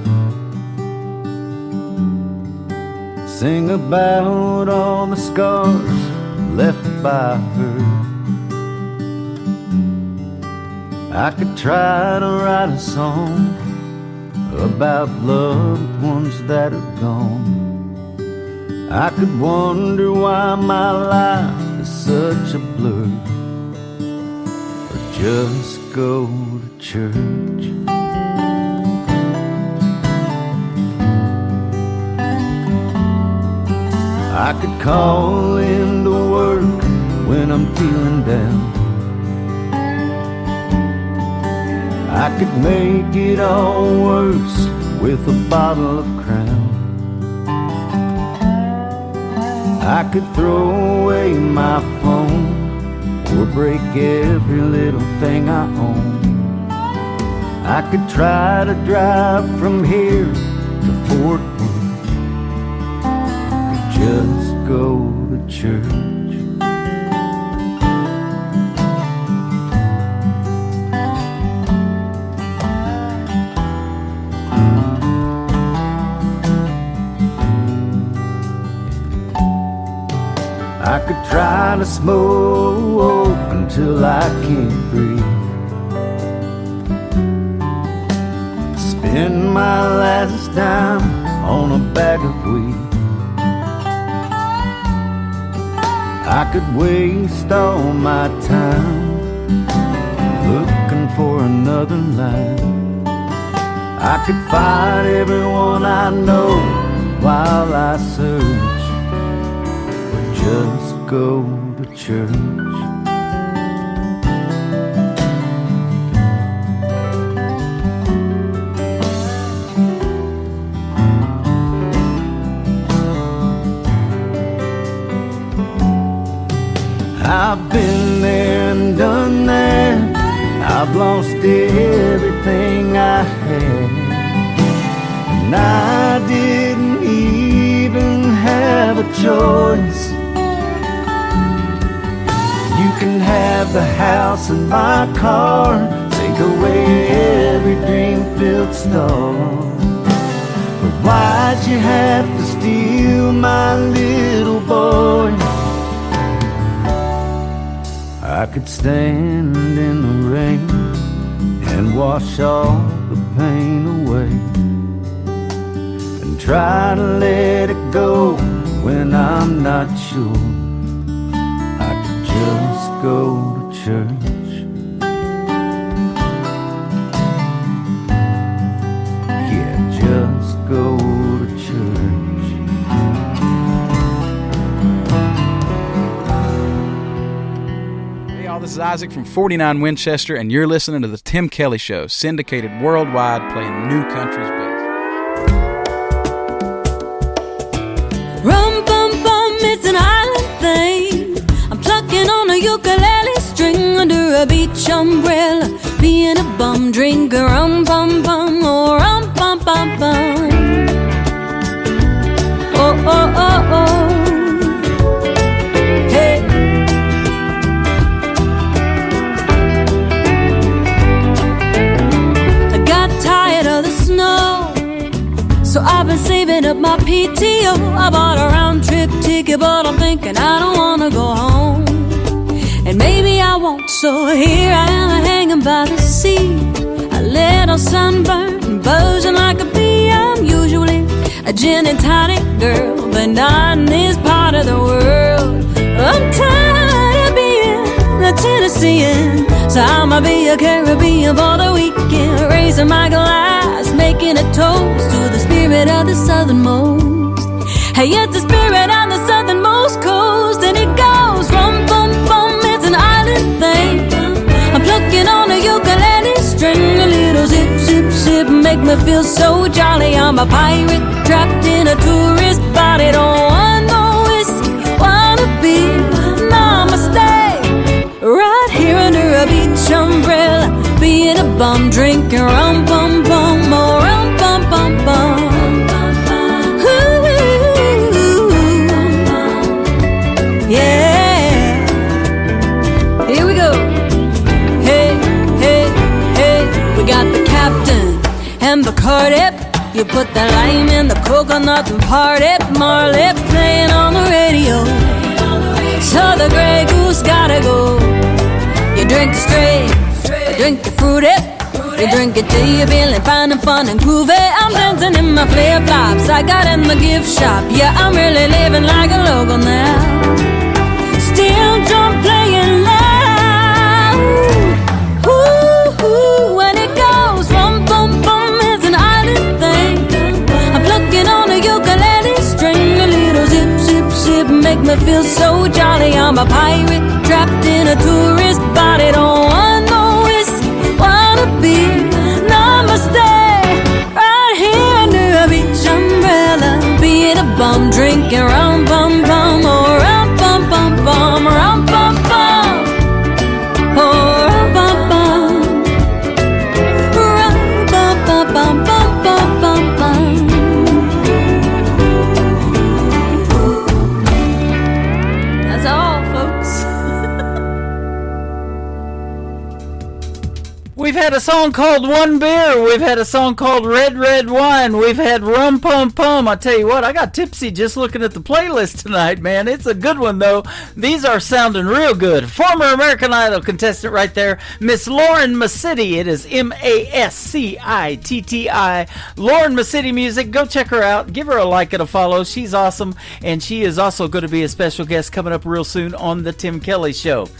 sing about all the scars left by her. I could try to write a song about loved ones that are gone. I could wonder why my life is such a blur, or just go to church. I could call into work when I'm feeling down. I could make it all worse with a bottle of Crown. I could throw away my phone or break every little thing I own. I could try to drive from here to Fort Worth, just go to church. I could try to smoke until I can't breathe, spend my last dime on a bag of weed. I could waste all my time looking for another life. I could fight everyone I know while I search, or just go to church. I've been there and done that. I've lost everything I had, and I didn't even have a choice. You can have the house and my car, take away every dream-filled star, but why'd you have to steal my little boy? I could stand in the rain and wash all the pain away, and try to let it go when I'm not sure. I could just go to church. Yeah, just go to church. This is Isaac from 49 Winchester, and you're listening to The Tim Kelly Show, syndicated worldwide, playing New Country's best. Rum bum bum, it's an island thing. I'm plucking on a ukulele string under a beach umbrella, being a bum, drink a rum bum bum, oh rum bum bum bum. Oh oh oh oh. Hey. So I've been saving up my PTO. I bought a round trip ticket, but I'm thinking I don't wanna go home. And maybe I won't, so here I am hanging by the sea, a little sunburned, buzzing like a bee. I'm usually a gin and tonic girl, but not in this part of the world. I'm tired of being a Tennessean, so I'ma be a Caribbean for the weekend, raising my glass, making a toast to the spirit of the southernmost. Hey, it's the spirit on the southernmost coast, and it goes rum, bum, bum. It's an island thing. I'm plucking on a ukulele string, a little zip, zip, zip, make me feel so jolly. I'm a pirate trapped in a tourist body. Don't want no whiskey, wanna be namaste. Right here under a beach umbrella, being a bum, drinking rum, bum, bum, more rum, bum, bum, bum. Ooh, yeah. Here we go. Hey, hey, hey. We got the captain and the Cardiff. You put the lime in the coconut and party. Marley playing on the radio, so the Grey Goose gotta go. You drink it straight, you drink it fruity, you drink it till you're feeling fine and fun and groovy. I'm dancing in my flip-flops I got in the gift shop. Yeah, I'm really living like a local now. Still drum playing loud. Ooh, ooh, when it goes rum, bum, bum, it's an island thing. I'm plucking on a ukulele string, a little zip, zip, zip, make me feel so jolly. I'm a pirate trapped in a tourist body. Don't want no whiskey, wanna be namaste. Right here under a beach umbrella, being a bum, drinking rum, bum, bum, or rum, bum, bum, bum, rum, bum, bum, or rum, bum, bum, rum, bum, bum, bum, bum, bum, bum, bum. That's all, folks. We've had a song called One Beer. We've had a song called Red Red Wine. We've had Rum Pum Pum. I tell you what, I got tipsy just looking at the playlist tonight, man. It's a good one, though. These are sounding real good. Former American Idol contestant right there, Miss Lauren Mascitti. It is Mascitti. Lauren Mascitti Music. Go check her out. Give her a like and a follow. She's awesome, and she is also going to be a special guest coming up real soon on the Tim Kelly Show.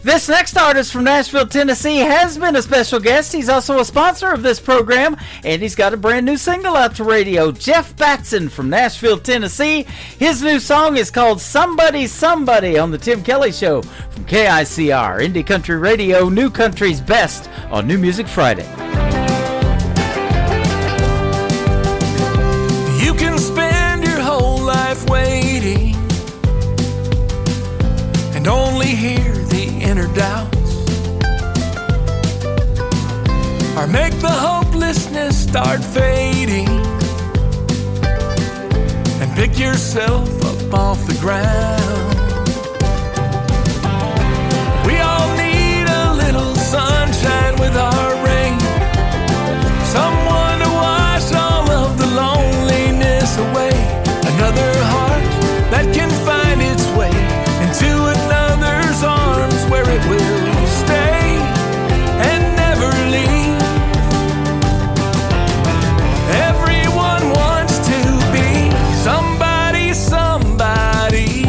This next artist from Nashville, Tennessee has been a special guest. He's also a sponsor of this program, and he's got a brand new single out to radio. Jeff Batson from Nashville, Tennessee. His new song is called Somebody Somebody on the Tim Kelly Show from KICR, Indie Country Radio, New Country's Best on New Music Friday. You can spend your whole life waiting and only hear the inner doubts, or make the hopelessness start fading and pick yourself up off the ground. We all need a little sunshine with our rain, someone to wash all of the loneliness away, another heart that can find its way into another's arms where it will stay and never leave. Everyone wants to be somebody, somebody.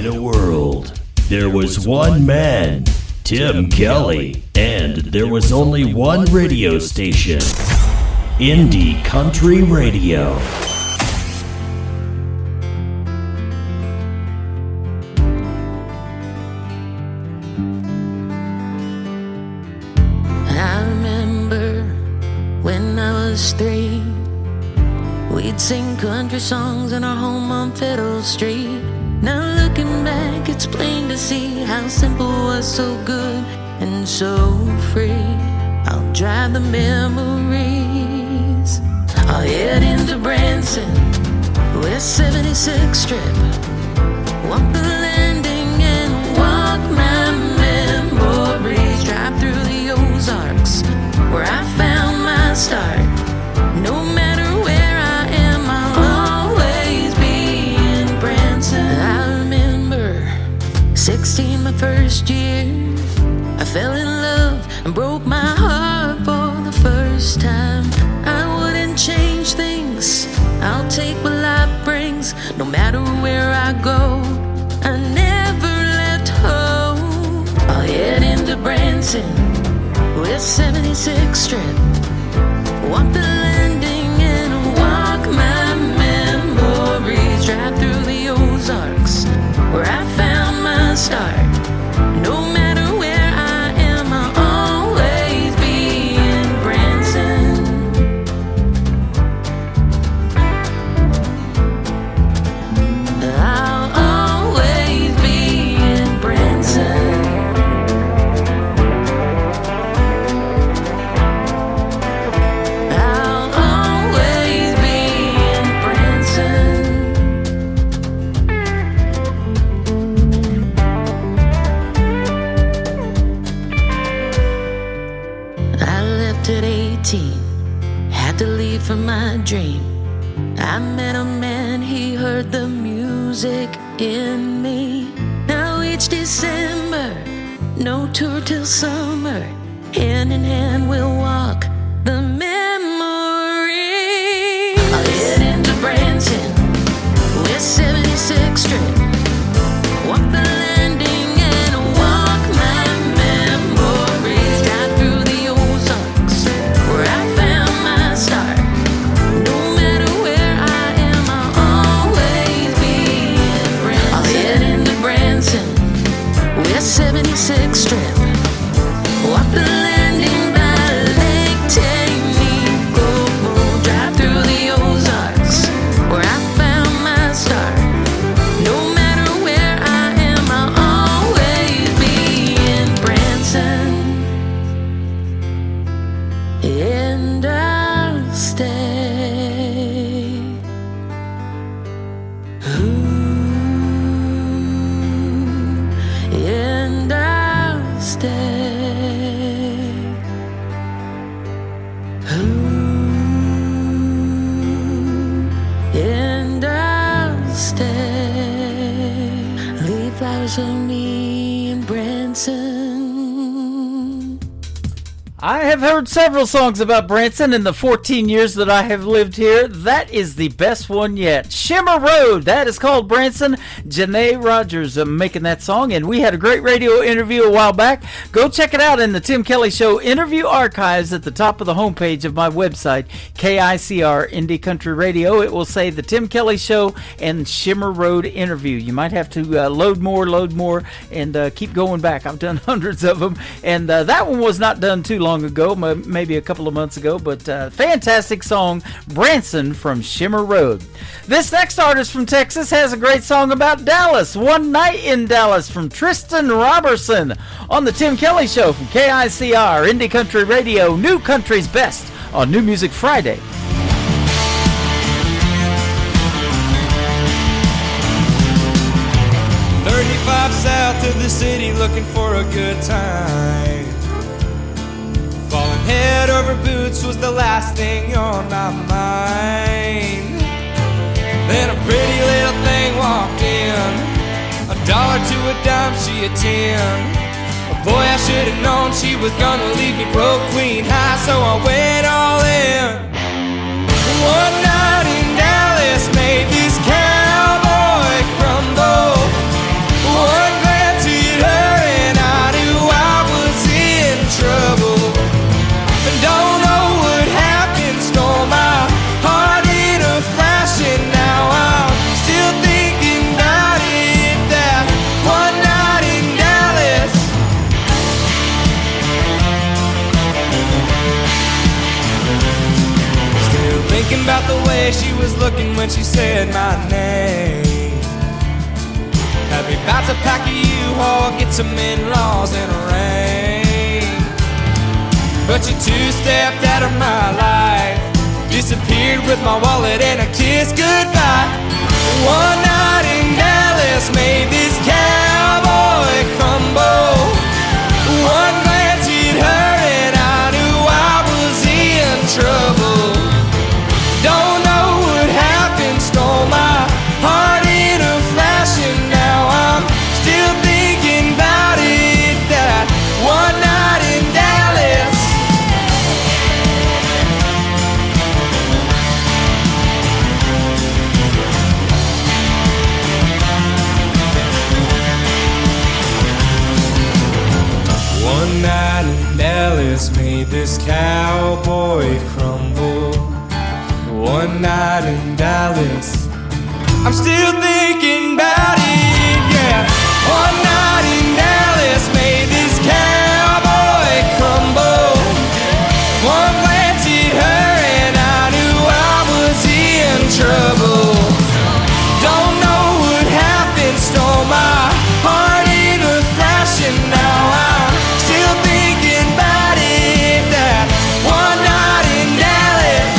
In a world, there was one man, Tim Kelly, and there was only one radio station, Indie Country Radio. I remember when I was 3, we'd sing country songs in our home on Fiddle Street. Now looking back, it's plain to see how simple was so good and so free. I'll drive the memories. I'll head into Branson, West 76th Strip. Walk the landing and walk my memories. Drive through the Ozarks, where I found my start. No matter where I am, I'll always be in Branson. I remember 16, my first year. I fell in love and broke my heart for the first time. I wouldn't change things, I'll take what life brings. No matter where I go, I never left home. I'll head into Branson, West 76th Strip. Walk the landing and walk my memories. Drive through the Ozarks, where I found my start. No matter where I am, I'll always be in Branson. I'll always be in Branson. I'll always be in Branson. I left at 18, had to leave for my dream. I met a man, he heard the music in me. Now each December, no tour till summer. Hand in hand we'll walk the memory. I'll head into Branson, West 76th Strip. Walk the landing and walk my memories. Drive through the Ozarks, where I found my start. No matter where I am, I'll always be in Branson. I'll head into Branson, West 76th Strip. Walk the landing by Lake Tanico. Drive through the Ozarks, where I found my start. No matter where I am, I'll always be in Branson. And I'll stay. And I'll stay. And I'll stay. Leave flowers for me in Branson. I have heard several songs about Branson in the 14 years that I have lived here. That is the best one yet. Shimmer Road, that is called Branson. Janae Rogers making that song, and we had a great radio interview a while back. Go check it out in the Tim Kelly Show interview archives at the top of the homepage of my website, KICR Indie Country Radio. It will say the Tim Kelly Show and Shimmer Road interview. You might have to load more, and keep going back. I've done hundreds of them, and that one was not done too long ago, maybe a couple of months ago, but fantastic song, Branson from Shimmer Road. This next artist from Texas has a great song about Dallas, One Night in Dallas, from Tristan Robertson on the Tim Kelly Show from KICR Indie Country Radio, New Country's Best on New Music Friday. 35 south of the city looking for a good time. Falling head over boots was the last thing on my mind. Then a pretty little thing walked in, $1 to a dime, she a 10. But boy, I should have known she was gonna leave me broke, queen high, so I went all in. One night in Dallas made this cowboy crumble. thinking about the way she was looking when she said my name. Had me about to pack a U-Haul, get some in-laws and a ring. But you two-stepped out of my life, disappeared with my wallet and a kiss goodbye. One night in Dallas made this cowboy crumble. One glance hit her and I knew I was in trouble. Don't know what happened, stole my heart in a flash, and now I'm still thinking about it. That one night in Dallas. One night in Dallas made this cowboy crumble. One night in Dallas, I'm still thinking about it, yeah. One night in Dallas made this cowboy crumble. One glance hit her and I knew I was in trouble. Don't know what happened, stole my heart in a flash, and now I'm still thinking about it. That one night in Dallas.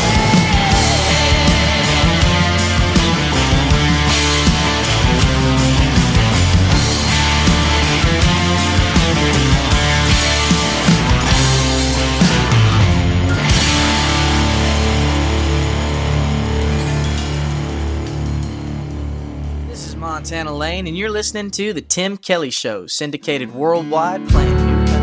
This is Montana Lane, and you're listening to The Tim Kelly Show, syndicated worldwide, playing new country.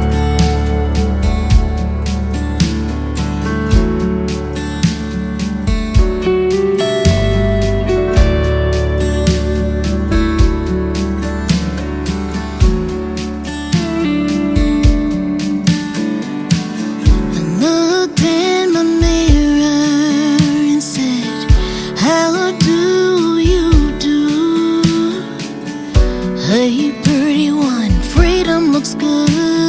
Looked in my mirror and said, how do you do? Hey, pretty one, freedom looks good.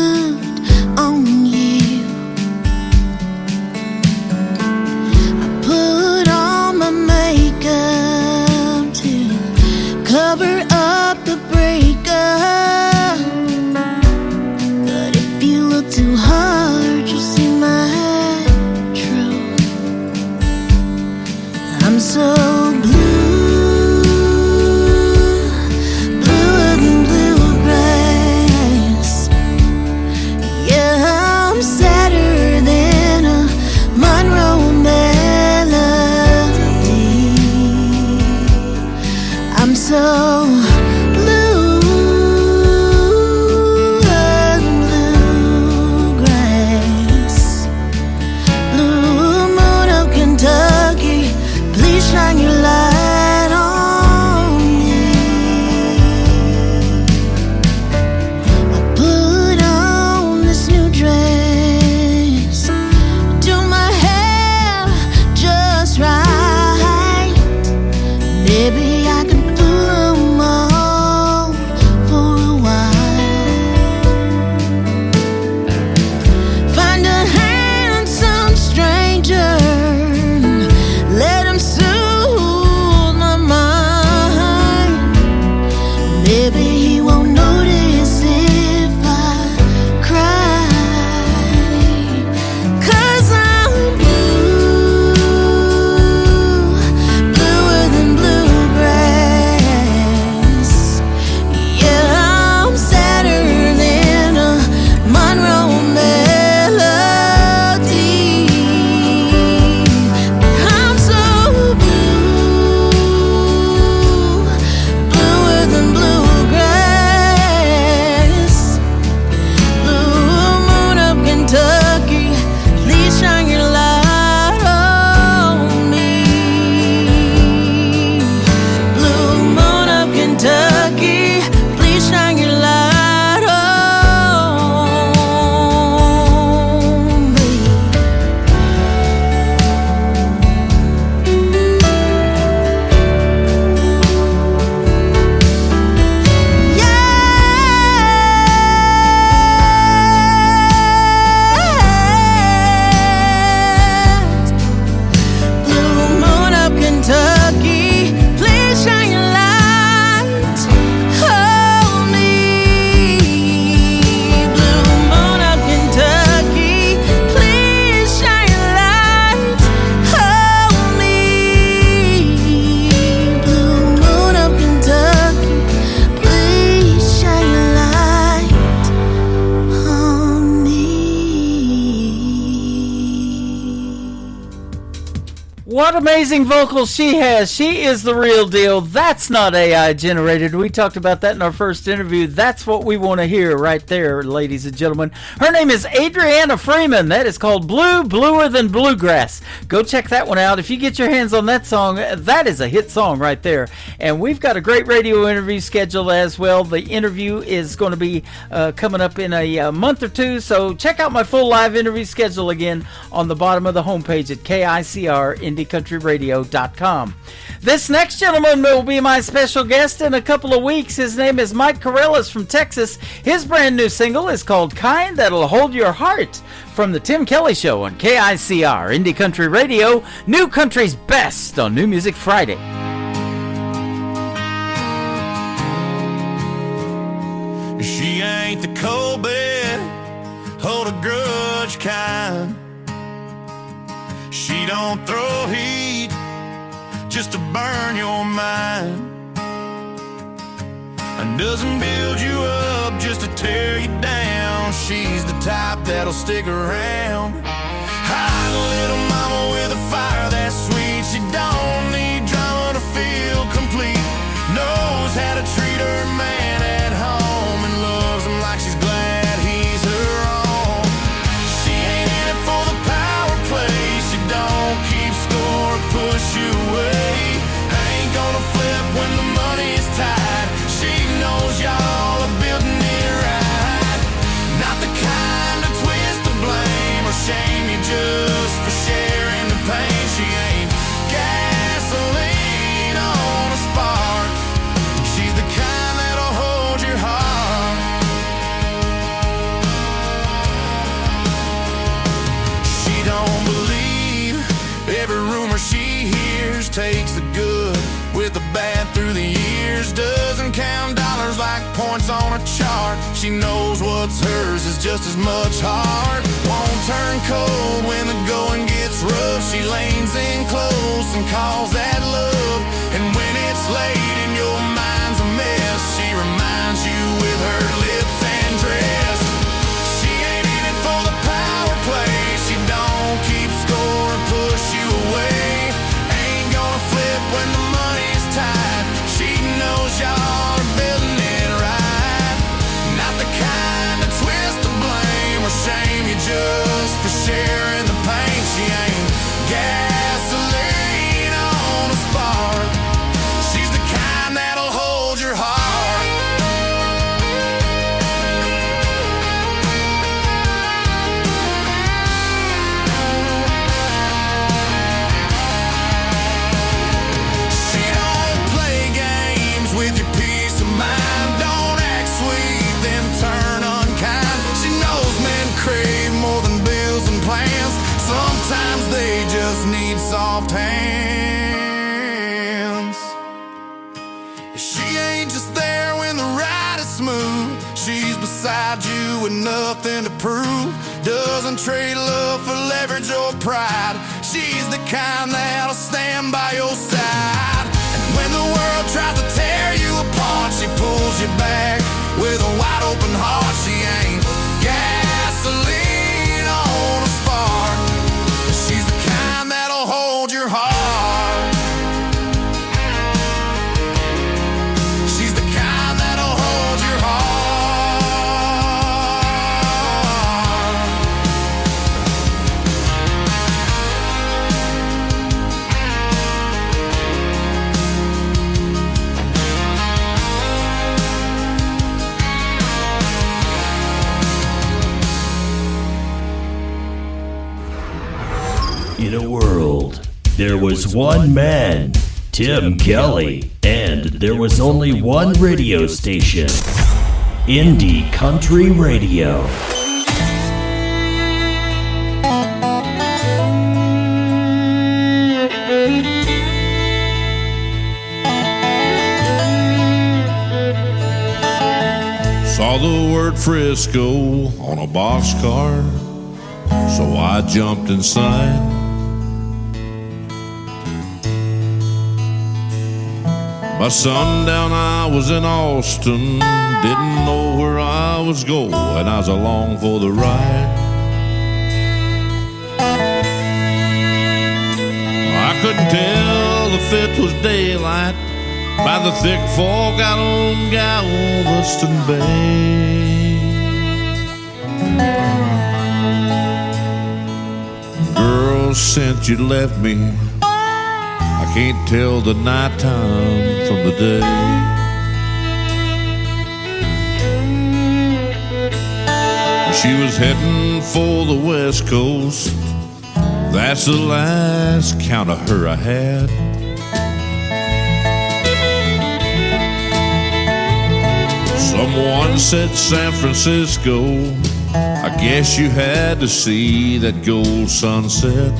What amazing vocals she has. She is the real deal. That's not AI generated. We talked about that in our first interview. That's what we want to hear right there, ladies and gentlemen. Her name is Adriana Freeman. That is called Blue, Bluer Than Bluegrass. Go check that one out. If you get your hands on that song, that is a hit song right there. And we've got a great radio interview scheduled as well. The interview is going to be coming up in a month or two. So check out my full live interview schedule again on the bottom of the homepage at KICR.IndieCountryRadio.com. This next gentleman will be my special guest in a couple of weeks. His name is Mike Corellis from Texas. His brand new single is called Kind That'll Hold Your Heart from the Tim Kelly Show on KICR Indie Country Radio, New Country's best on New Music Friday. She ain't the cold bed, hold a grudge kind. She don't throw heat just to burn your mind, and doesn't build you up just to tear you down. She's the type that'll stick around. Hide a little mama with a fire that's sweet. She don't need drama to feel complete. Knows how to treat her man at home and loves him like she's glad he's her own. She ain't in it for the power play. She don't keep score or push you away. Ain't gonna flip when the money's tight. She knows y'all are building it right. Not the kind to twist the blame or shame you just for sharing the pain. She ain't gasoline on a spark. She's the kind that'll hold your heart. She don't believe every rumor she hears. Takes the good with the bad through the years. Doesn't count dollars like points on a chart. She knows what's hers is just as much heart. Won't turn cold when the going gets rough. She leans in close and calls that love. And when it's late and your mind's a mess, she reminds you with her lips and dress. She ain't in it for the power play. She don't keep score or push you away. Ain't gonna flip when the money's tight. She knows y'all are building it right. Not the kind to twist the blame or shame you just for sharing the pain. She ain't gasoline on a spark. She's the kind that'll hold your heart. She don't play games with your peace of mind. Don't act sweet, then turn unkind. She knows men crave more than bills and plans. Sometimes they just need soft hands. She ain't just there when the ride is smooth. She's beside you with nothing to prove. Doesn't trade love for leverage or pride. She's the kind that'll stand by your side. And when the world tries to tear you apart, she pulls you back with a wide open heart. She ain't gasoline on a spark. She's the kind that'll hold your heart. She's the kind that'll hold your heart. In a world, there was one man, Tim Kelly, and there was only one radio station, Indie Country Radio. Saw the word Frisco on a boxcar, so I jumped inside. By sundown I was in Austin, didn't know where I was going, I was along for the ride. I could if it was daylight by the thick fog out on Galveston Bay. Girl, since you left me, I can't tell the nighttime from the day. She was heading for the West Coast. That's the last count of her I had. Someone said San Francisco. I guess you had to see that gold sunset.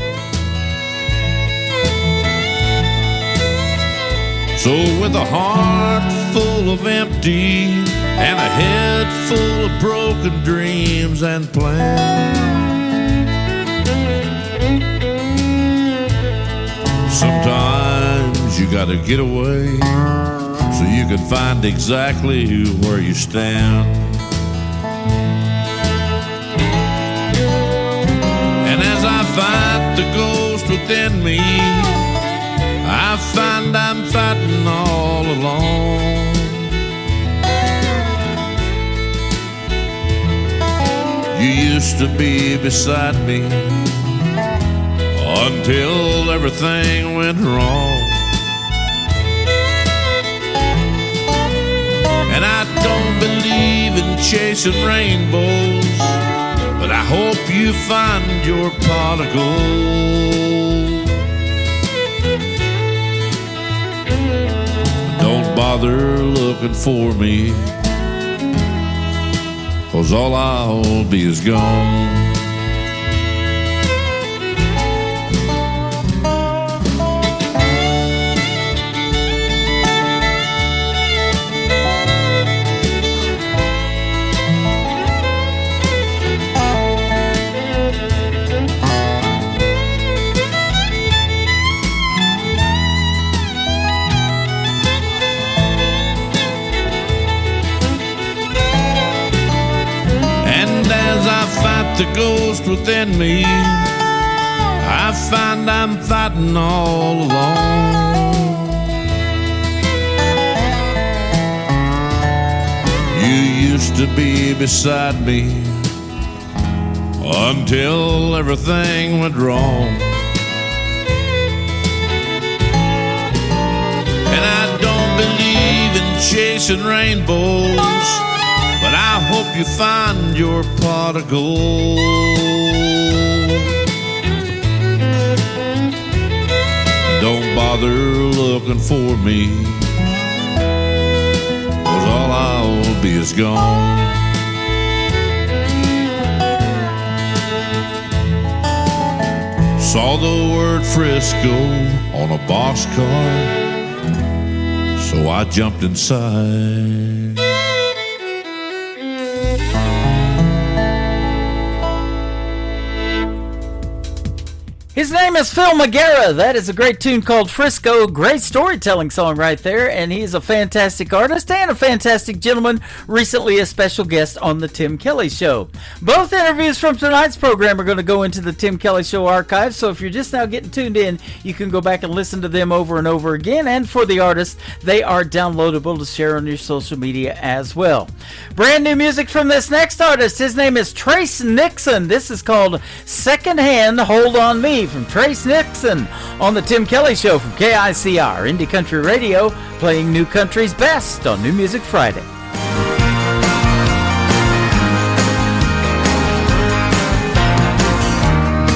So with a heart full of empty and a head full of broken dreams and plans, sometimes you gotta get away so you can find exactly where you stand. And as I fight the ghost within me, I find I'm fighting all alone. You used to be beside me until everything went wrong. And I don't believe in chasing rainbows, but I hope you find your pot of gold. Don't bother looking for me, 'cause all I'll be is gone. The ghost within me, I find I'm fighting all alone. You used to be beside me until everything went wrong. And I don't believe in chasing rainbows, but I hope you find your pot of gold. Don't bother looking for me, 'cause all I'll be is gone. Saw the word Frisco on a boxcar, so I jumped inside. His name is Phil Magera. That is a great tune called Frisco. Great storytelling song right there. And he's a fantastic artist and a fantastic gentleman. Recently a special guest on the Tim Kelly Show. Both interviews from tonight's program are going to go into the Tim Kelly Show archive. So if you're just now getting tuned in, you can go back and listen to them over and over again. And for the artists, they are downloadable to share on your social media as well. Brand new music from this next artist. His name is Trace Nixon. This is called Secondhand Hold on Me, from Trace Nixon on the Tim Kelly Show from KICR Indie Country Radio, playing new country's best on New Music Friday.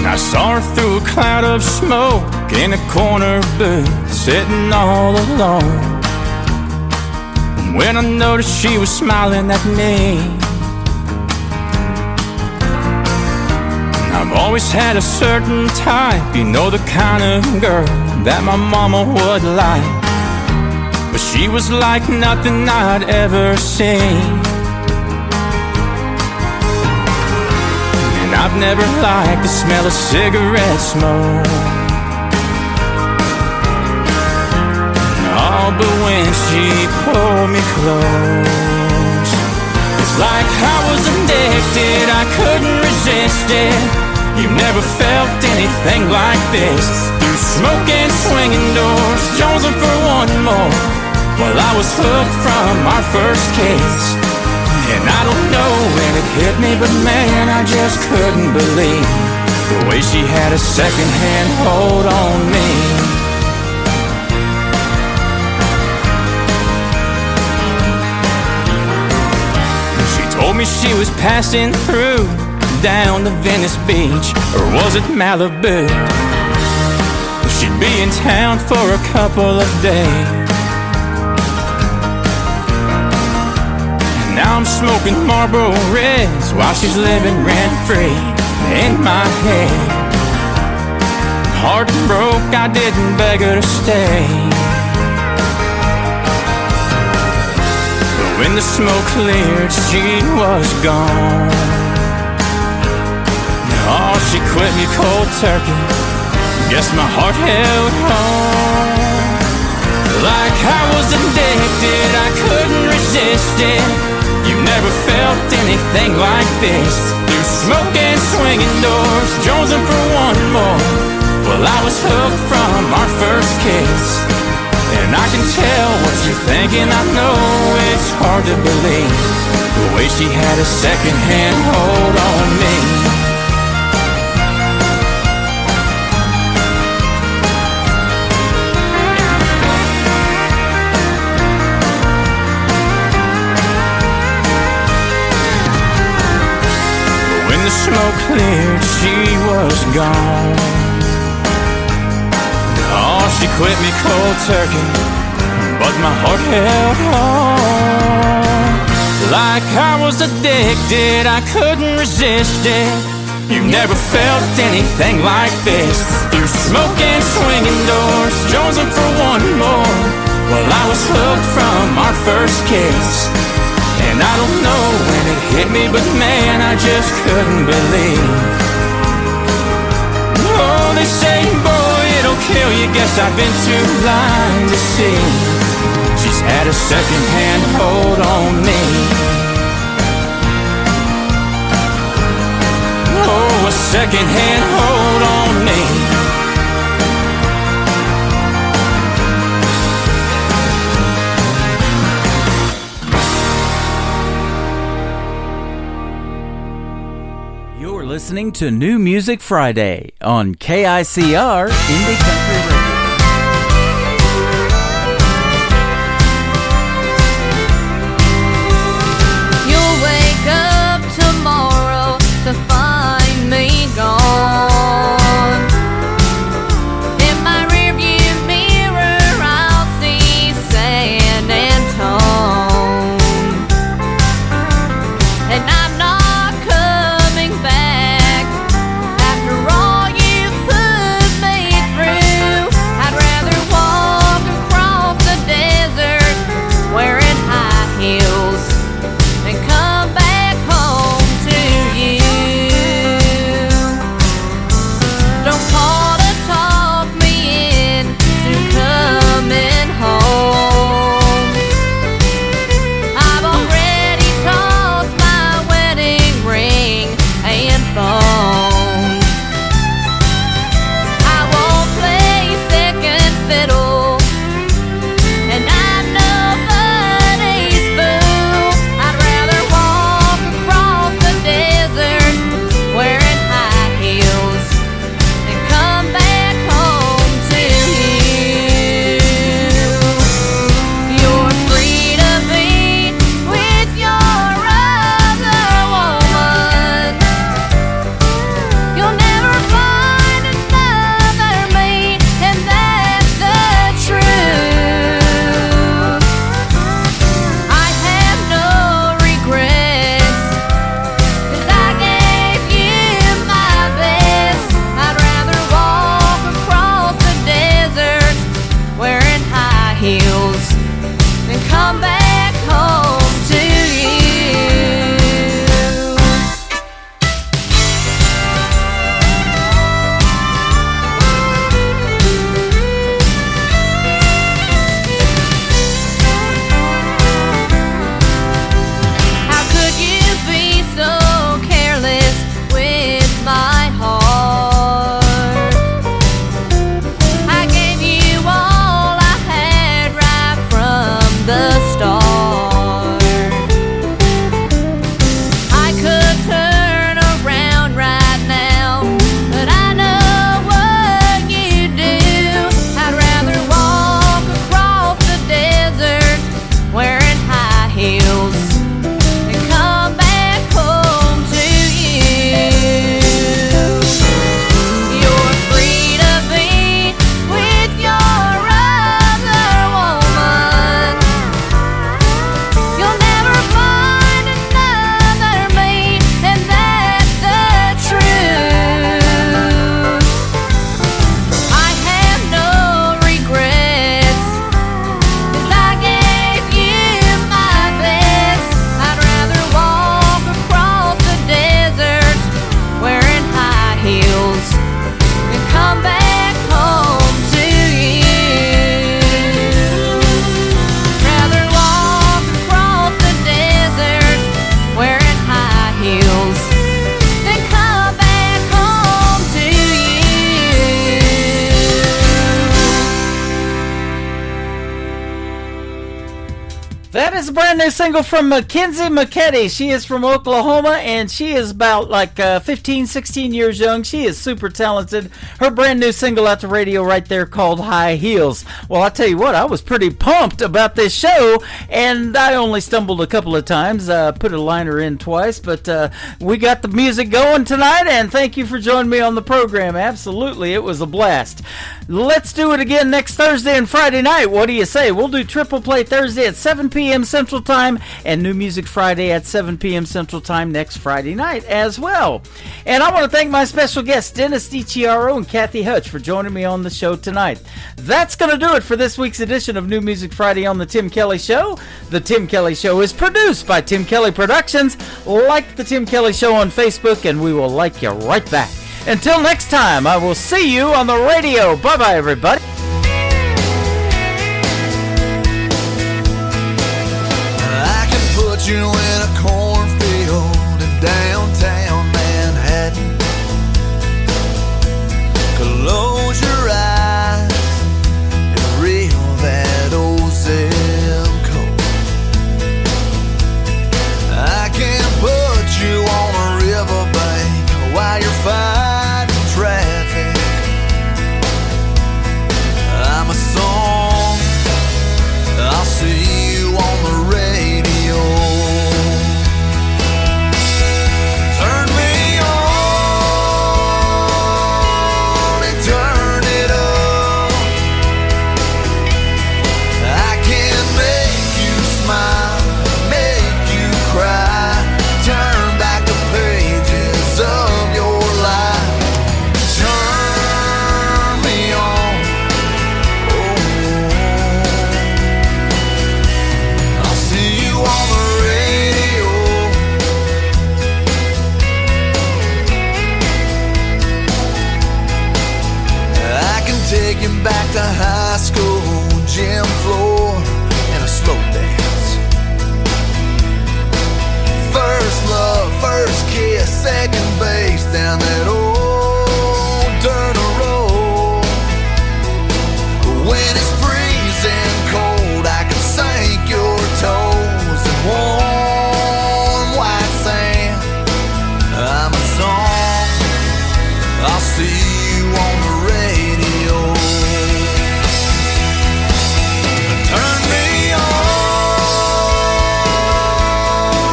I saw her through a cloud of smoke in a corner booth, sitting all alone. And when I noticed she was smiling at me, I've always had a certain type, you know, the kind of girl that my mama would like. But she was like nothing I'd ever seen, and I've never liked the smell of cigarette smoke. Oh, but when she pulled me close, it's like I was addicted, I couldn't resist it. You never felt anything like this. Through smoke and swinging doors, jonesing for one more. Well, I was hooked from our first kiss. And I don't know when it hit me, but man, I just couldn't believe the way she had a second-hand hold on me. She told me she was passing through down to Venice Beach, or was it Malibu? She'd be in town for a couple of days. Now I'm smoking Marlboro Reds while she's living rent-free in my head. Heart broke, I didn't beg her to stay. But when the smoke cleared, she was gone. Oh, she quit me cold turkey. Guess my heart held on. Like I was addicted, I couldn't resist it. You never felt anything like this. Through smoke and swinging doors, jonesing for one more. Well, I was hooked from our first kiss. And I can tell what you're thinking. I know it's hard to believe the way she had a second-hand hold on me. The smoke cleared, she was gone. Oh, she quit me cold turkey, but my heart held on. Like I was addicted, I couldn't resist it. You never felt anything like this. Through smoke and swinging doors, jonesing for one more. Well, I was hooked from our first kiss. And I don't know when it hit me, but man, I just couldn't believe. Oh, they say, boy, it'll kill you. Guess I've been too blind to see. She's had a second-hand hold on me. Oh, a second-hand hold on me. Listening to New Music Friday on KICR Indie Country Radio. You'll wake up tomorrow to find me gone. In my rearview mirror, I'll see San Antone, and I'm not coming back. After all you put me through, That is a brand new single from Mackenzie McKetty. She is from Oklahoma, and she is about like 15, 16 years young. She is super talented. Her brand new single out the radio right there called High Heels. Well, I'll tell you what, I was pretty pumped about this show, and I only stumbled a couple of times, put a liner in twice, but we got the music going tonight, and thank you for joining me on the program. Absolutely, it was a blast. Let's do it again next Thursday and Friday night. What do you say? We'll do Triple Play Thursday at 7 p.m. Central Time and New Music Friday at 7 p.m. Central Time next Friday night as well. And I want to thank my special guests, Dennis DiChiaro and Kathy Hutch, for joining me on the show tonight. That's going to do it for this week's edition of New Music Friday on The Tim Kelly Show. The Tim Kelly Show is produced by Tim Kelly Productions. Like The Tim Kelly Show on Facebook, and we will like you right back. Until next time, I will see you on the radio. Bye-bye, everybody. I can put you in a cornfield in downtown Manhattan. Close your eyes and reel that old zip code. I can put you on a riverbank while you're fighting traffic. I'm a song, I'll see you on the radio. Turn me on and turn it up. I can make you smile, make you cry, turn back the pages of your life. Turn me on, I'll see you on the radio. I can take you back to high school, gym floor, and a slow dance. First love, first kiss, second base down that old dirt road. When it's freezing cold, I can sink your toes in warm white sand. I'm a song, I'll see you on the radio. Turn me on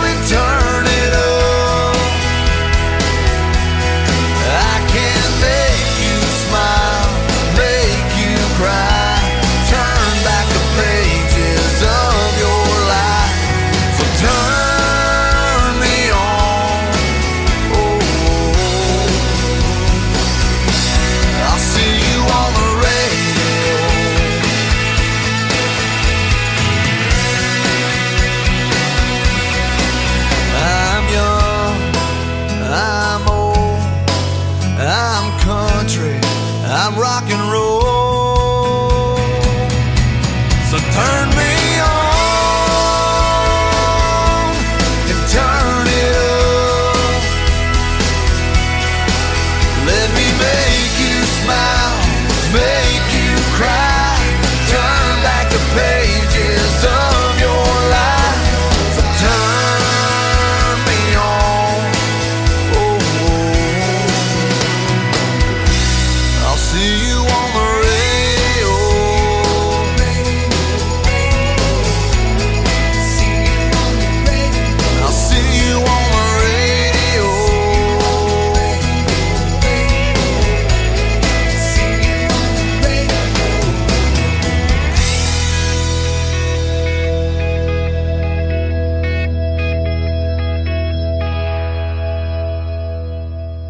and turn it up. I can make you smile, make you cry, turn back the pages of your life. So turn me on, I'll see you on the radio. I'm young, I'm old, I'm country, I'm rock and roll.